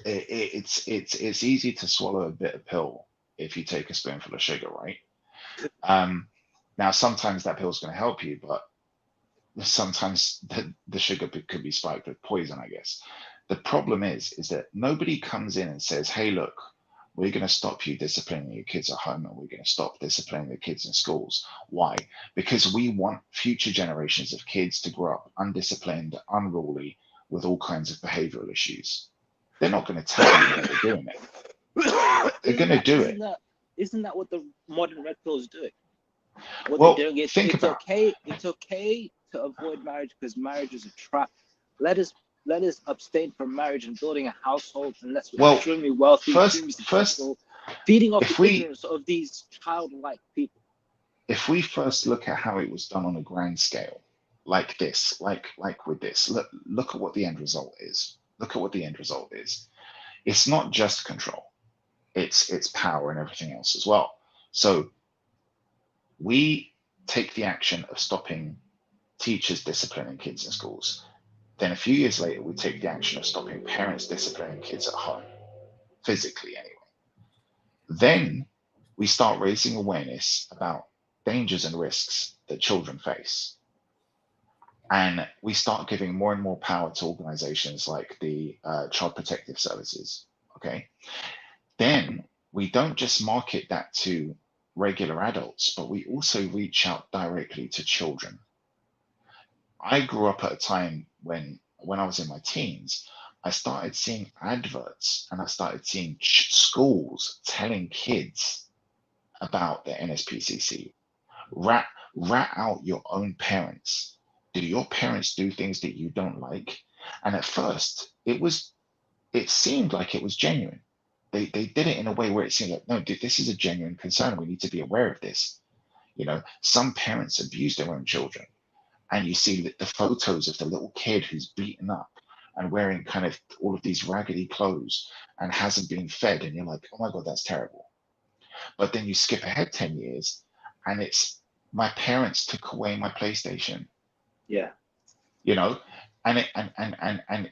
It's easy to swallow a bitter pill if you take a spoonful of sugar, right? Um, Now sometimes that pill's going to help you, but sometimes the sugar could be spiked with poison, I guess. The problem is that nobody comes in and says, hey, look, we're going to stop you disciplining your kids at home and we're going to stop disciplining the kids in schools. Why? Because we want future generations of kids to grow up undisciplined, unruly, with all kinds of behavioral issues. They're not going to tell you that they're doing it. They're going to do it. Isn't that what the modern red pill is doing? What Well, they're doing is think about it's okay to avoid marriage because marriage is a trap. Let us abstain from marriage and building a household, unless we're well extremely wealthy, extremely first successful, feeding off if the we ignorance of these childlike people. if we first look at how it was done on a grand scale, like this, like with this, look at what the end result is. Look at what the end result is. It's not just control, it's power and everything else as well. So we take the action of stopping teachers disciplining kids in schools. Then a few years later, we take the action of stopping parents disciplining kids at home, physically anyway. Then we start raising awareness about dangers and risks that children face. And we start giving more and more power to organizations like the Child Protective Services. Okay. Then we don't just market that to regular adults, but we also reach out directly to children. I grew up at a time when I was in my teens, I started seeing adverts and I started seeing schools telling kids about the NSPCC. Rat out your own parents. Do your parents do things that you don't like? And at first, it seemed like it was genuine. They did it in a way where it seemed like, no, dude, this is a genuine concern. We need to be aware of this. You know, some parents abuse their own children, and you see the photos of the little kid who's beaten up and wearing kind of all of these raggedy clothes and hasn't been fed, and you're like, oh my God, that's terrible. But then you skip ahead 10 years, and it's my parents took away my PlayStation. Yeah. You know, and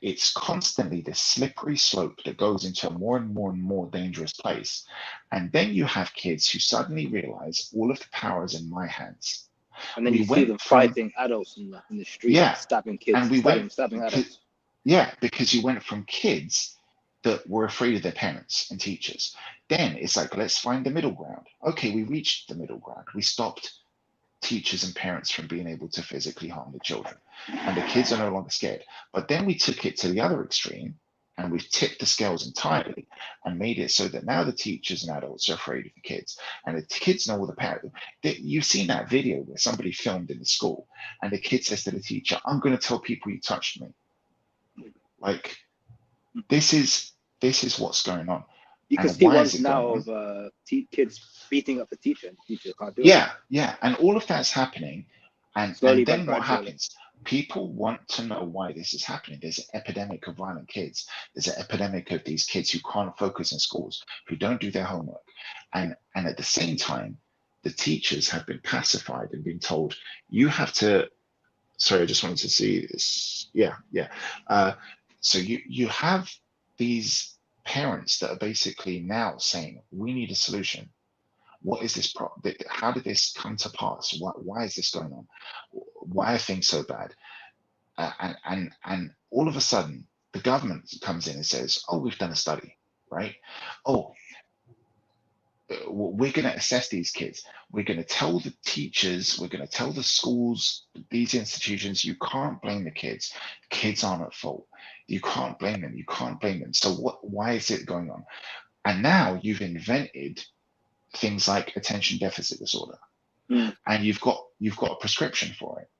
it's constantly this slippery slope that goes into a more and more and more dangerous place. And then you have kids who suddenly realize all of the power is in my hands. And then you see them fighting adults in the street, yeah, stabbing kids, and stabbing adults. Yeah, because you went from kids that were afraid of their parents and teachers. Then it's like, let's find the middle ground. Okay, we reached the middle ground. We stopped teachers and parents from being able to physically harm the children, and the kids are no longer scared. But then we took it to the other extreme, and we've tipped the scales entirely and made it so that now the teachers and adults are afraid of the kids, and the kids know all the parents. You've seen that video where somebody filmed in the school, and the kid says to the teacher, "I'm going to tell people you touched me." Like, this is what's going on. You can see ones now of kids beating up the teacher, and the teacher can't do it. Yeah, and all of that's happening, and then what happens? People want to know why this is happening. There's an epidemic of violent kids. There's an epidemic of these kids who can't focus in schools, who don't do their homework, and at the same time, the teachers have been pacified and been told, you have to. Sorry, I just wanted to see this. Yeah. So you have these parents that are basically now saying, we need a solution. What is this problem? How did this come to pass? Why is this going on? Why are things so bad? And all of a sudden, the government comes in and says, oh, we've done a study, right? Oh, we're going to assess these kids. We're going to tell the teachers, we're going to tell the schools, these institutions, you can't blame the kids. Kids aren't at fault. You can't blame them. You can't blame them. So why is it going on? And now you've invented things like attention deficit disorder, and you've got a prescription for it.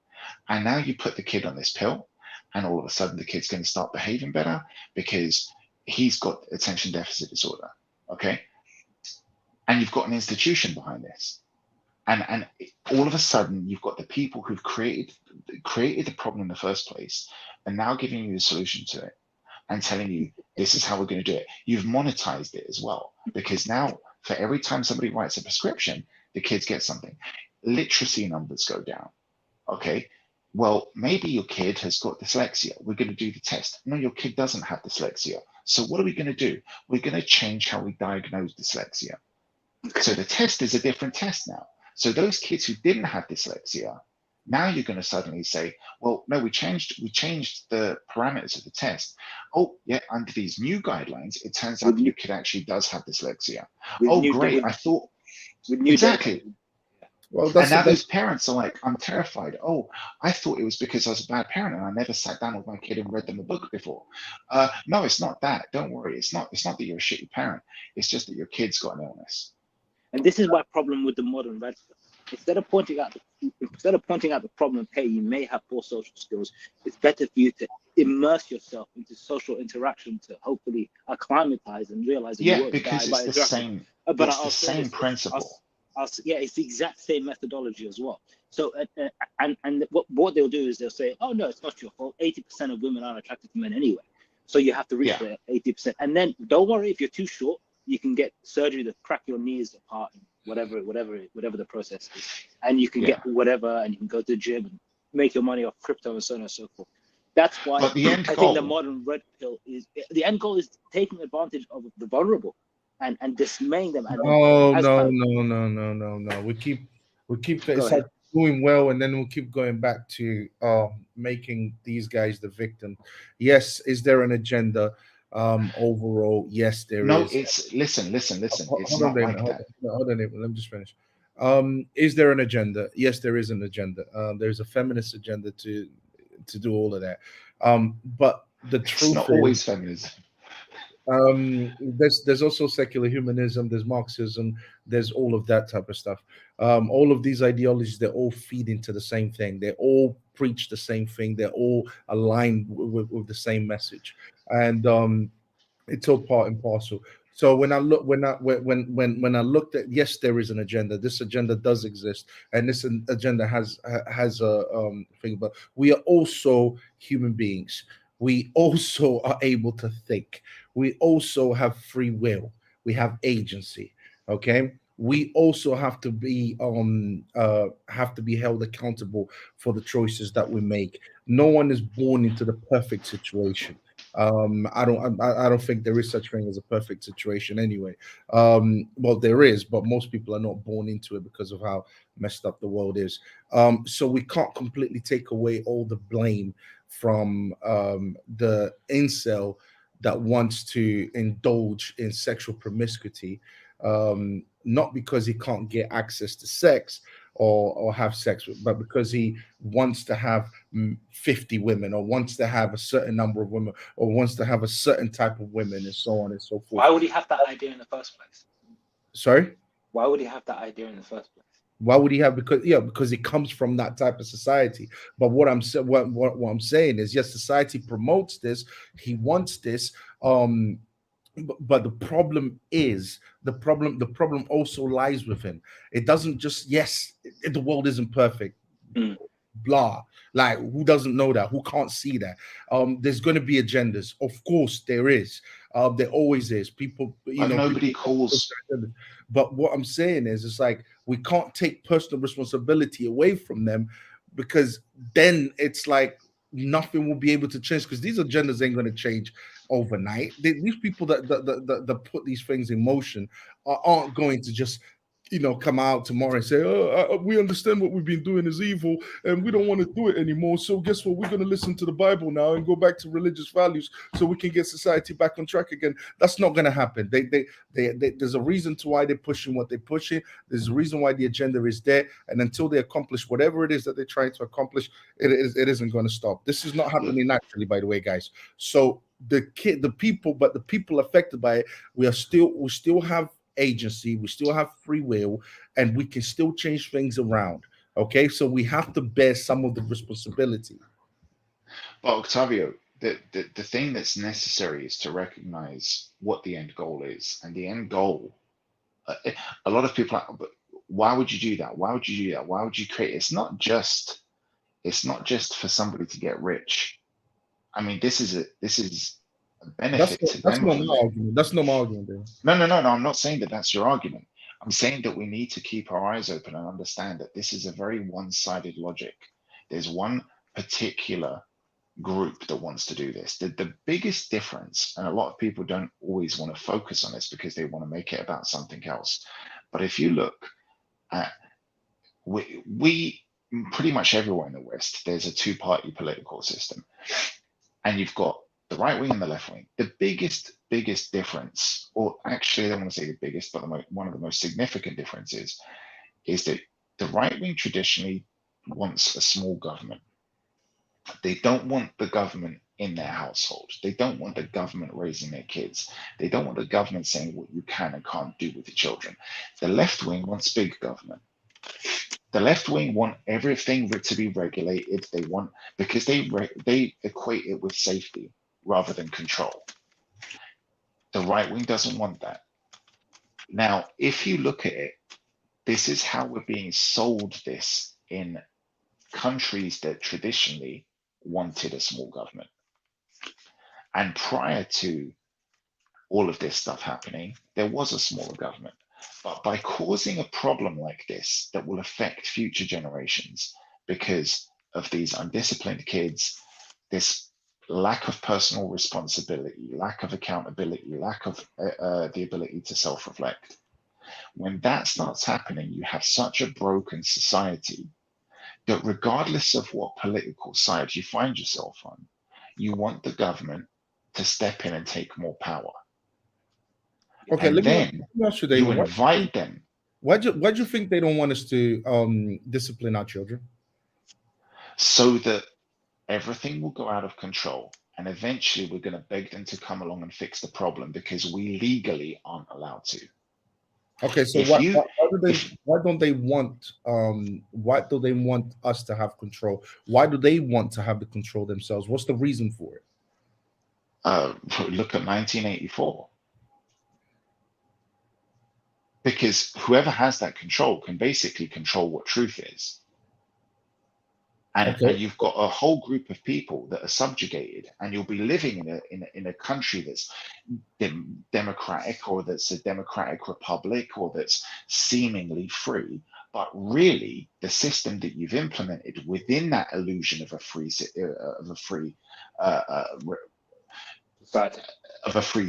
And now you put the kid on this pill, and all of a sudden the kid's going to start behaving better because he's got attention deficit disorder. Okay. And you've got an institution behind this. And all of a sudden, you've got the people who've created the problem in the first place, and now giving you a solution to it and telling you this is how we're going to do it. You've monetized it as well, because now for every time somebody writes a prescription, the kids get something. Literacy numbers go down. Okay. Well, maybe your kid has got dyslexia. We're going to do the test. No, your kid doesn't have dyslexia. So what are we going to do? We're going to change how we diagnose dyslexia. So the test is a different test now. So those kids who didn't have dyslexia, now you're going to suddenly say, well, no, we changed the parameters of the test. Oh, yeah, under these new guidelines, it turns out that your kid actually does have dyslexia. Oh, great. I thought exactly. Well, and now those parents are like, I'm terrified. Oh, I thought it was because I was a bad parent and I never sat down with my kid and read them a book before. No, it's not that. Don't worry. It's not that you're a shitty parent. It's just that your kid's got an illness. And this is my problem with the modern red pill. Instead of pointing out the problem, hey, you may have poor social skills, it's better for you to immerse yourself into social interaction to hopefully acclimatize and realize that you won't die by it's the same. But it's the same principle. It's the exact same methodology as well. So and what they'll do is they'll say, oh no, it's not your fault. 80% of women aren't attracted to men anyway. So you have to reach the 80%. And then don't worry if you're too short. You can get surgery to crack your knees apart, and whatever the process is, and you can get whatever, and you can go to the gym and make your money off crypto and so on and so forth. That's why I think the modern red pill is the end goal is taking advantage of the vulnerable and dismaying them. And no. We keep We keep Go it's ahead. like doing well, and then we'll keep going back to making these guys the victim. Yes, is there an agenda? Overall, yes, there No, is. it's listen. It's Hold on, not Damon. like that. Hold on, Damon. Let me just finish. Is there an agenda? Yes, there is an agenda. There's a feminist agenda to do all of that. But the It's truth not is, always feminism. there's also secular humanism, there's Marxism, there's all of that type of stuff. All of these ideologies, they all feed into the same thing. They all preach the same thing. They're all aligned with the same message, and it's all part and parcel. So when I look, when I looked at, yes, there is an agenda. This agenda does exist, and this agenda has a thing. But we are also human beings. We also are able to think. We also have free will. We have agency. Okay. We also have to be held accountable for the choices that we make. No one is born into the perfect situation. I don't think there is such thing as a perfect situation anyway. Well, there is, but most people are not born into it because of how messed up the world is. So we can't completely take away all the blame from the incel that wants to indulge in sexual promiscuity, not because he can't get access to sex or have sex with, but because he wants to have 50 women, or wants to have a certain number of women, or wants to have a certain type of women, and so on and so forth. Why would he have that idea in the first place? Sorry? Why would he have that idea in the first place? Why would he have? Because it comes from that type of society. But what I'm saying is, yes, society promotes this. He wants this. But the problem is the problem also lies with him. It doesn't just, yes, the world isn't perfect. Blah. Like, who doesn't know that? Who can't see that? There's going to be agendas. Of course there is. There always is. People, But nobody calls. But what I'm saying is, it's like, we can't take personal responsibility away from them, because then it's like nothing will be able to change, because these agendas ain't going to change overnight. These people that put these things in motion aren't going to just come out tomorrow and say, "Oh, we understand what we've been doing is evil, and we don't want to do it anymore. So guess what? We're going to listen to the Bible now and go back to religious values, so we can get society back on track again." That's not going to happen. There's a reason to why they're pushing what they're pushing. There's a reason why the agenda is there, and until they accomplish whatever it is that they're trying to accomplish, it isn't going to stop. This is not happening naturally, by the way, guys. So the people affected by it, we still have agency, we still have free will, and we can still change things around. Okay, so we have to bear some of the responsibility. But Octavio, the thing that's necessary is to recognize what the end goal is. And the end goal, a lot of people are, but why would you do that? Why would you do that? Why would you create? It's not just for somebody to get rich. I mean, this is a benefit to That's them. not my argument. That's not my argument. No. I'm not saying that that's your argument. I'm saying that we need to keep our eyes open and understand that this is a very one-sided logic. There's one particular group that wants to do this. The biggest difference, and a lot of people don't always want to focus on this because they want to make it about something else. But if you look at, we pretty much everywhere in the West, there's a two-party political system. And you've got the right wing and the left wing. The biggest difference, or actually I don't want to say the biggest, but one of the most significant differences, is that the right wing traditionally wants a small government. They don't want the government in their household. They don't want the government raising their kids. They don't want the government saying what you can and can't do with the children. The left wing wants big government. The left wing want everything to be regulated. They want, because they equate it with safety rather than control. The right wing doesn't want that. Now, if you look at it, this is how we're being sold this in countries that traditionally wanted a small government. And prior to all of this stuff happening, there was a smaller government. But by causing a problem like this that will affect future generations because of these undisciplined kids, this lack of personal responsibility, lack of accountability, lack of the ability to self-reflect, When that starts happening, you have such a broken society that regardless of what political side you find yourself on, you want the government to step in and take more power. Okay, And let me then ask you, you David. invite them. Why do you think they don't want us to discipline our children? So that everything will go out of control. And eventually we're going to beg them to come along and fix the problem because we legally aren't allowed to. Okay, so If you, why don't they want why do they want us to have control? Why do they want to have the control themselves? What's the reason for it? look at 1984. Because whoever has that control can basically control what truth is. And you've got a whole group of people that are subjugated, and you'll be living in a country that's democratic, or that's a democratic republic, or that's seemingly free. But really, the system that you've implemented within that illusion of a free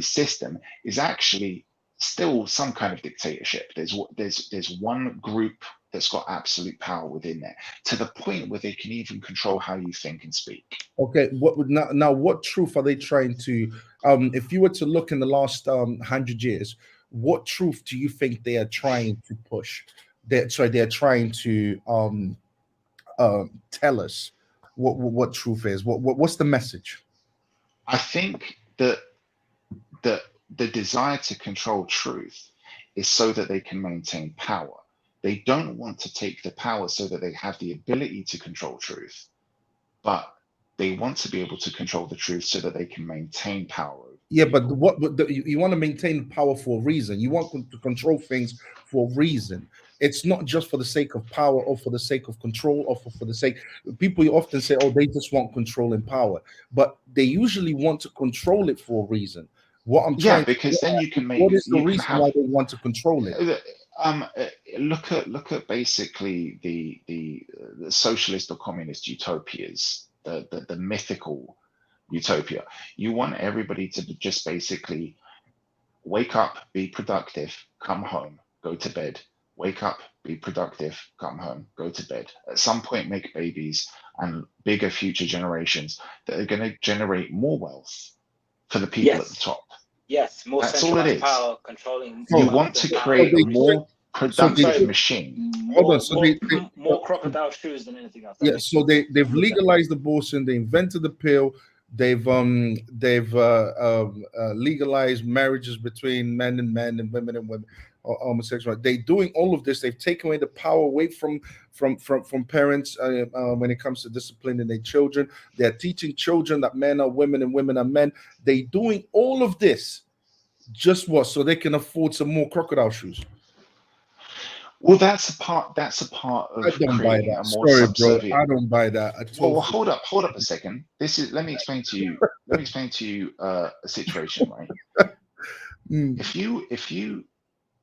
system is actually still some kind of dictatorship. There's one group that's got absolute power within there, to the point where they can even control how you think and speak. Okay, now what truth are they trying to if you were to look in the last 100 years, what truth do you think they are trying to push? They're trying to tell us what truth is. What's the message? I think that the desire to control truth is so that they can maintain power. They don't want to take the power so that they have the ability to control truth, but they want to be able to control the truth so that they can maintain power. Yeah, but you want to maintain power for a reason. You want to control things for a reason. It's not just for the sake of power or for the sake of control or for the sake. People often say, "Oh, they just want control and power," but they usually want to control it for a reason. What I'm trying because then you can make. What is the reason why they want to control it? Look at basically the socialist or communist utopias, the mythical utopia. You want everybody to just basically wake up, be productive, come home, go to bed. Wake up, be productive, come home, go to bed. At some point, make babies and bigger future generations that are going to generate more wealth for the people at the top. Yes, more That's all it centralized is. power controlling. You want to create a more productive machine. More crocodile shoes than anything else. Yeah, so they've legalized abortion. They invented the pill. They've legalized marriages between men and women and women, homosexual. They're doing all of this. They've taken away the power away from parents when it comes to disciplining their children. They're teaching children that men are women and women are men. They're doing all of this just what, so they can afford some more crocodile shoes. Well, that's a part of creating a more subservient. Bro, I don't buy that. Well, hold up a second. Let me explain to you a situation, right?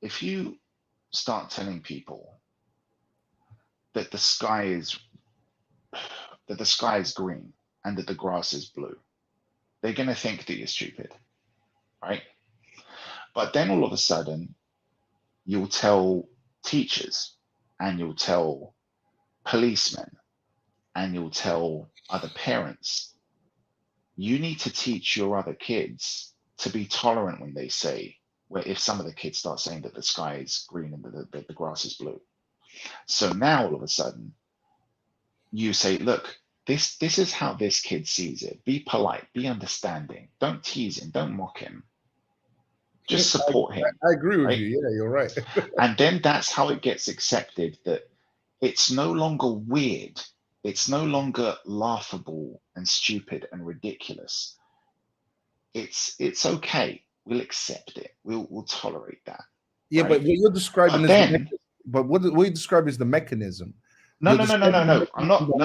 If you start telling people that the sky is green and that the grass is blue, they're gonna think that you're stupid, right? But then all of a sudden, you'll tell teachers, and you'll tell policemen, and you'll tell other parents, you need to teach your other kids to be tolerant when they say, well, if some of the kids start saying that the sky is green and the grass is blue. So now all of a sudden, you say, look, this is how this kid sees it. Be polite, be understanding. Don't tease him, don't mock him. Just support him. I agree with you. Yeah, you're right. And then that's how it gets accepted, that it's no longer weird. It's no longer laughable and stupid and ridiculous. It's okay. We'll accept it. We'll tolerate that. Yeah, right? but what you're describing what you describe is the mechanism. No. I'm not.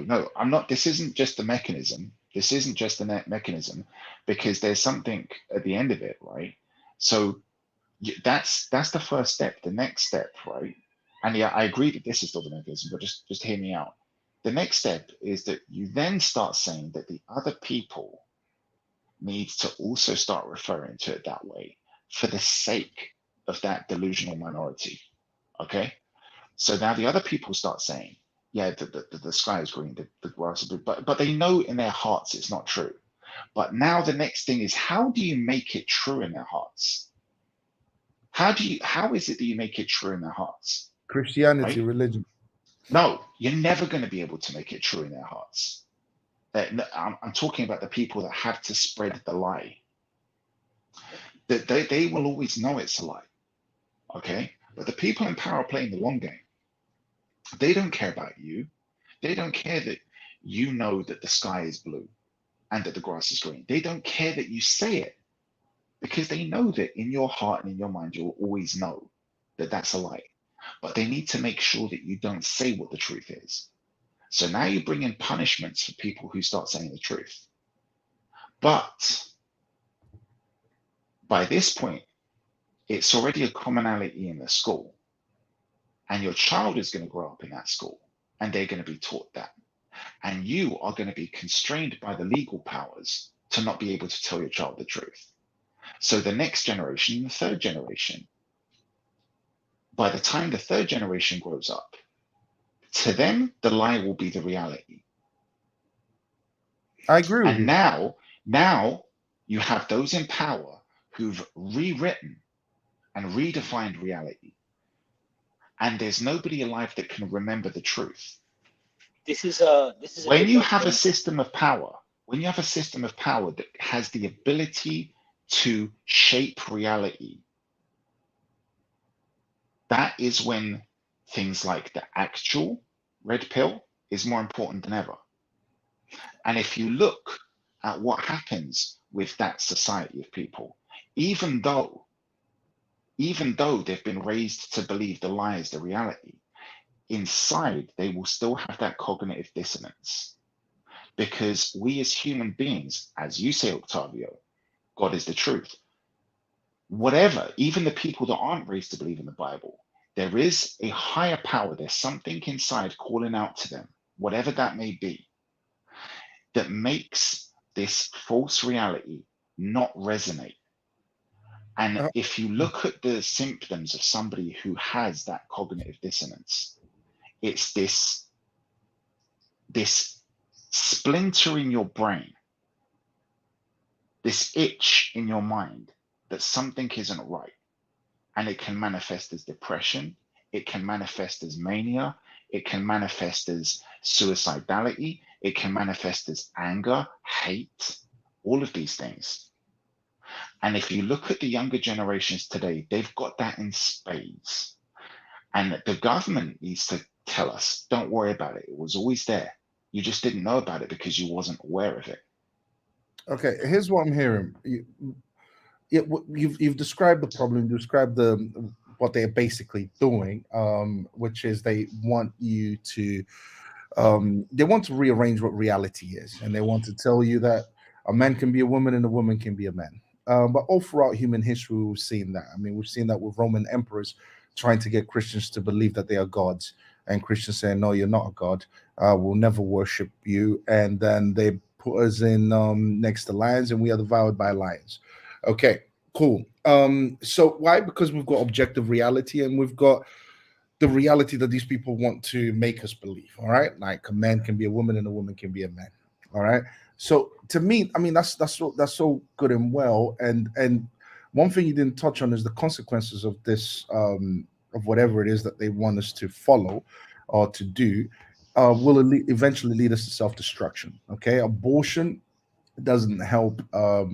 No. I'm not. This isn't just the mechanism. This isn't just the mechanism, because there's something at the end of it, right? So that's the first step. The next step, right? And yeah, I agree that this is still the mechanism, but just hear me out. The next step is that you then start saying that the other people need to also start referring to it that way, for the sake of that delusional minority. Okay, so now the other people start saying, yeah, the sky is green, the grass is blue, but they know in their hearts it's not true. But now the next thing is, how do you make it true in their hearts? How is it that you make it true in their hearts? Christianity, Right? religion. No, you're never going to be able to make it true in their hearts. I'm talking about the people that have to spread the lie. That they will always know it's a lie. Okay? But the people in power are playing the long game. They don't care about you. They don't care that you know that the sky is blue and that the grass is green. They don't care that you say it, because they know that in your heart and in your mind, you'll always know that that's a lie. But they need to make sure that you don't say what the truth is. So now you bring in punishments for people who start saying the truth. But by this point, it's already a commonality in the school. And your child is going to grow up in that school, and they're going to be taught that. And you are going to be constrained by the legal powers to not be able to tell your child the truth. So the next generation, the third generation, by the time the third generation grows up, to them, the lie will be the reality. I agree with And you. now you have those in power who've rewritten and redefined reality. And there's nobody alive that can remember the truth. This is a When you good have a point. system of power, that has the ability to shape reality, that is when things like the actual red pill is more important than ever. And if you look at what happens with that society of people, even though they've been raised to believe the lie is the reality, inside they will still have that cognitive dissonance. Because we as human beings, as you say, Octavio, God is the truth. Whatever, even the people that aren't raised to believe in the Bible, there is a higher power. There's something inside calling out to them, whatever that may be, that makes this false reality not resonate. And if you look at the symptoms of somebody who has that cognitive dissonance, it's this splinter in your brain, this itch in your mind that something isn't right. And it can manifest as depression, it can manifest as mania, it can manifest as suicidality, it can manifest as anger, hate, all of these things. And if you look at the younger generations today, they've got that in spades. And the government needs to tell us, don't worry about it. It was always there. You just didn't know about it because you wasn't aware of it. Okay, here's what I'm hearing. You've described the problem, described what they're basically doing, which is they want you to they want to rearrange what reality is, and they want to tell you that a man can be a woman and a woman can be a man. But all throughout human history, we've seen that. I mean, we've seen that with Roman emperors trying to get Christians to believe that they are gods, and Christians saying, "No, you're not a god. We'll never worship you." And then they put us in next to lions, and we are devoured by lions. Okay, cool. So why? Because we've got objective reality, and we've got the reality that these people want to make us believe. All right, like a man can be a woman and a woman can be a man. All right. So to me, I mean, that's so good and well. And one thing you didn't touch on is the consequences of this, of whatever it is that they want us to follow or to do, will eventually lead us to self-destruction. Okay, abortion doesn't help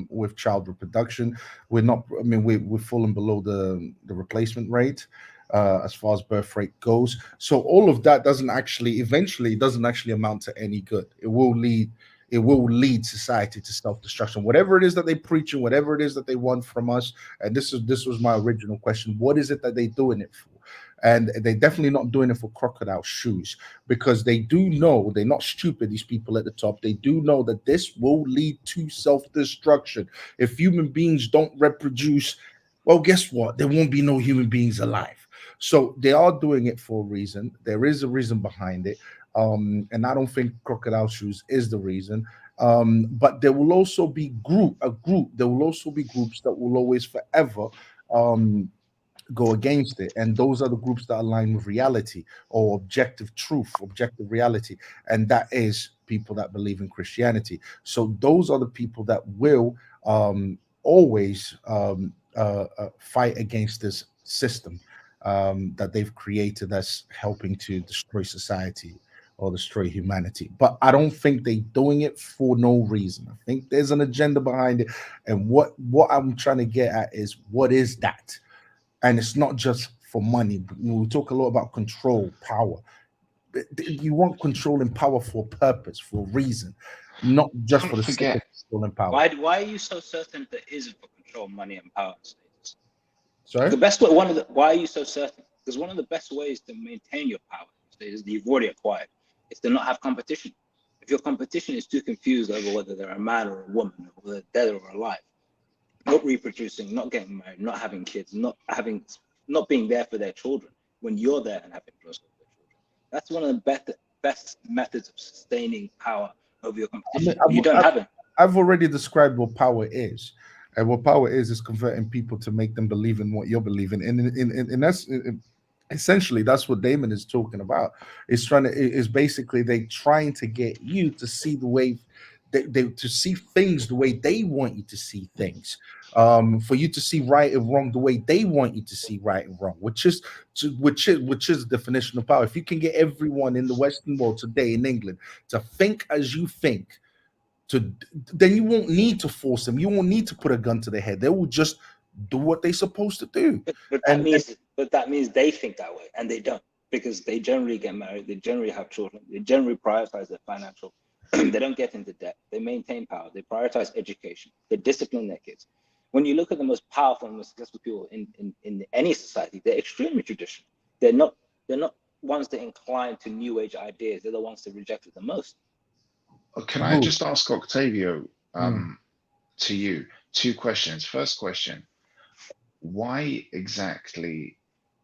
with child reproduction. We're not. I mean, we've fallen below the replacement rate as far as birth rate goes. So all of that eventually doesn't actually amount to any good. It will lead society to self-destruction. Whatever it is that they preach and whatever it is that they want from us. And this was my original question. What is it that they're doing it for? And they're definitely not doing it for crocodile shoes, because they do know, they're not stupid, these people at the top. They do know that this will lead to self-destruction. If human beings don't reproduce, well, guess what? There won't be no human beings alive. So they are doing it for a reason. There is a reason behind it. And I don't think crocodile shoes is the reason. But there will also be there will also be groups that will always forever go against it, and those are the groups that align with reality or objective truth, objective reality, and that is people that believe in Christianity. So those are the people that will always fight against this system that they've created that's helping to destroy society or destroy humanity. But I don't think they're doing it for no reason. I think there's an agenda behind it, and what I'm trying to get at is, what is that? And it's not just for money. We talk a lot about control, power. You want control and power for a purpose, for a reason, not just for the sake of control and power. Why are you so certain that it isn't for control, money, and power status? Sorry? The best way, why are you so certain? Because one of the best ways to maintain your power status that you've already acquired is to not have competition. If your competition is too confused over whether they're a man or a woman, or whether they're dead or alive, not reproducing, not getting married, not having kids, not being there for their children when you're there and having close with their children, that's one of the best methods of sustaining power over your competition. You don't have it. I've already described what power is. And what power is converting people to make them believe in what you're believing. And that's essentially that's what Damon is talking about. Is basically they trying to get you to see the way to see things the way they want you to see things. For you to see right and wrong the way they want you to see right and wrong, which is the definition of power. If you can get everyone in the Western world today in England to think as you think, then you won't need to force them. You won't need to put a gun to their head. They will just do what they're supposed to do. But that means they think that way, and they don't, because they generally get married, they generally have children, they generally prioritize their financial. They don't get into debt. They maintain power. They prioritize education. They discipline their kids. When you look at the most powerful and most successful people in any society, they're extremely traditional. They're not ones that incline to new age ideas. They're the ones that reject it the most. Can I just ask Octavio, to you, two questions. First question, why exactly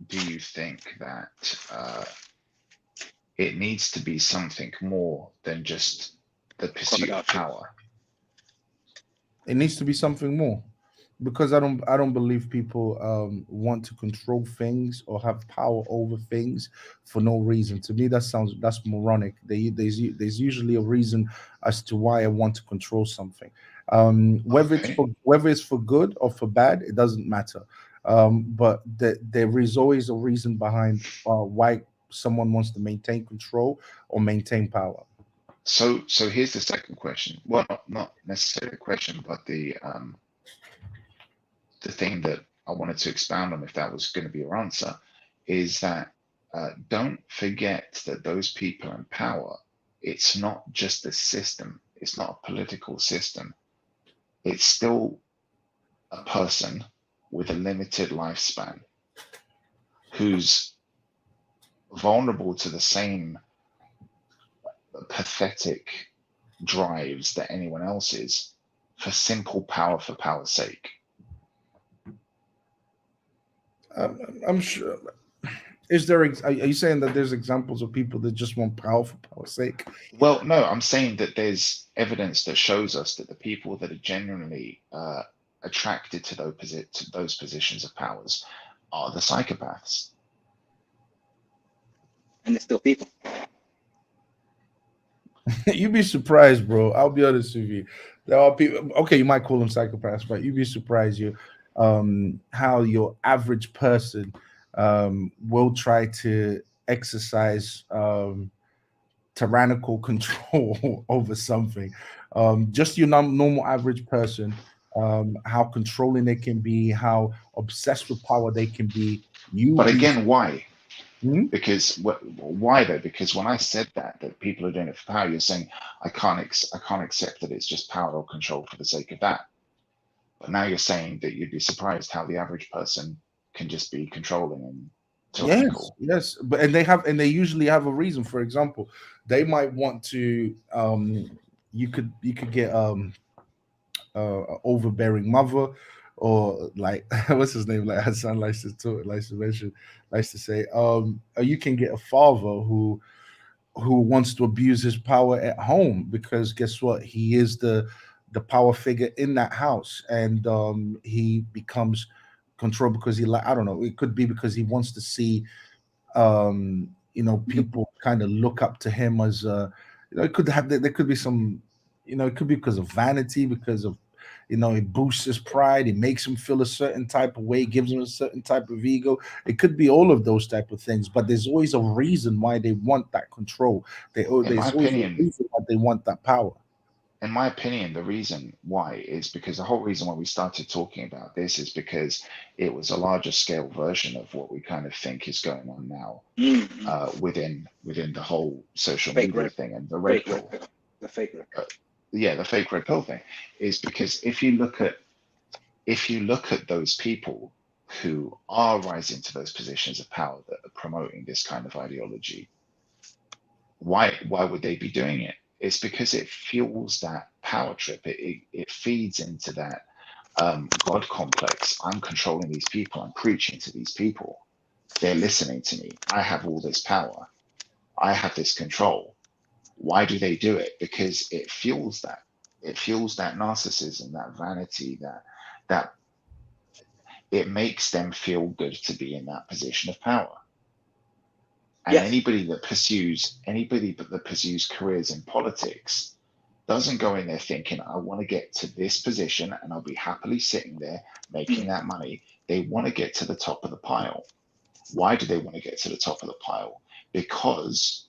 do you think that it needs to be something more than just the pursuit of power? It needs to be something more, because I don't believe people want to control things or have power over things for no reason. To me, that's moronic. There's usually a reason as to why I want to control something. Whether it's for good or for bad, it doesn't matter. But there is always a reason behind why someone wants to maintain control or maintain power. So here's the second question. Well, not necessarily a question, but the thing that I wanted to expound on, if that was going to be your answer, is that don't forget that those people in power, it's not just a system. It's not a political system. It's still a person with a limited lifespan who's vulnerable to the same pathetic drives that anyone else is, for simple power for power's sake. I'm sure. Are you saying that there's examples of people that just want power for power's sake? Well, no, I'm saying that there's evidence that shows us that the people that are genuinely attracted to those positions of powers are the psychopaths. And they're still people. You'd be surprised, bro. I'll be honest with you. There are people. Okay, you might call them psychopaths, but you'd be surprised how your average person will try to exercise tyrannical control over something. Just your normal average person, how controlling they can be, how obsessed with power they can be. But again, why? Because why though? Because when I said that people are doing it for power, you're saying I can't accept that it's just power or control for the sake of that. But now you're saying that you'd be surprised how the average person can just be controlling and tyrannical. Yes, but they usually have a reason. For example, they might want to. You could get overbearing mother, or like what's his name? Like Hassan likes to say. You can get a father who wants to abuse his power at home, because guess what? He is the power figure in that house, and he becomes control because he like, I don't know, it could be because he wants to see people kind of look up to him as it could have, there could be some, it could be because of vanity, because of, it boosts his pride, it makes him feel a certain type of way, gives him a certain type of ego. It could be all of those type of things, but there's always a reason why they want that control. There's always a reason why they want that power. In my opinion, the reason why is because the whole reason why we started talking about this is because it was a larger scale version of what we kind of think is going on now within the whole social media thing and the red pill. The fake red pill. The fake red pill thing is because if you look at those people who are rising to those positions of power that are promoting this kind of ideology, why would they be doing it? It's because it fuels that power trip. It feeds into that God complex. I'm controlling these people. I'm preaching to these people. They're listening to me. I have all this power. I have this control. Why do they do it? Because it fuels that. It fuels that narcissism, that vanity, that it makes them feel good to be in that position of power. And anybody that pursues careers in politics doesn't go in there thinking, I want to get to this position and I'll be happily sitting there making that money. They want to get to the top of the pile. Why do they want to get to the top of the pile? Because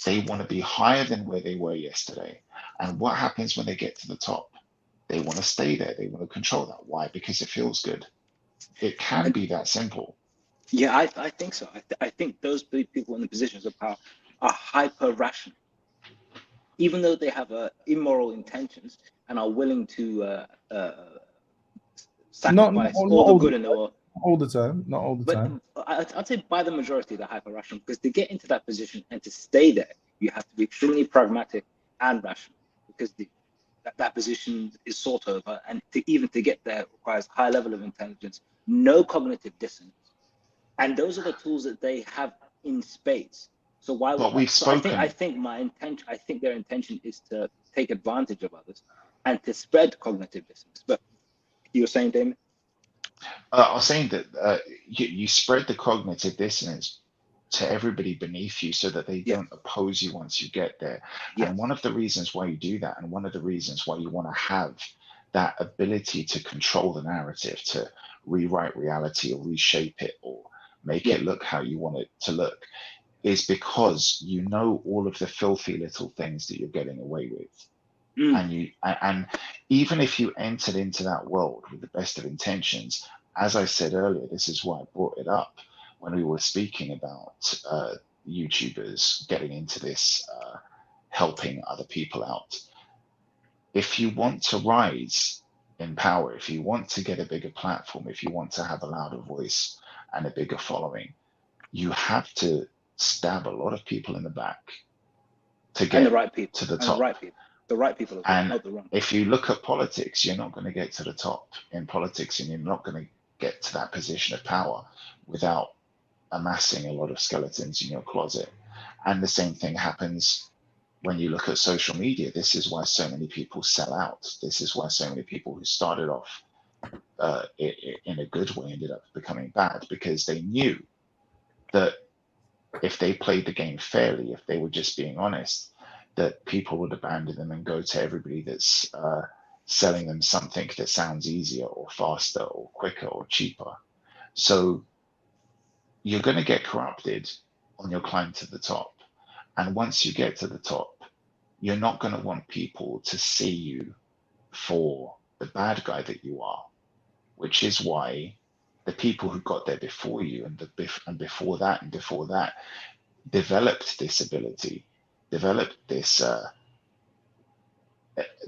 they want to be higher than where they were yesterday. And what happens when they get to the top? They want to stay there. They want to control that. Why? Because it feels good. It can be that simple. Yeah, I think so. I think those people in the positions of power are hyper rational, even though they have immoral intentions and are willing to sacrifice all the good in the world. All the time, not all the time. I'd say by the majority they're hyper rational, because to get into that position and to stay there, you have to be extremely pragmatic and rational, because that position is sought over, and to get there requires high level of intelligence, no cognitive dissonance. And those are the tools that they have in spades. So why? But we've spoken. I think their intention is to take advantage of others and to spread cognitive dissonance. But you were saying, Damon? I was saying that you spread the cognitive dissonance to everybody beneath you so that they don't oppose you once you get there. And one of the reasons why you do that, and one of the reasons why you want to have that ability to control the narrative, to rewrite reality or reshape it or make it look how you want it to look, is because you know all of the filthy little things that you're getting away with. And even if you entered into that world with the best of intentions, as I said earlier, this is why I brought it up when we were speaking about YouTubers getting into this, helping other people out. If you want to rise in power, if you want to get a bigger platform, if you want to have a louder voice and a bigger following, you have to stab a lot of people in the back to get the right people, to the top. The right people, and not the wrong. If you look at politics, you're not going to get to the top in politics, and you're not going to get to that position of power without amassing a lot of skeletons in your closet. And the same thing happens when you look at social media. This is why so many people sell out. This is why so many people who started off in a good way ended up becoming bad, because they knew that if they played the game fairly, if they were just being honest, that people would abandon them and go to everybody that's selling them something that sounds easier or faster or quicker or cheaper. So you're going to get corrupted on your climb to the top. And once you get to the top, you're not going to want people to see you for the bad guy that you are, which is why the people who got there before you and before that developed this ability, developed this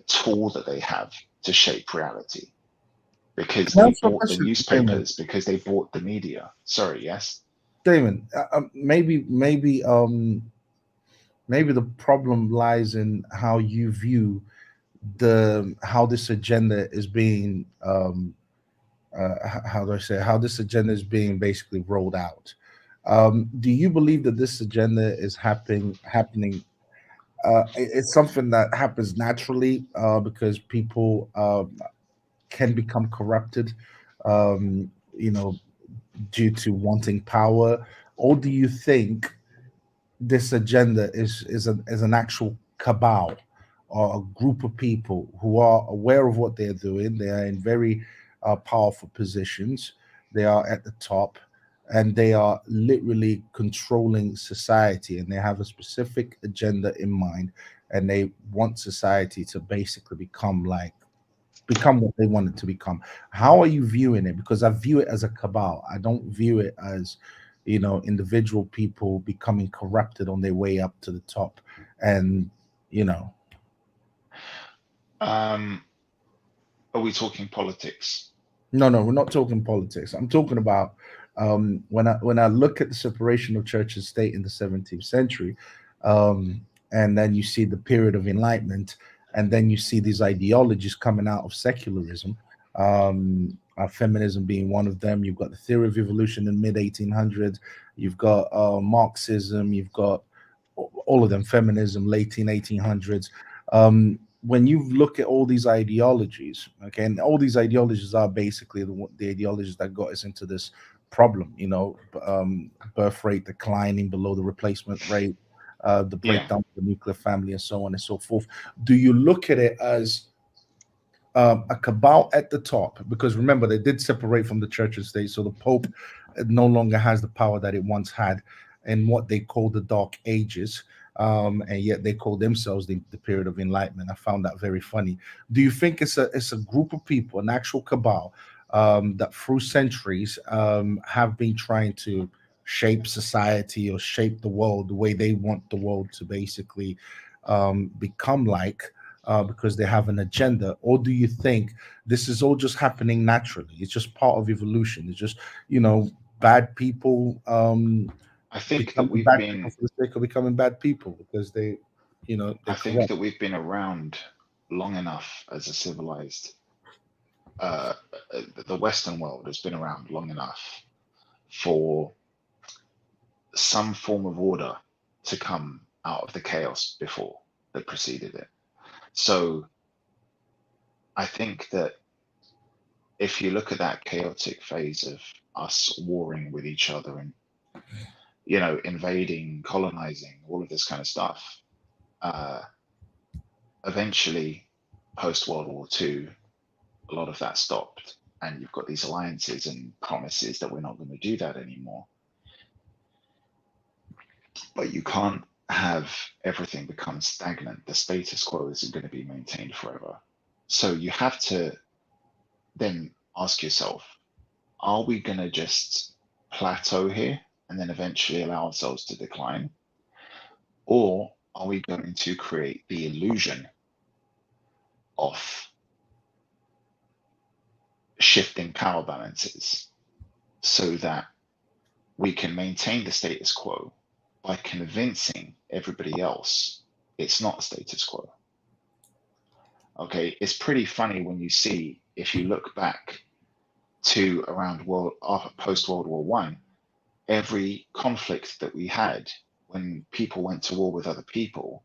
tool that they have to shape reality, because they bought the newspapers, because they bought the media. Sorry, yes, Damon. Maybe the problem lies in how you view how this agenda is being how do I say, how this agenda is being basically rolled out. Do you believe that this agenda is happening? It's something that happens naturally because people can become corrupted. due to wanting power, or do you think this agenda is an actual cabal or a group of people who are aware of what they're doing? They are in very powerful positions. They are at the top, and they are literally controlling society, and they have a specific agenda in mind, and they want society to basically become what they want it to become. How are you viewing it? Because I view it as a cabal. I don't view it as, individual people becoming corrupted on their way up to the top. And, Are we talking politics? no, we're not talking politics. I'm talking about when I look at the separation of church and state in the 17th century, and then you see the period of enlightenment, and then you see these ideologies coming out of secularism, feminism being one of them. You've got the theory of evolution in mid 1800s. You've got Marxism. You've got all of them. Feminism, late 1800s. When you look at all these ideologies, okay, and all these ideologies are basically the ideologies that got us into this problem, birth rate declining below the replacement rate, the breakdown of the nuclear family, and so on and so forth. Do you look at it as a cabal at the top? Because remember, they did separate from the church and state, so the Pope no longer has the power that it once had in what they call the Dark Ages. And yet they call themselves the period of enlightenment. I found that very funny. Do you think it's a group of people, an actual cabal, that through centuries have been trying to shape society or shape the world the way they want the world to basically become like, because they have an agenda? Or do you think this is all just happening naturally? It's just part of evolution. It's just, bad people I think that becoming we've bad been. people for the sake of becoming bad people because they I think that we've been around long enough as a civilized. The Western world has been around long enough for some form of order to come out of the chaos before that preceded it. So I think that if you look at that chaotic phase of us warring with each other and invading, colonizing, all of this kind of stuff, eventually post World War II, a lot of that stopped, and you've got these alliances and promises that we're not going to do that anymore. But you can't have everything become stagnant. The status quo isn't going to be maintained forever. So you have to then ask yourself, are we going to just plateau here and then eventually allow ourselves to decline? Or are we going to create the illusion of shifting power balances so that we can maintain the status quo by convincing everybody else it's not status quo? Okay, it's pretty funny when you see, if you look back to around post World War One, every conflict that we had when people went to war with other people,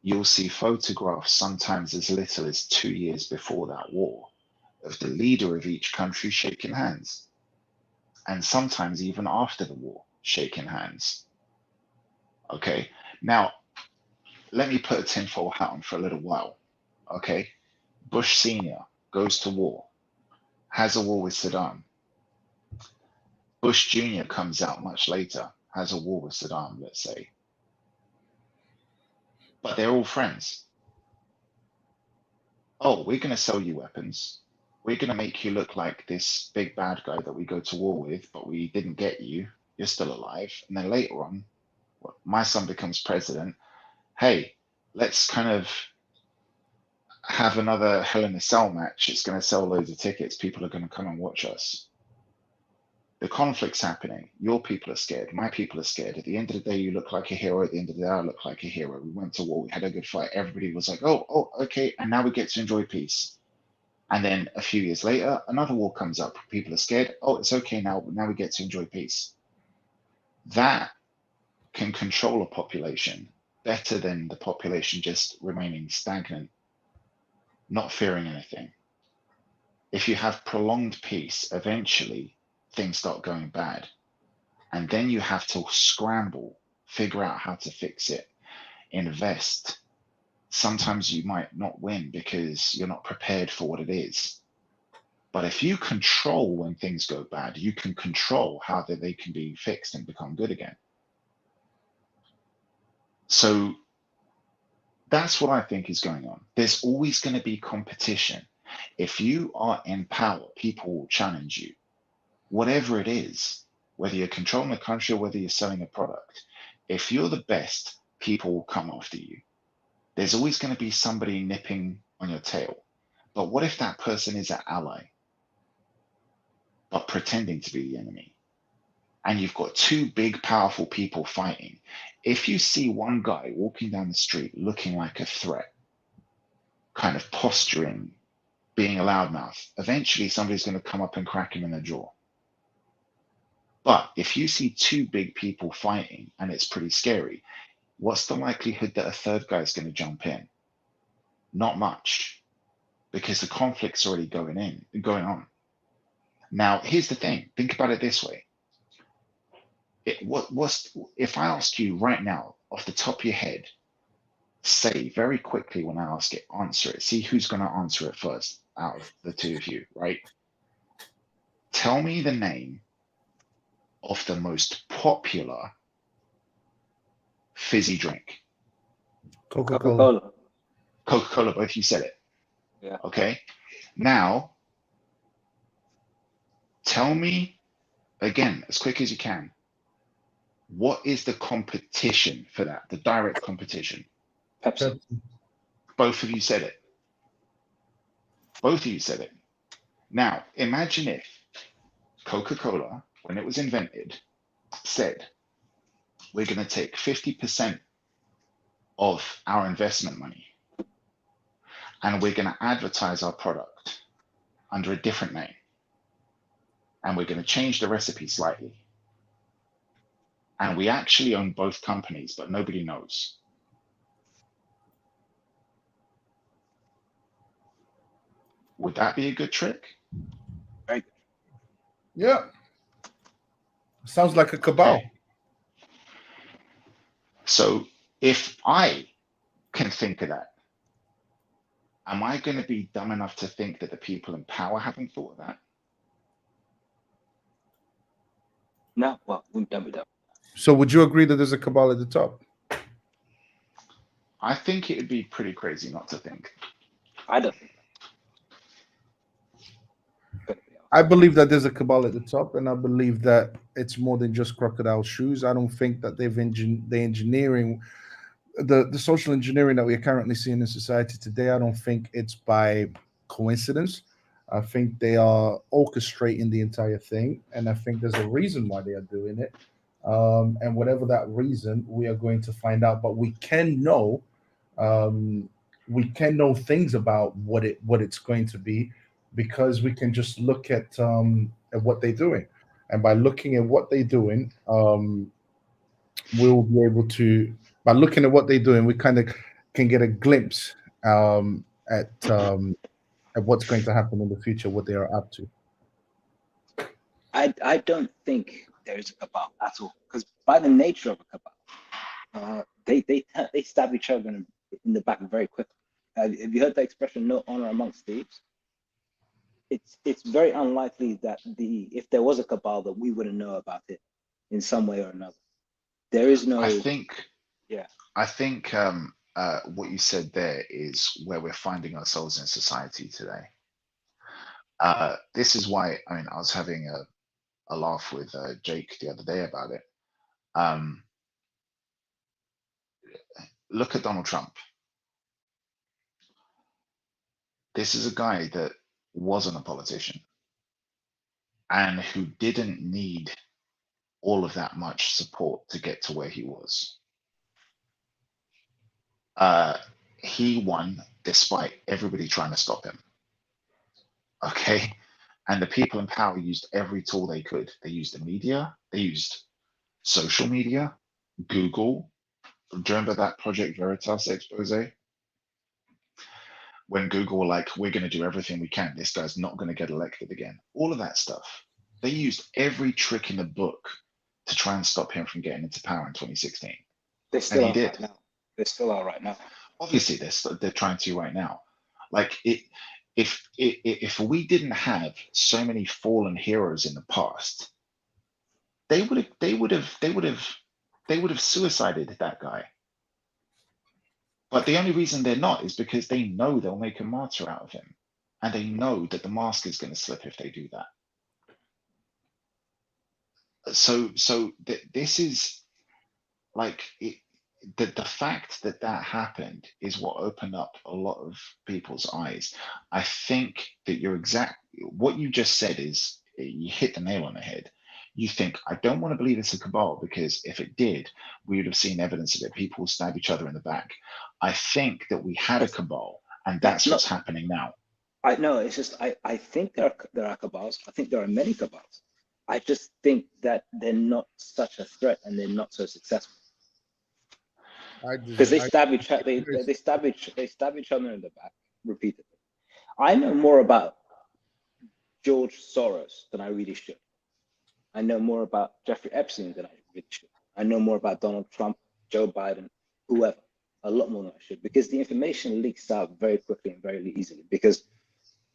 you'll see photographs sometimes as little as 2 years before that war of the leader of each country shaking hands, and sometimes even after the war shaking hands. Okay, now let me put a tinfoil hat on for a little while. Okay, Bush Sr. goes to war, has a war with Saddam. Bush Jr. comes out much later, has a war with Saddam, let's say. But they're all friends. Oh, we're going to sell you weapons. We're going to make you look like this big bad guy that we go to war with, but we didn't get you. You're still alive. And then later on, my son becomes president. Hey, let's kind of have another Hell in a Cell match. It's going to sell loads of tickets. People are going to come and watch us. The conflict's happening. Your people are scared. My people are scared. At the end of the day, you look like a hero. At the end of the day, I look like a hero. We went to war. We had a good fight. Everybody was like, oh, okay. And now we get to enjoy peace. And then a few years later, another war comes up. People are scared. Oh, it's okay now. Now we get to enjoy peace. That can control a population better than the population just remaining stagnant, not fearing anything. If you have prolonged peace, eventually things start going bad. And then you have to scramble, figure out how to fix it, invest. Sometimes you might not win because you're not prepared for what it is. But if you control when things go bad, you can control how they can be fixed and become good again. So that's what I think is going on. There's always going to be competition. If you are in power, people will challenge you. Whatever it is, whether you're controlling a country or whether you're selling a product, if you're the best, people will come after you. There's always going to be somebody nipping on your tail. But what if that person is an ally, but pretending to be the enemy? And you've got two big, powerful people fighting. If you see one guy walking down the street looking like a threat, kind of posturing, being a loudmouth, eventually somebody's going to come up and crack him in the jaw. But if you see two big people fighting and it's pretty scary, what's the likelihood that a third guy is going to jump in? Not much, because the conflict's already going on. Now, here's the thing. Think about it this way. If I ask you right now, off the top of your head, say very quickly when I ask it, answer it. See who's going to answer it first out of the two of you, right? Tell me the name of the most popular fizzy drink. Coca-Cola. Coca-Cola, both of you said it. Yeah. Okay. Now, tell me again, as quick as you can, what is the competition for that? The direct competition. Pepsi. Both of you said it. Both of you said it. Now, imagine if Coca-Cola, when it was invented, said, we're going to take 50% of our investment money and we're going to advertise our product under a different name. And we're going to change the recipe slightly. And we actually own both companies, but nobody knows. Would that be a good trick? Right. Yeah. Sounds like a cabal. Okay. So if I can think of that, am I going to be dumb enough to think that the people in power haven't thought of that? No, well, we've done with that. So would you agree that there's a cabal at the top? I think it would be pretty crazy not to think. I don't think. I believe that there's a cabal at the top, and I believe that it's more than just crocodile shoes. I don't think that the social engineering that we are currently seeing in society today, I don't think it's by coincidence. I think they are orchestrating the entire thing, and I think there's a reason why they are doing it. And whatever that reason, we are going to find out. But we can know things about what it's going to be, because we can just look at what they're doing, and by looking at what they're doing, we'll be able to. By looking at what they're doing, we kind of can get a glimpse at what's going to happen in the future, what they are up to. I don't think there's a cabal at all, because by the nature of a cabal, they stab each other in the back very quickly. Have you heard the expression "no honor amongst thieves"? It's very unlikely that if there was a cabal, that we wouldn't know about it in some way or another. There is no. I think what you said there is where we're finding ourselves in society today. This is why, I was having a laugh with Jake the other day about it. Look at Donald Trump. This is a guy that wasn't a politician and who didn't need all of that much support to get to where he was. He won despite everybody trying to stop him. Okay. And the people in power used every tool they could. They used the media, they used social media, Google. Do you remember that Project Veritas expose? When Google were like, we're going to do everything we can. This guy's not going to get elected again. All of that stuff. They used every trick in the book to try and stop him from getting into power in 2016. They still And he are did. right now. They still are right now. Obviously, they're trying to right now. Like if we didn't have so many fallen heroes in the past, they would have suicided that guy. But the only reason they're not is because they know they'll make a martyr out of him, and they know that the mask is going to slip if they do that. So this is like the fact that happened is what opened up a lot of people's eyes. I think that what you just said is you hit the nail on the head. You think, I don't want to believe it's a cabal, because if it did, we would have seen evidence of it. People stab each other in the back. I think that we had a cabal, and that's what's happening now. I know, it's just I think there are cabals. I think there are many cabals. I just think that they're not such a threat and they're not so successful. Because they stab each other, they stab each other in the back repeatedly. I know more about George Soros than I really should. I know more about Jeffrey Epstein than I really should. I know more about Donald Trump, Joe Biden, whoever, a lot more than I should, because the information leaks out very quickly and very easily. Because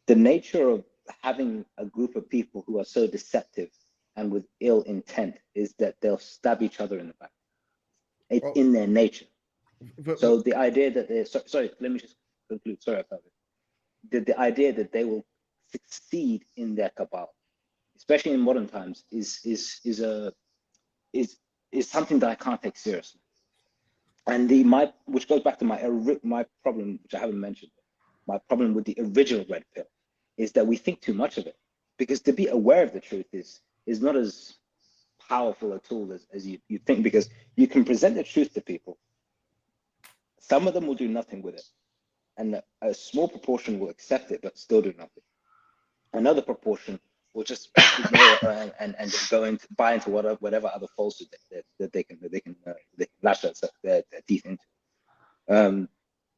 the nature of having a group of people who are so deceptive and with ill intent is that they'll stab each other in the back. It's in their nature. So the idea that they're sorry, let me just conclude. Sorry about it. The idea that they will succeed in their cabal, especially in modern times, is something that I can't take seriously. And which goes back to my problem, which I haven't mentioned. My problem with the original red pill is that we think too much of it, because to be aware of the truth is not as powerful a tool as you think, because you can present the truth to people. Some of them will do nothing with it, and a small proportion will accept it but still do nothing. Another proportion will just ignore it and just go into buy into whatever other falsehood that they can lash their teeth into.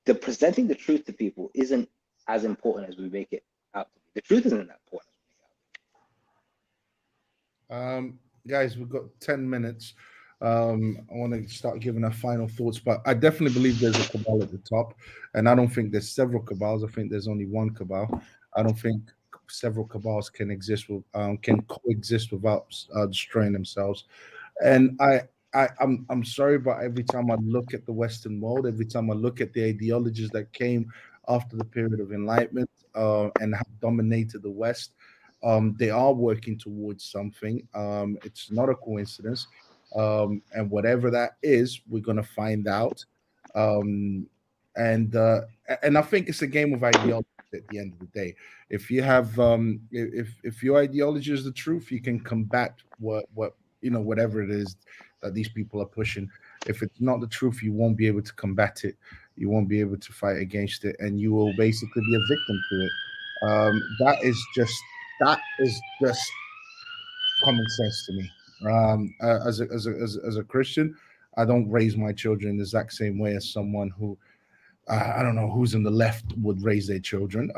The presenting the truth to people isn't as important as we make it out to be. The truth isn't that important. Guys, we've got 10 minutes. I want to start giving our final thoughts, but I definitely believe there's a cabal at the top, and I don't think there's several cabals. I think there's only one cabal. I don't think several cabals can coexist without destroying themselves. And I'm sorry, but every time I look at the Western world, every time I look at the ideologies that came after the period of Enlightenment and have dominated the West, they are working towards something. It's not a coincidence. And whatever that is, we're gonna find out. And I think it's a game of ideology at the end of the day. If you have if your ideology is the truth, you can combat what whatever it is that these people are pushing. If it's not the truth, you won't be able to combat it. You won't be able to fight against it, and you will basically be a victim to it. That is just common sense to me. As a Christian, I don't raise my children the exact same way as someone who I don't know who's in the left would raise their children.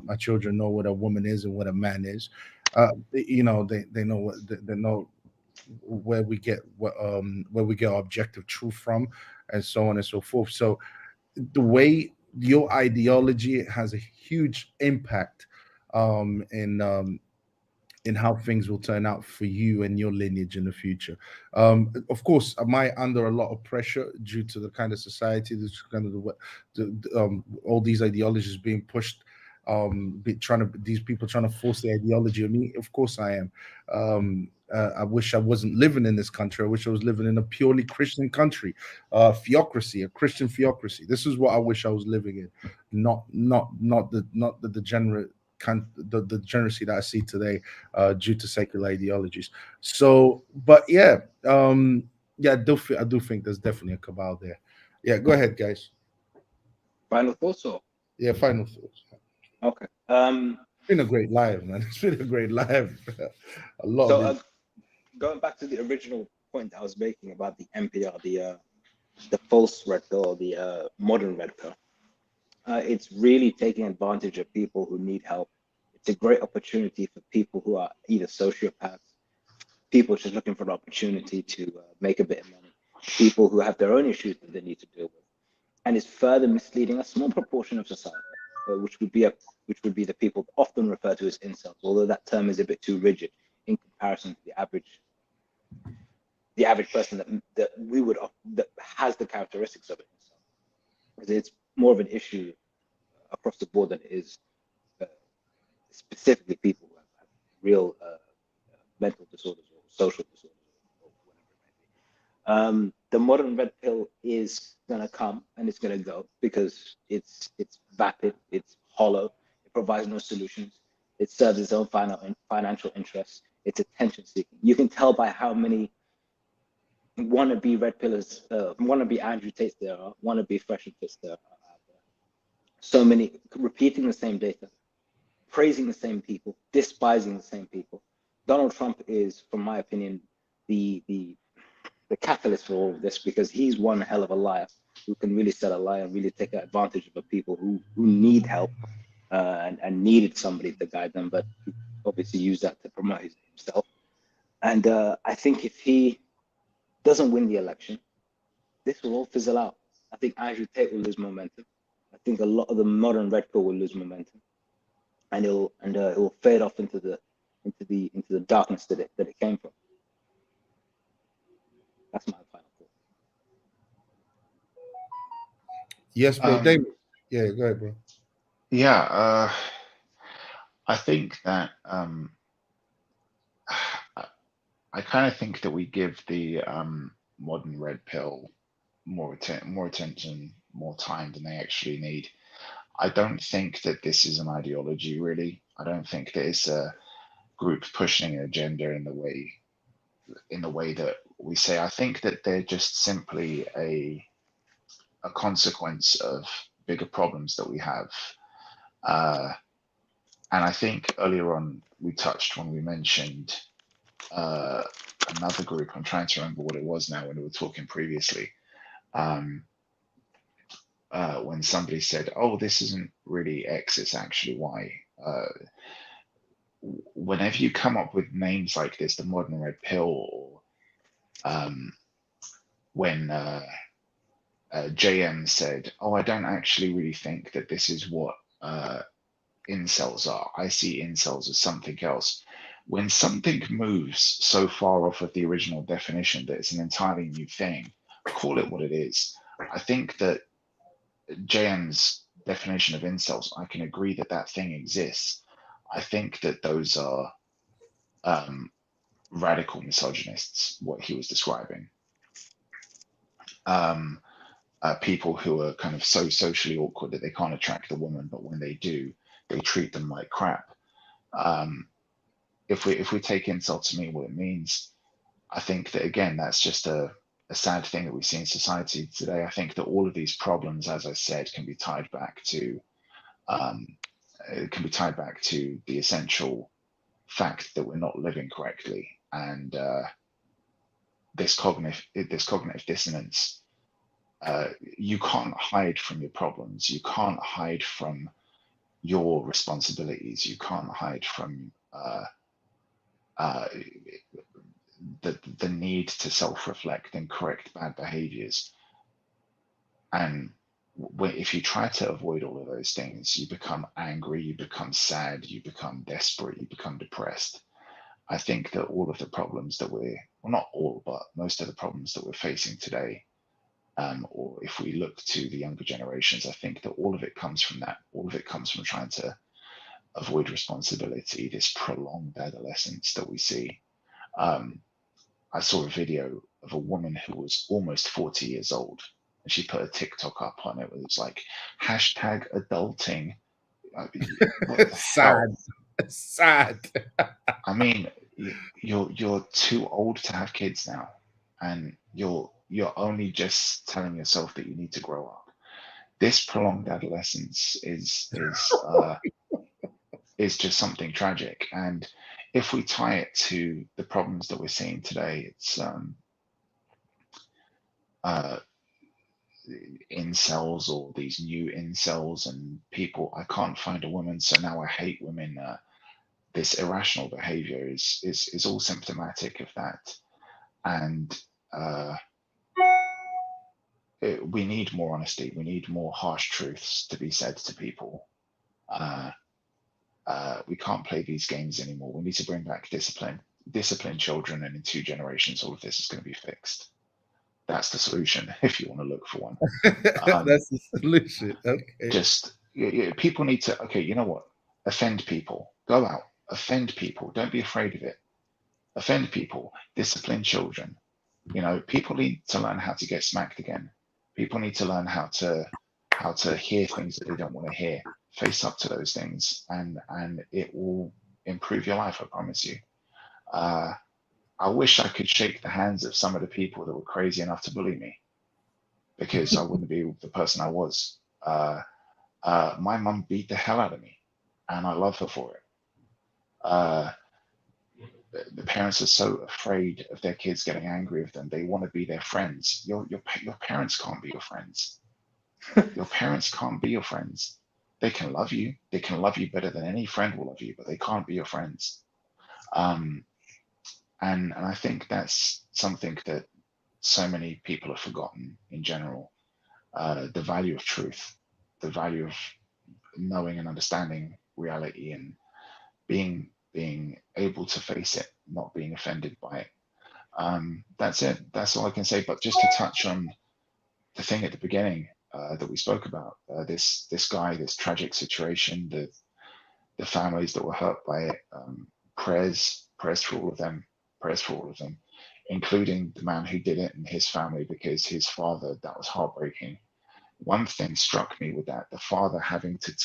My children know what a woman is and what a man is. They know they know where we get our objective truth from, and so on and so forth. So the way your ideology has a huge impact in how things will turn out for you and your lineage in the future. Of course, am I under a lot of pressure due to the kind of society, this kind of all these ideologies being pushed, these people trying to force the ideology on me? Of course I am. I wish I wasn't living in this country. I wish I was living in a purely Christian country, theocracy, a Christian theocracy. This is what I wish I was living in, not the degenerate the degeneracy that I see today due to secular ideologies. So, but yeah, I do think there's definitely a cabal there. Yeah, go ahead, guys. Final thoughts, or final thoughts. Okay. It's been a great live, man. It's been a great live. A lot. So, going back to the original point I was making about the NPR, the false red pill, or the modern red pill. It's really taking advantage of people who need help. It's a great opportunity for people who are either sociopaths, people just looking for an opportunity to make a bit of money, people who have their own issues that they need to deal with, and is further misleading a small proportion of society, which would be the people often referred to as incels, although that term is a bit too rigid in comparison to the average person that has the characteristics of it. Because it's more of an issue across the board than it is specifically people who have real mental disorders or social disorders or whatever it may be. The modern red pill is gonna come and it's gonna go because it's vapid, it's hollow, it provides no solutions, it serves its own financial interests, it's attention seeking. You can tell by how many wannabe red pillars, wannabe Andrew Tates there are, wannabe Fresh and Fits there are out there. So many repeating the same data, praising the same people, despising the same people. Donald Trump is, from my opinion, the catalyst for all of this, because he's one hell of a liar who can really sell a lie and really take advantage of the people who need help and needed somebody to guide them, but he obviously used that to promote himself. And I think if he doesn't win the election, this will all fizzle out. I think Andrew Tate will lose momentum. I think a lot of the modern red pill will lose momentum, and it will fade off into the darkness that it came from. That's my final thought. Yes, bro. Damon. Yeah, go ahead, bro. Yeah, I think that I kind of think that we give the modern red pill more attention, more time than they actually need. I don't think that this is an ideology, really. I don't think that it's a group pushing an agenda in the way that we say. I think that they're just simply a consequence of bigger problems that we have. And I think earlier on we touched when we mentioned another group. I'm trying to remember what it was now when we were talking previously. When somebody said, "Oh, this isn't really X, it's actually Y." Whenever you come up with names like this, the modern red pill, or when JM said, "Oh, I don't actually really think that this is what incels are. I see incels as something else." When something moves so far off of the original definition that it's an entirely new thing, call it what it is. I think that JM's definition of incels, I can agree that that thing exists. I think that those are radical misogynists, what he was describing. People who are kind of so socially awkward that they can't attract a woman, but when they do, they treat them like crap. If we take incel to mean what it means, I think that again that's just a sad thing that we see in society today. I think that all of these problems, as I said, can be tied back to the essential fact that we're not living correctly, and this cognitive dissonance. You can't hide from your problems. You can't hide from your responsibilities. You can't hide from the need to self-reflect and correct bad behaviors. And if you try to avoid all of those things, you become angry, you become sad, you become desperate, you become depressed. I think that all of the problems that well, not all, but most of the problems that we're facing today, or if we look to the younger generations, I think that all of it comes from that. All of it comes from trying to avoid responsibility, this prolonged adolescence that we see. I saw a video of a woman who was almost 40 years old, and she put a TikTok up on it. It was like #adulting. Sad. Sad. I mean, you're too old to have kids now, and you're only just telling yourself that you need to grow up. This prolonged adolescence is just something tragic. And if we tie it to the problems that we're seeing today, it's incels, or these new incels, and people, I can't find a woman, so now I hate women. this irrational behavior is all symptomatic of that. And we need more honesty. We need more harsh truths to be said to people. We can't play these games anymore. We need to bring back discipline children, and in 2 generations, all of this is going to be fixed. That's the solution, if you want to look for one. That's the solution. Okay. Just people need to. Okay, you know what? Offend people. Go out. Offend people. Don't be afraid of it. Offend people. Discipline children. You know, people need to learn how to get smacked again. People need to learn how to hear things that they don't want to hear. Face up to those things, and it will improve your life. I promise you. I wish I could shake the hands of some of the people that were crazy enough to bully me, because I wouldn't be the person I was. My mum beat the hell out of me, and I love her for it. The parents are so afraid of their kids getting angry with them. They want to be their friends. Your parents can't be your friends. Your parents can't be your friends. They can love you. They can love you better than any friend will love you, but they can't be your friends. And I think that's something that so many people have forgotten in general. The value of truth, the value of knowing and understanding reality, and being able to face it, not being offended by it. That's it. That's all I can say. But just to touch on the thing at the beginning that we spoke about, this guy, this tragic situation, the families that were hurt by it. Prayers for all of them. Prayers for all of them, including the man who did it and his family, because his father, that was heartbreaking. One thing struck me with that: the father having to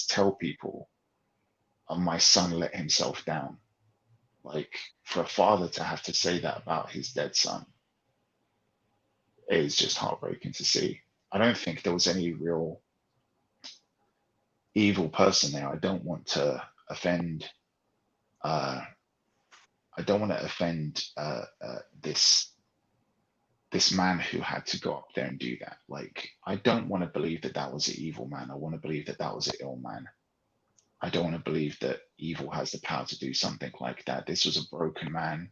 tell people, oh, my son let himself down. Like, for a father to have to say that about his dead son is just heartbreaking to see. I don't think there was any real evil person there. I don't want to offend this man who had to go up there and do that. Like, I don't want to believe that that was an evil man. I want to believe that that was an ill man. I don't want to believe that evil has the power to do something like that. This was a broken man.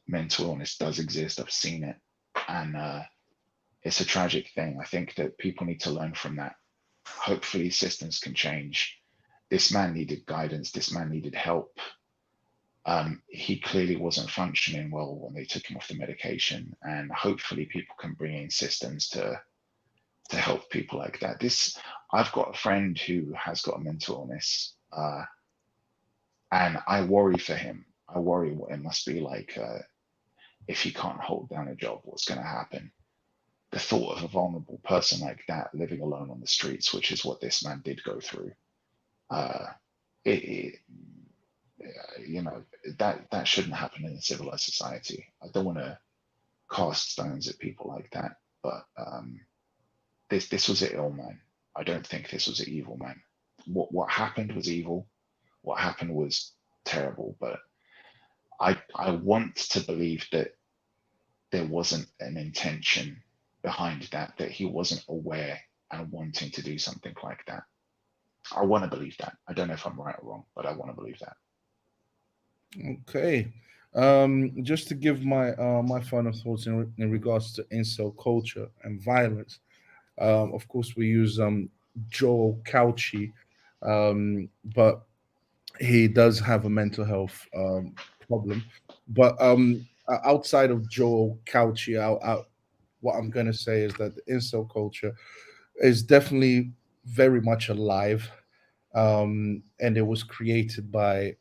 Mental illness does exist. I've seen it, and it's a tragic thing. I think that people need to learn from that. Hopefully, systems can change. This man needed guidance. This man needed help. He clearly wasn't functioning well when they took him off the medication, and hopefully people can bring in systems to help people like that. I've got a friend who has got a mental illness, and I worry for him. I worry what it must be like if he can't hold down a job, what's going to happen. The thought of a vulnerable person like that living alone on the streets, which is what this man did go through, that shouldn't happen in a civilized society. I don't want to cast stones at people like that, but this was an ill man. I don't think this was an evil man. What happened was evil. What happened was terrible, but I want to believe that there wasn't an intention behind that he wasn't aware and wanting to do something like that. I want to believe that. I don't know if I'm right or wrong, but I want to believe that. Okay. Just to give my my final thoughts in regards to incel culture and violence. Of course, we use Joel Couchi, but he does have a mental health problem. But outside of Joel Couchi, what I'm going to say is that the incel culture is definitely very much alive. And it was created by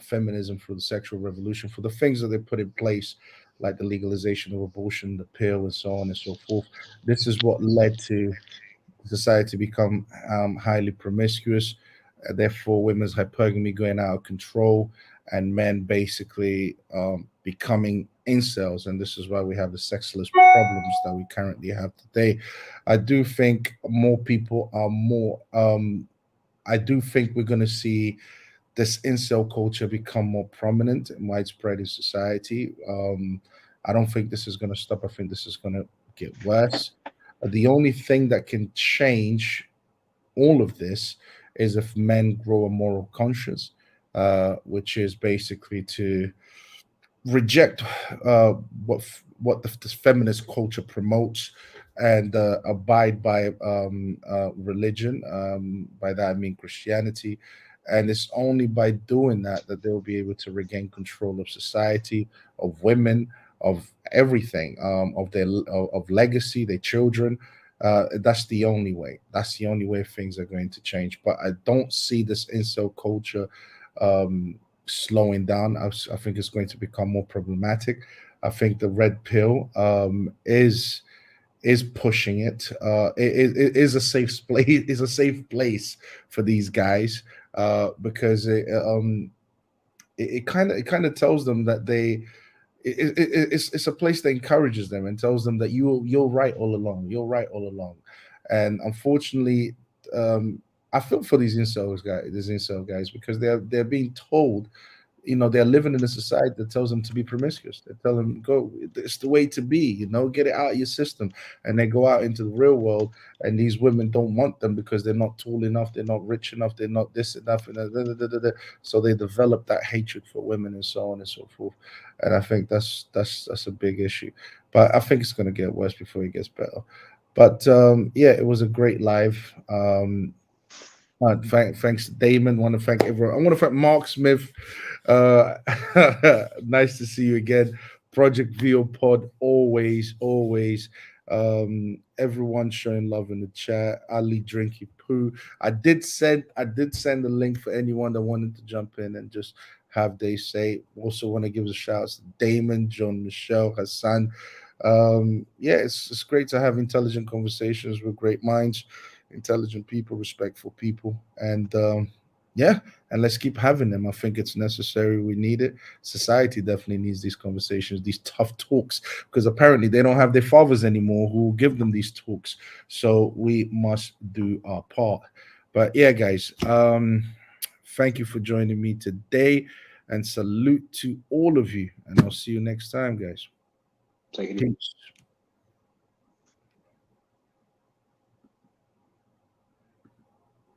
feminism for the sexual revolution, for the things that they put in place, like the legalization of abortion, the pill, and so on and so forth. This is what led to society to become highly promiscuous. Therefore, women's hypergamy going out of control, and men basically becoming incels. And this is why we have the sexless problems that we currently have today. I do think more people are more. I do think we're going to see this incel culture become more prominent and widespread in society. I don't think this is going to stop. I think this is going to get worse. The only thing that can change all of this is if men grow a moral conscience which is basically to reject uh, what the feminist culture promotes and abide by religion. By that I mean Christianity, and it's only by doing that that they'll be able to regain control of society, of women, of everything, of their of legacy, their children. That's the only way. That's the only way things are going to change. But I don't see this incel culture slowing down. I think it's going to become more problematic. I think the red pill is pushing it. It is a safe place. Is a safe place for these guys because it kind of tells them that it's a place that encourages them and tells them that you're right all along. You're right all along, and unfortunately, I feel for these incel guys, because they're being told, they're living in a society that tells them to be promiscuous. They tell them, go, it's the way to be, get it out of your system. And they go out into the real world, and these women don't want them because they're not tall enough, they're not rich enough, they're not this enough, and so they develop that hatred for women and so on and so forth. And I think that's a big issue. But I think it's going to get worse before it gets better. But yeah, it was a great live. Thanks, Damon. Want to thank everyone. I want to thank Mark Smith. Nice to see you again. Project VO Pod, always. Everyone showing love in the chat. Ali Drinky Poo. I did send a link for anyone that wanted to jump in and just have they say. Also want to give a shout out to Damon, John, Michelle, Hassan. Yeah, it's great to have intelligent conversations with great minds, intelligent people, respectful people, and yeah, and let's keep having them. I think it's necessary. We need it. Society definitely needs these conversations, these tough talks, because apparently they don't have their fathers anymore who will give them these talks. So we must do our part. But yeah, guys, thank you for joining me today, and salute to all of you. And I'll see you next time, guys. Take it easy. Peace.